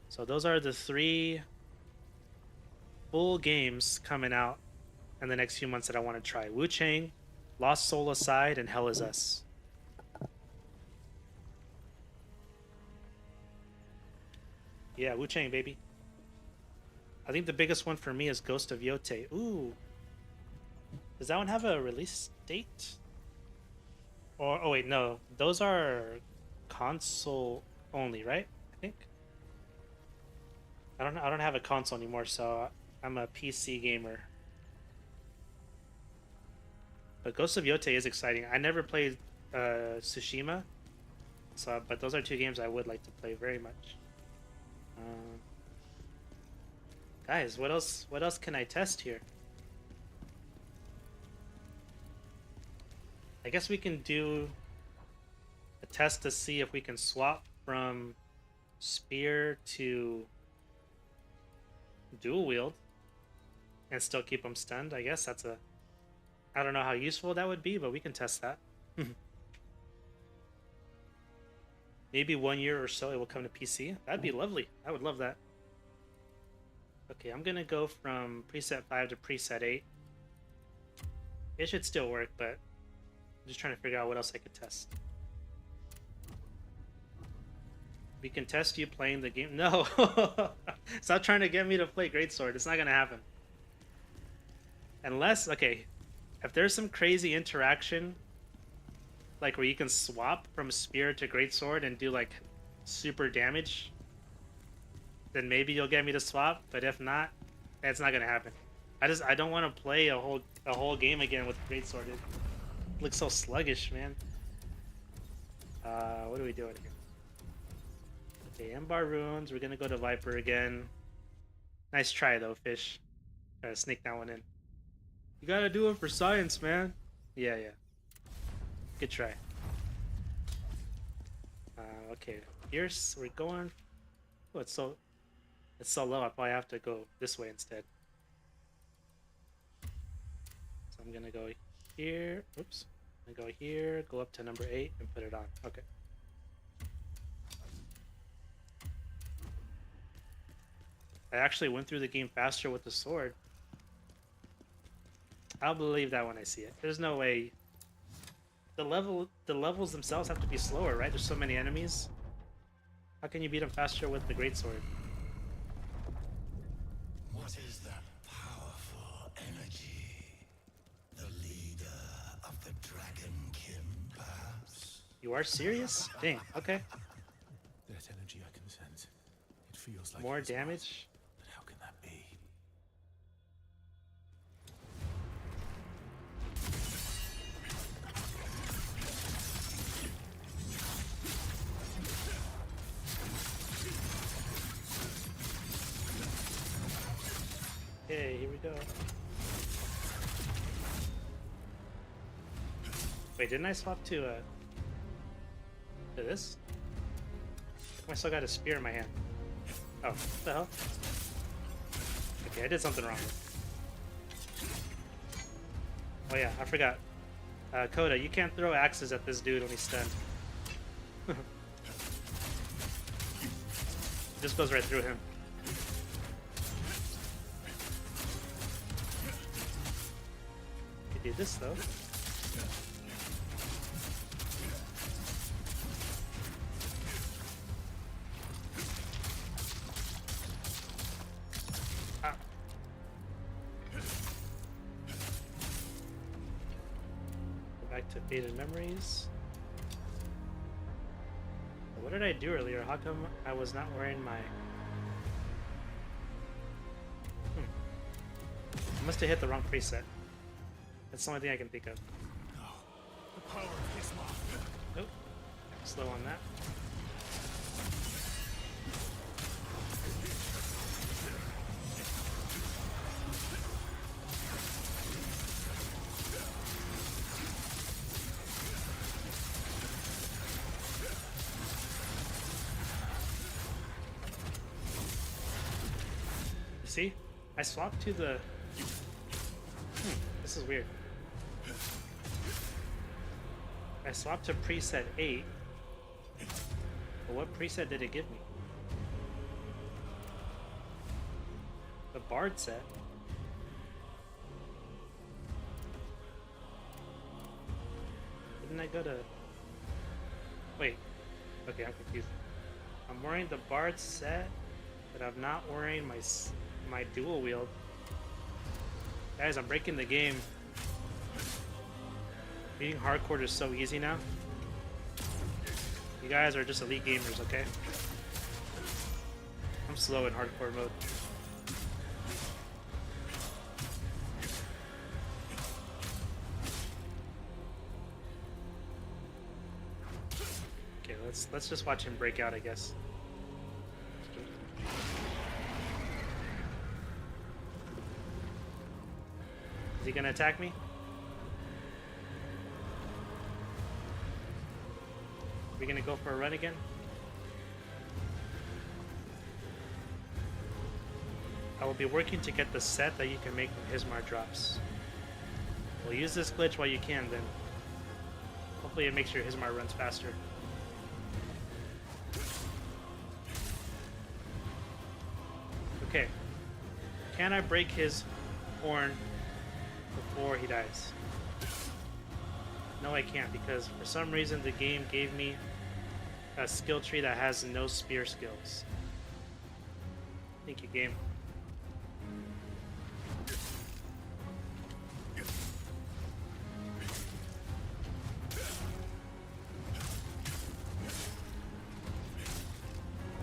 So those are the 3 full games coming out in the next few months that I want to try. Wu Chang, Lost Soul Aside, and Hell Is Us. Yeah, Wu Chang, baby. I think the biggest one for me is Ghost of Yote. Ooh. Does that one have a release date? Or oh wait, no, those are console only, right? I think. I don't have a console anymore, so I'm a PC gamer. But Ghost of Yote is exciting. I never played Tsushima, so but those are two games I would like to play very much. Um, Guys, what else? What else can I test here? I guess we can do a test to see if we can swap from spear to dual wield and still keep them stunned. I guess that's a... I don't know how useful that would be, but we can test that. Maybe 1 year or so it will come to PC. That'd be lovely. I would love that. Okay, I'm gonna go from preset 5 to preset 8. It should still work, but I'm just trying to figure out what else I could test. We can test you playing the game. No! Stop trying to get me to play Greatsword. It's not gonna happen. Unless, okay, if there's some crazy interaction, like where you can swap from spear to Greatsword and do like super damage, then maybe you'll get me to swap. But if not, it's not gonna happen. I don't want to play a whole game again with Greatsword. It looks so sluggish, man. What are we doing here? Okay, Embar Runes. We're gonna go to Viper again. Nice try though, Fish. Try to sneak that one in. You gotta do it for science, man. Yeah. Good try. Okay, Fierce. We're going. Oh, it's so low. I probably have to go this way instead. So I'm gonna go here. Oops. I'm gonna go here. Go up to number 8 and put it on. Okay. I actually went through the game faster with the sword. I'll believe that when I see it. There's no way. The levels themselves have to be slower, right? There's so many enemies. How can you beat them faster with the greatsword? What is that powerful energy? The leader of the dragonkin, perhaps? You are serious? Dang. Okay. That energy I can sense. It feels like More it is mine. damage. But how can that be? Okay, here we go. Wait, didn't I swap to this? I still got a spear in my hand. Oh, what the hell? Okay, I did something wrong. Oh yeah, I forgot. Coda, you can't throw axes at this dude when he's stunned. It just goes right through him. You do this though. Ah. Go back to faded memories. What did I do earlier? How come I was not wearing my... I must have hit the wrong preset. That's the only thing I can think of. No. The power of his mark. Nope. Slow on that. See? I swapped to the... This is weird. I swapped to preset 8. But what preset did it give me? The Bard set. Didn't I go to... Wait. Okay, I'm confused. I'm wearing the Bard set, but I'm not wearing my dual wield. Guys, I'm breaking the game. Beating hardcore is so easy now. You guys are just elite gamers, okay? I'm slow in hardcore mode. Okay, let's just watch him break out, I guess. Is he gonna attack me? Are we gonna go for a run again? I will be working to get the set that you can make from Hismar drops. Well, use this glitch while you can, then. Hopefully it makes your Hismar runs faster. Okay. Can I break his horn before he dies? No, I can't, because for some reason the game gave me a skill tree that has no spear skills. Thank you, game.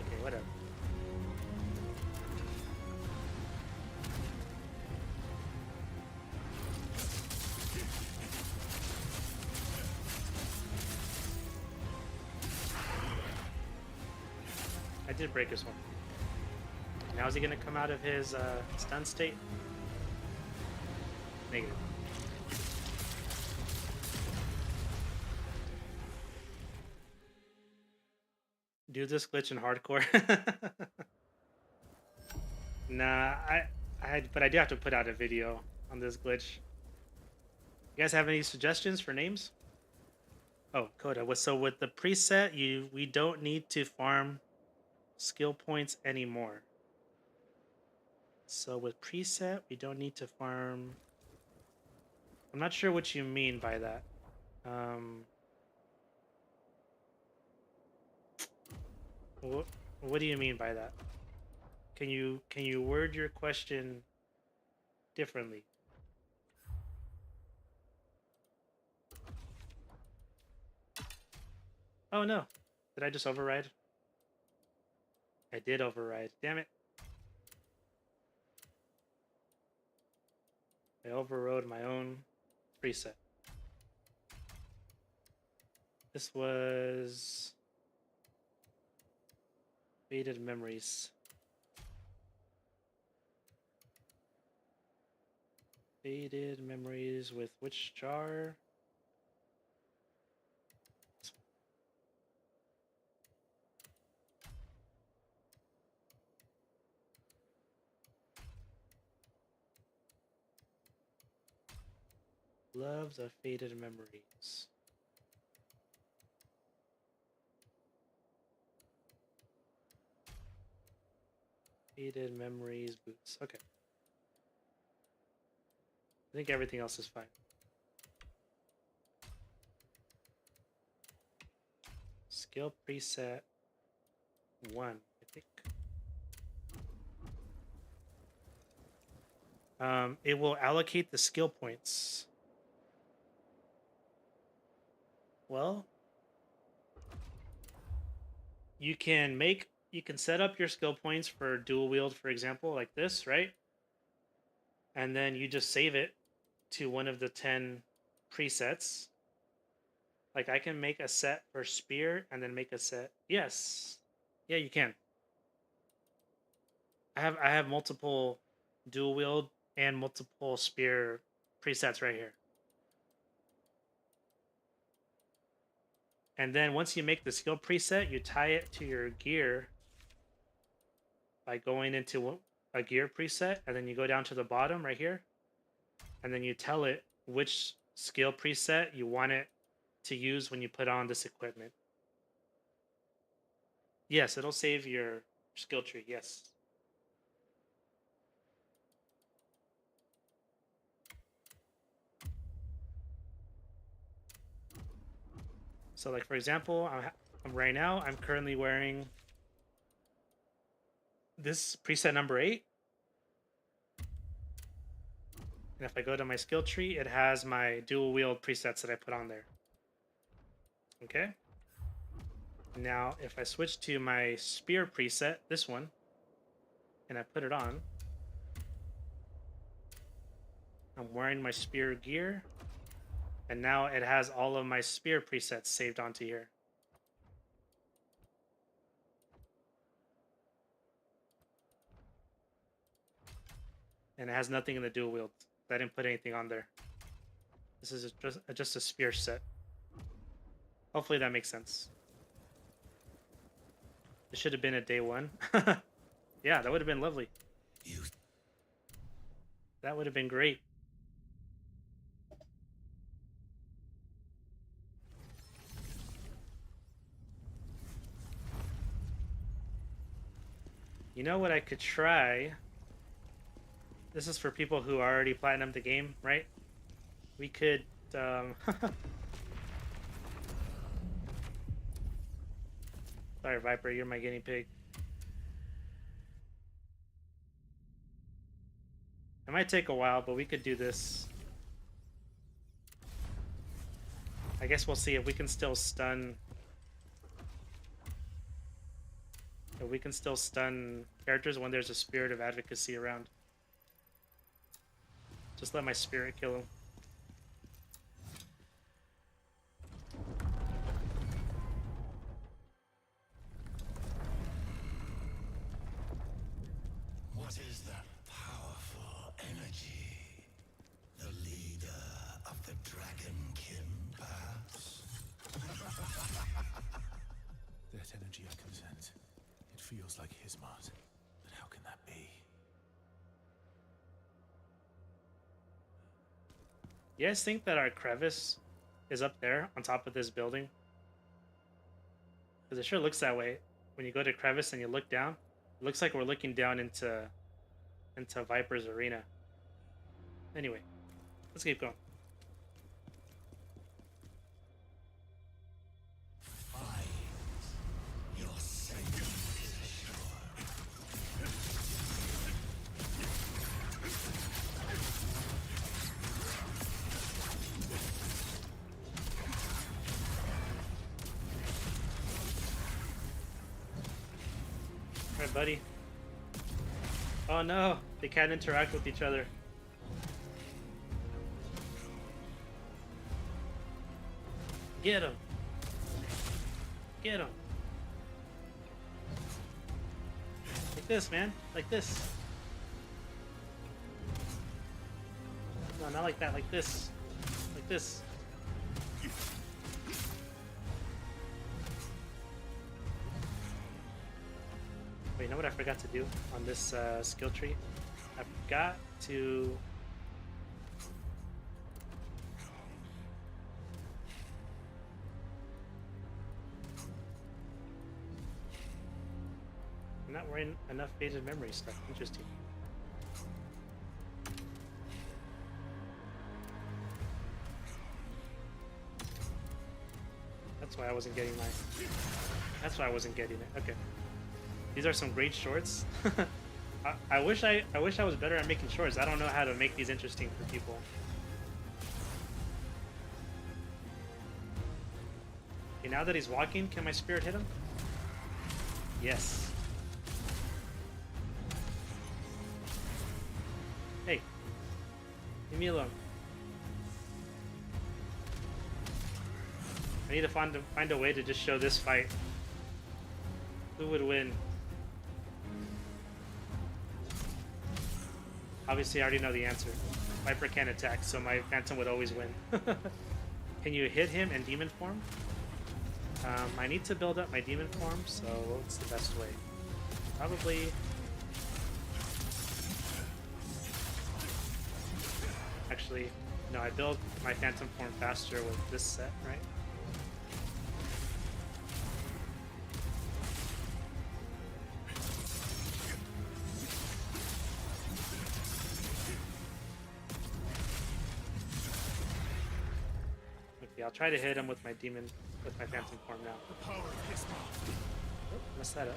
Okay, whatever. I did break his horn. Now is he gonna come out of his stun state? Negative. Do this glitch in hardcore. Nah, but I do have to put out a video on this glitch. You guys have any suggestions for names? Oh, Coda. So with the preset, we don't need to farm skill points anymore. So with preset, we don't need to farm. I'm not sure what you mean by that. What do you mean by that? Can you word your question differently? Oh no. Did I just override? I did override. Damn it. I overrode my own preset. This was Faded Memories. Faded Memories with which jar? Loves of Faded Memories. Faded Memories boots. Okay. I think everything else is fine. Skill preset 1, I think. It will allocate the skill points. Well, you can set up your skill points for dual wield, for example, like this, right? And then you just save it to one of the 10 presets. Like I can make a set for spear and then make a set. Yes. Yeah, you can. I have multiple dual wield and multiple spear presets right here. And then once you make the skill preset, you tie it to your gear by going into a gear preset, and then you go down to the bottom right here, and then you tell it which skill preset you want it to use when you put on this equipment. Yes, it'll save your skill tree, yes. So like for example, right now I'm currently wearing this preset number 8. And if I go to my skill tree, it has my dual wield presets that I put on there. Okay. Now, if I switch to my spear preset, this one, and I put it on, I'm wearing my spear gear, and now it has all of my spear presets saved onto here. And it has nothing in the dual wield. I didn't put anything on there. This is just a spear set. Hopefully that makes sense. It should have been a day one. Yeah, that would have been lovely. That would have been great. You know what I could try? This is for people who already platinumed the game, right? We could, Sorry, Viper, you're my guinea pig. It might take a while, but we could do this. I guess we'll see if we can still stun... If we can still stun characters when there's a spirit of advocacy around. Just let my spirit kill him. What is that powerful energy? The leader of the dragonkin, perhaps? That energy I can sense. It feels like his mark. But how can that be? You guys think that our crevice is up there on top of this building? Because it sure looks that way. When you go to crevice and you look down, it looks like we're looking down into Viper's arena. Anyway, let's keep going. Your safety is assured. Alright, buddy. Oh no, they can't interact with each other. Get him. Get him. Like this, man. Like this. No, not like that. Like this. Like this. Wait, you know what I forgot to do on this skill tree? I forgot to... I'm not wearing enough faded memory stuff. Interesting. That's why I wasn't getting my... That's why I wasn't getting it. Okay. These are some great shorts. I wish I was better at making shorts. I don't know how to make these interesting for people. Okay, now that he's walking, can my spirit hit him? Yes. Hey. Leave me alone. I need to find a way to just show this fight. Who would win? Obviously, I already know the answer. Viper can't attack, so my Phantom would always win. Can you hit him in demon form? I need to build up my demon form, so what's the best way? Probably... Actually, no, I build my Phantom form faster with this set, right? I'll try to hit him with my demon, with my Phantom form now. The power of his mark. Oh, messed that up.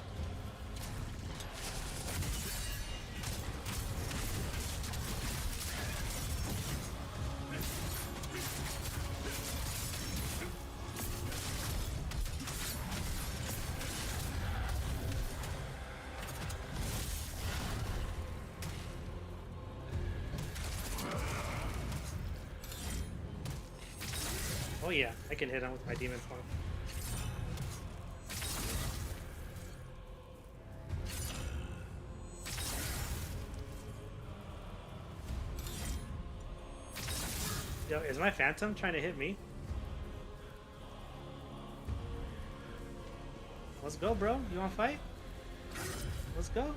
Oh yeah, I can hit him with my demon form. Yo, is my phantom trying to hit me? Let's go, bro. You wanna fight? Let's go.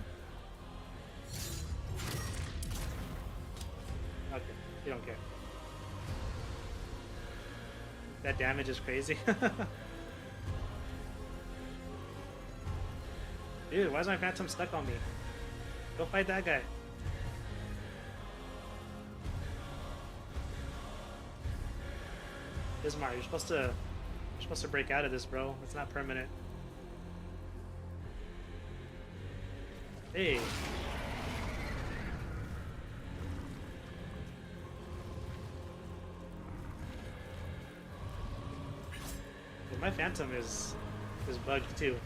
Okay, you don't care. That damage is crazy. Dude, why is my phantom stuck on me? Go fight that guy. Ismar, you're supposed to break out of this, bro. It's not permanent. Hey. Dude, my phantom is bugged too.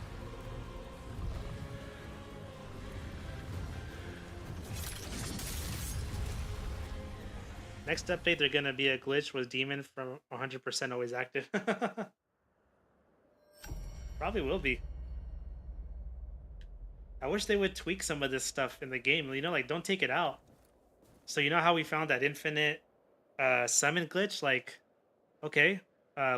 Next update, they're gonna be a glitch with demon from 100% always active. Probably will be. I wish they would tweak some of this stuff in the game. You know, like don't take it out. So you know how we found that infinite summon glitch? Like, okay,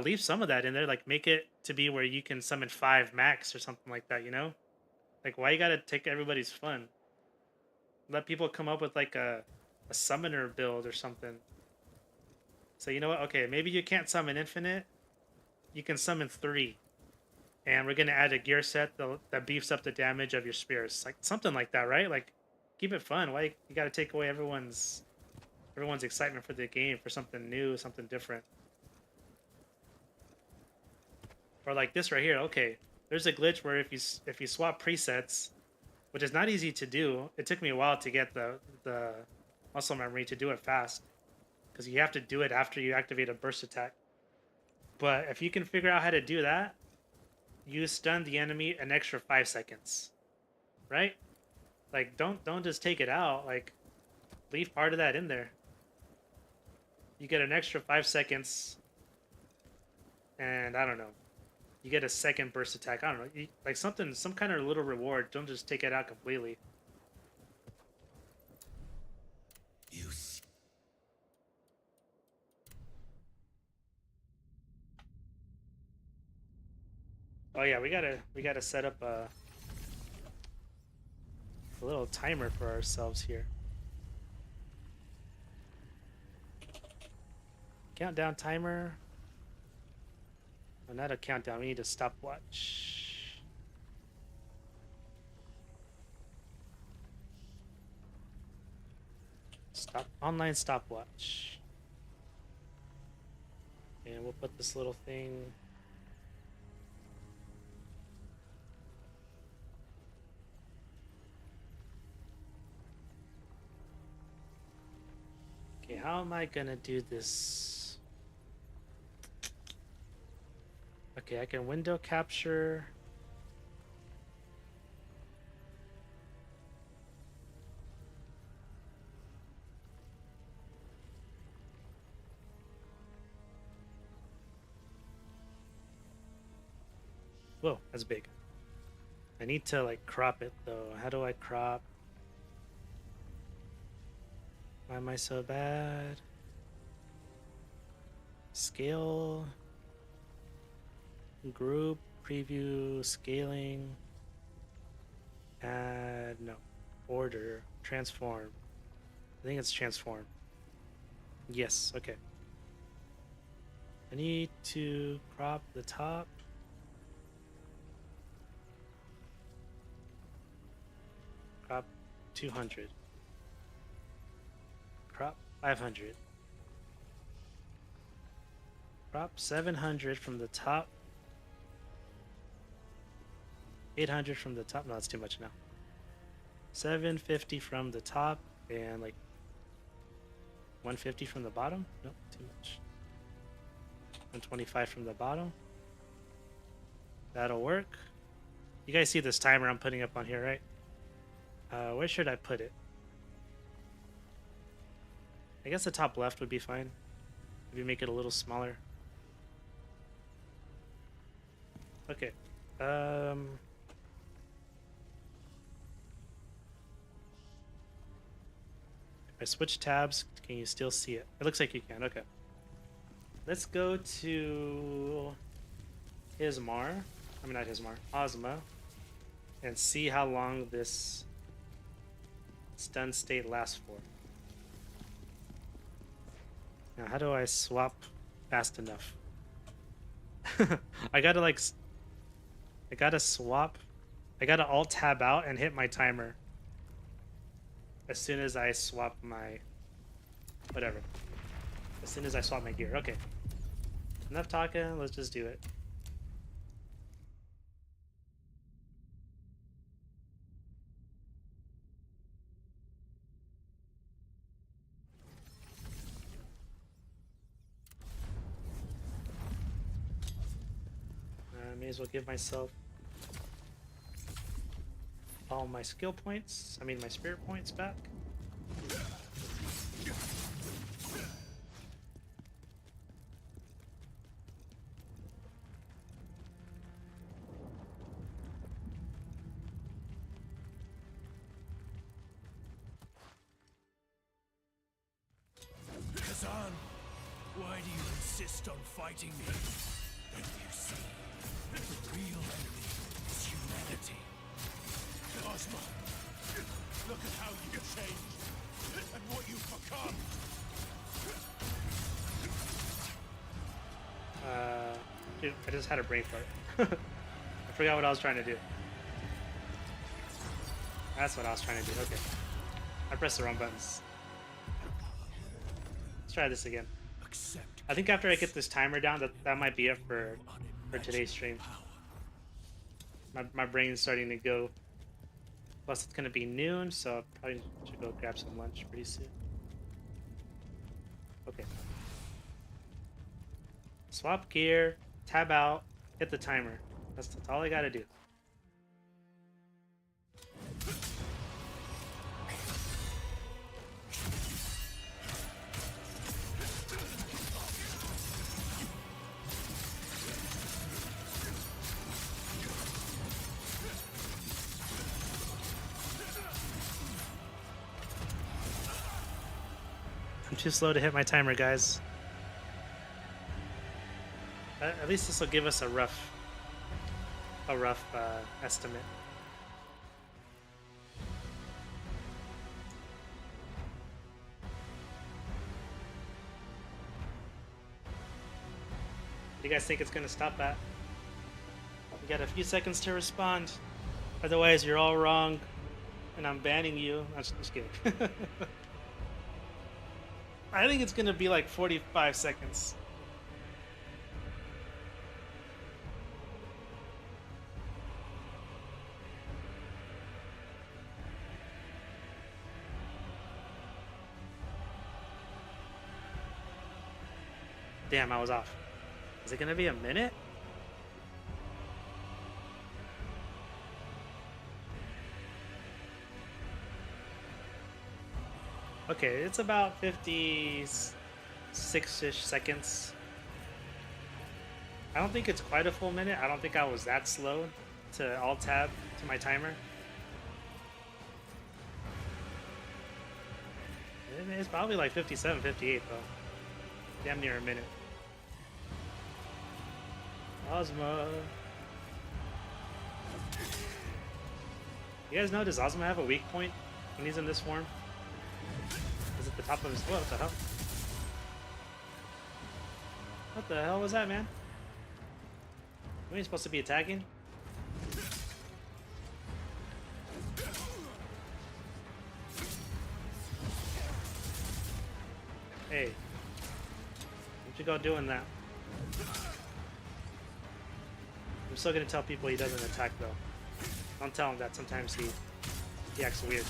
leave some of that in there. Like make it to be where you can summon 5 max or something like that. You know, like why you gotta take everybody's fun? Let people come up with like a summoner build or something. So you know what? Okay, maybe you can't summon infinite. You can summon 3. And we're gonna add a gear set that beefs up the damage of your spears. Like something like that, right? Like keep it fun. Why you gotta take away everyone's excitement for the game for something new, something different. Or like this right here, okay. There's a glitch where if you swap presets, which is not easy to do. It took me a while to get the muscle memory to do it fast, because you have to do it after you activate a burst attack. But if you can figure out how to do that, you stun the enemy an extra 5 seconds, right? Like don't just take it out. Like leave part of that in there. You get an extra 5 seconds, and I don't know. You get a second burst attack. I don't know. Like something, some kind of little reward. Don't just take it out completely. Oh yeah, we gotta set up a little timer for ourselves here. Countdown timer. Oh, not a countdown. We need a stopwatch. Online stopwatch. And we'll put this little thing. Okay, how am I gonna do this? Okay, I can window capture. Whoa, that's big. I need to like crop it though. How do I crop? Why am I so bad? Scale. Group, preview, scaling. Add, no. Order, transform. I think it's transform. Yes, okay. I need to crop the top. Crop 200. Crop 500. Crop 700 from the top. 800 from the top. No, that's too much now. 750 from the top and like 150 from the bottom. Nope, too much. 125 from the bottom. That'll work. You guys see this timer I'm putting up on here, right? Where should I put it? I guess the top left would be fine. Maybe make it a little smaller. Okay. If I switch tabs, can you still see it? It looks like you can. Okay. Let's go to Hismar. I mean, not Hismar. Ozma. And see how long this stun state lasts for. Now, how do I swap fast enough? I gotta like, I gotta swap. I gotta alt tab out and hit my timer as soon as I swap my, whatever. As soon as I swap my gear. Okay. Enough talking, let's just do it. May as well give myself all my skill points, I mean my spirit points back. Khazan, why do you insist on fighting me? Don't you see? The real enemy is humanity. Ozma, look at how you've changed and what you've become. Dude, I just had a brain fart. I forgot what I was trying to do. That's what I was trying to do. Okay. I pressed the wrong buttons. Let's try this again. Accept I think after I get this timer down, that might be it for today's stream. My brain's starting to go. Plus, it's gonna be noon, so I probably should go grab some lunch pretty soon. Okay. Swap gear, tab out, hit the timer. That's all I gotta do. I'm too slow to hit my timer, guys. At least this will give us a rough estimate. What do you guys think it's gonna stop at? We got a few seconds to respond. Otherwise, you're all wrong, and I'm banning you. I'm just kidding. I think it's gonna be like 45 seconds. Damn, I was off. Is it gonna be a minute? Okay, it's about 56-ish seconds. I don't think it's quite a full minute. I don't think I was that slow to alt tab to my timer. It's probably like 57, 58 though. Damn near a minute. Ozma. You guys know, does Ozma have a weak point when he's in this form? Is it the top of his... What the hell? What the hell was that, man? We ain't supposed to be attacking? Hey. What you go doing that? I'm still gonna tell people he doesn't attack though. Don't tell him that sometimes he acts weird.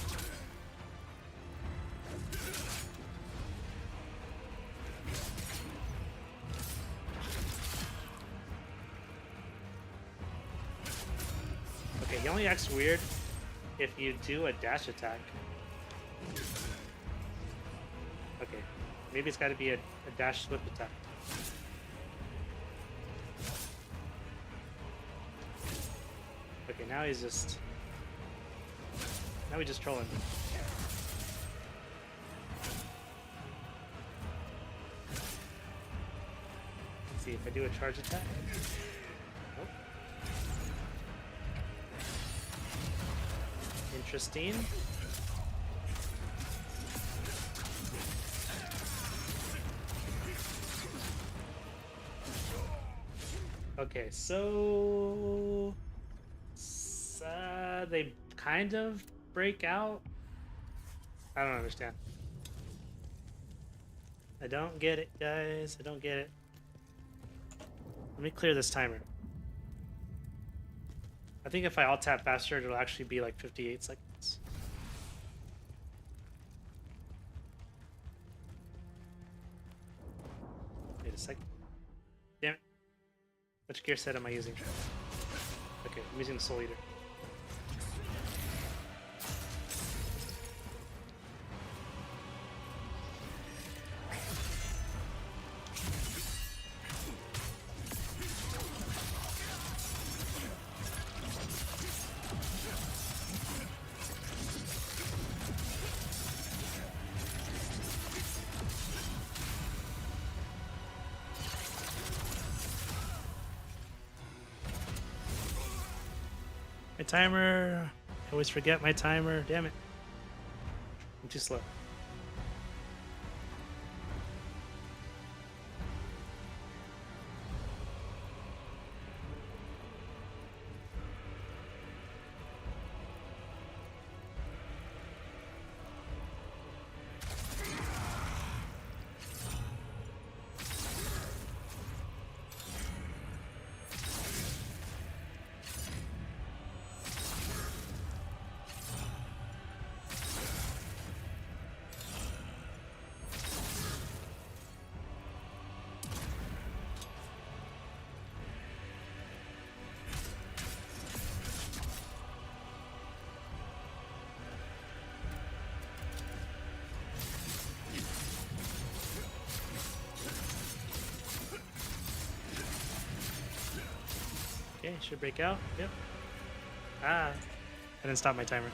Okay, he only acts weird if you do a dash attack. Okay, maybe it's gotta be a dash whip attack. now he's just... Now we just trolling. Let's see if I do a charge attack. Nope. Interesting. Okay, so they kind of break out. I don't understand. I don't get it, guys. I don't get it. Let me clear this timer. I think if I alt tap faster, it'll actually be like 58 seconds. Wait a second. Damn it. Which gear set am I using? Okay, I'm using the Soul Eater. My timer. I always forget my timer. Damn it. I'm too slow. Okay, should break out. Yep. Ah. I didn't stop my timer.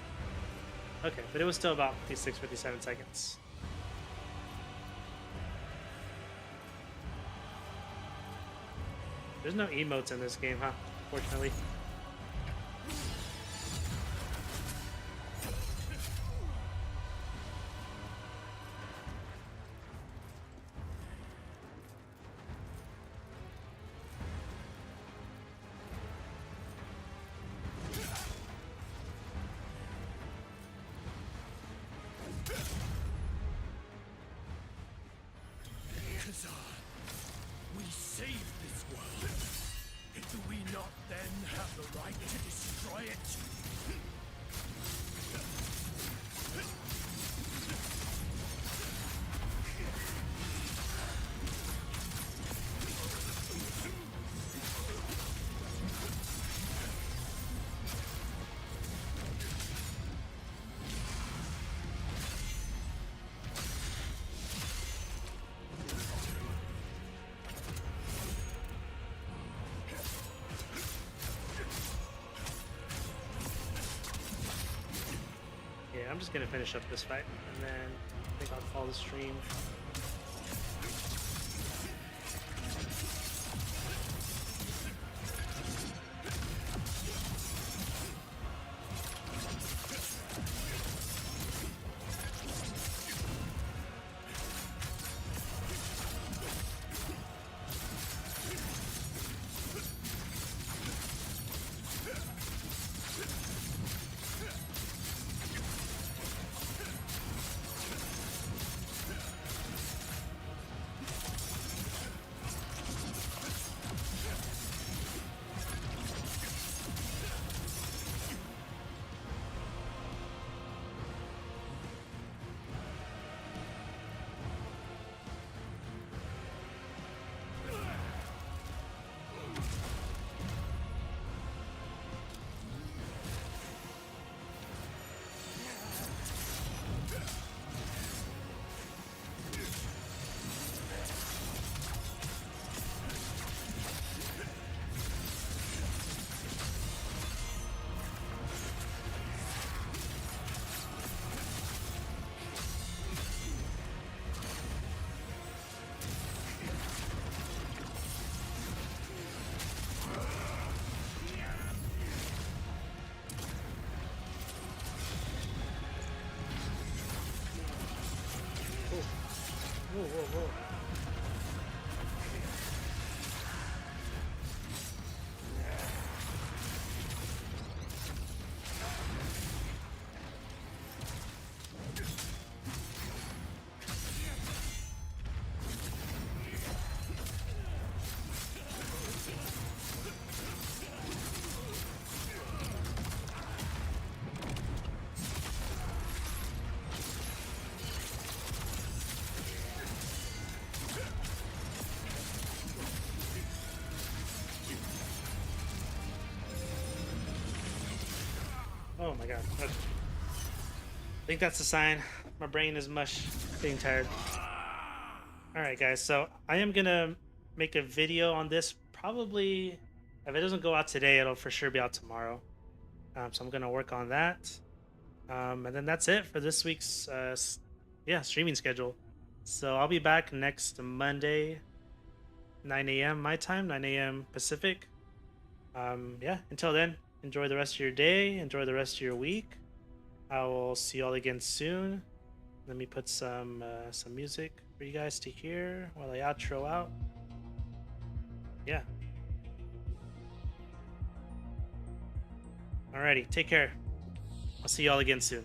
Okay, but it was still about 56, 57 seconds. There's no emotes in this game, huh? Fortunately. Khazan, we saved this world. Do we not then have the right to destroy it? Yeah, I'm just gonna finish up this fight, and then I think I'll call the stream. Oh my god. Okay. I think that's a sign. My brain is mush. Getting tired. Alright guys, so I am gonna make a video on this. Probably, if it doesn't go out today, it'll for sure be out tomorrow. So I'm gonna work on that. And then that's it for this week's streaming schedule. So I'll be back next Monday, 9 a.m. my time, 9 a.m. Pacific. Yeah, until then, enjoy the rest of your day, enjoy the rest of your week. I will see you all again soon. Let me put some music for you guys to hear while I outro out. Yeah. Alrighty, take care. I'll see you all again soon.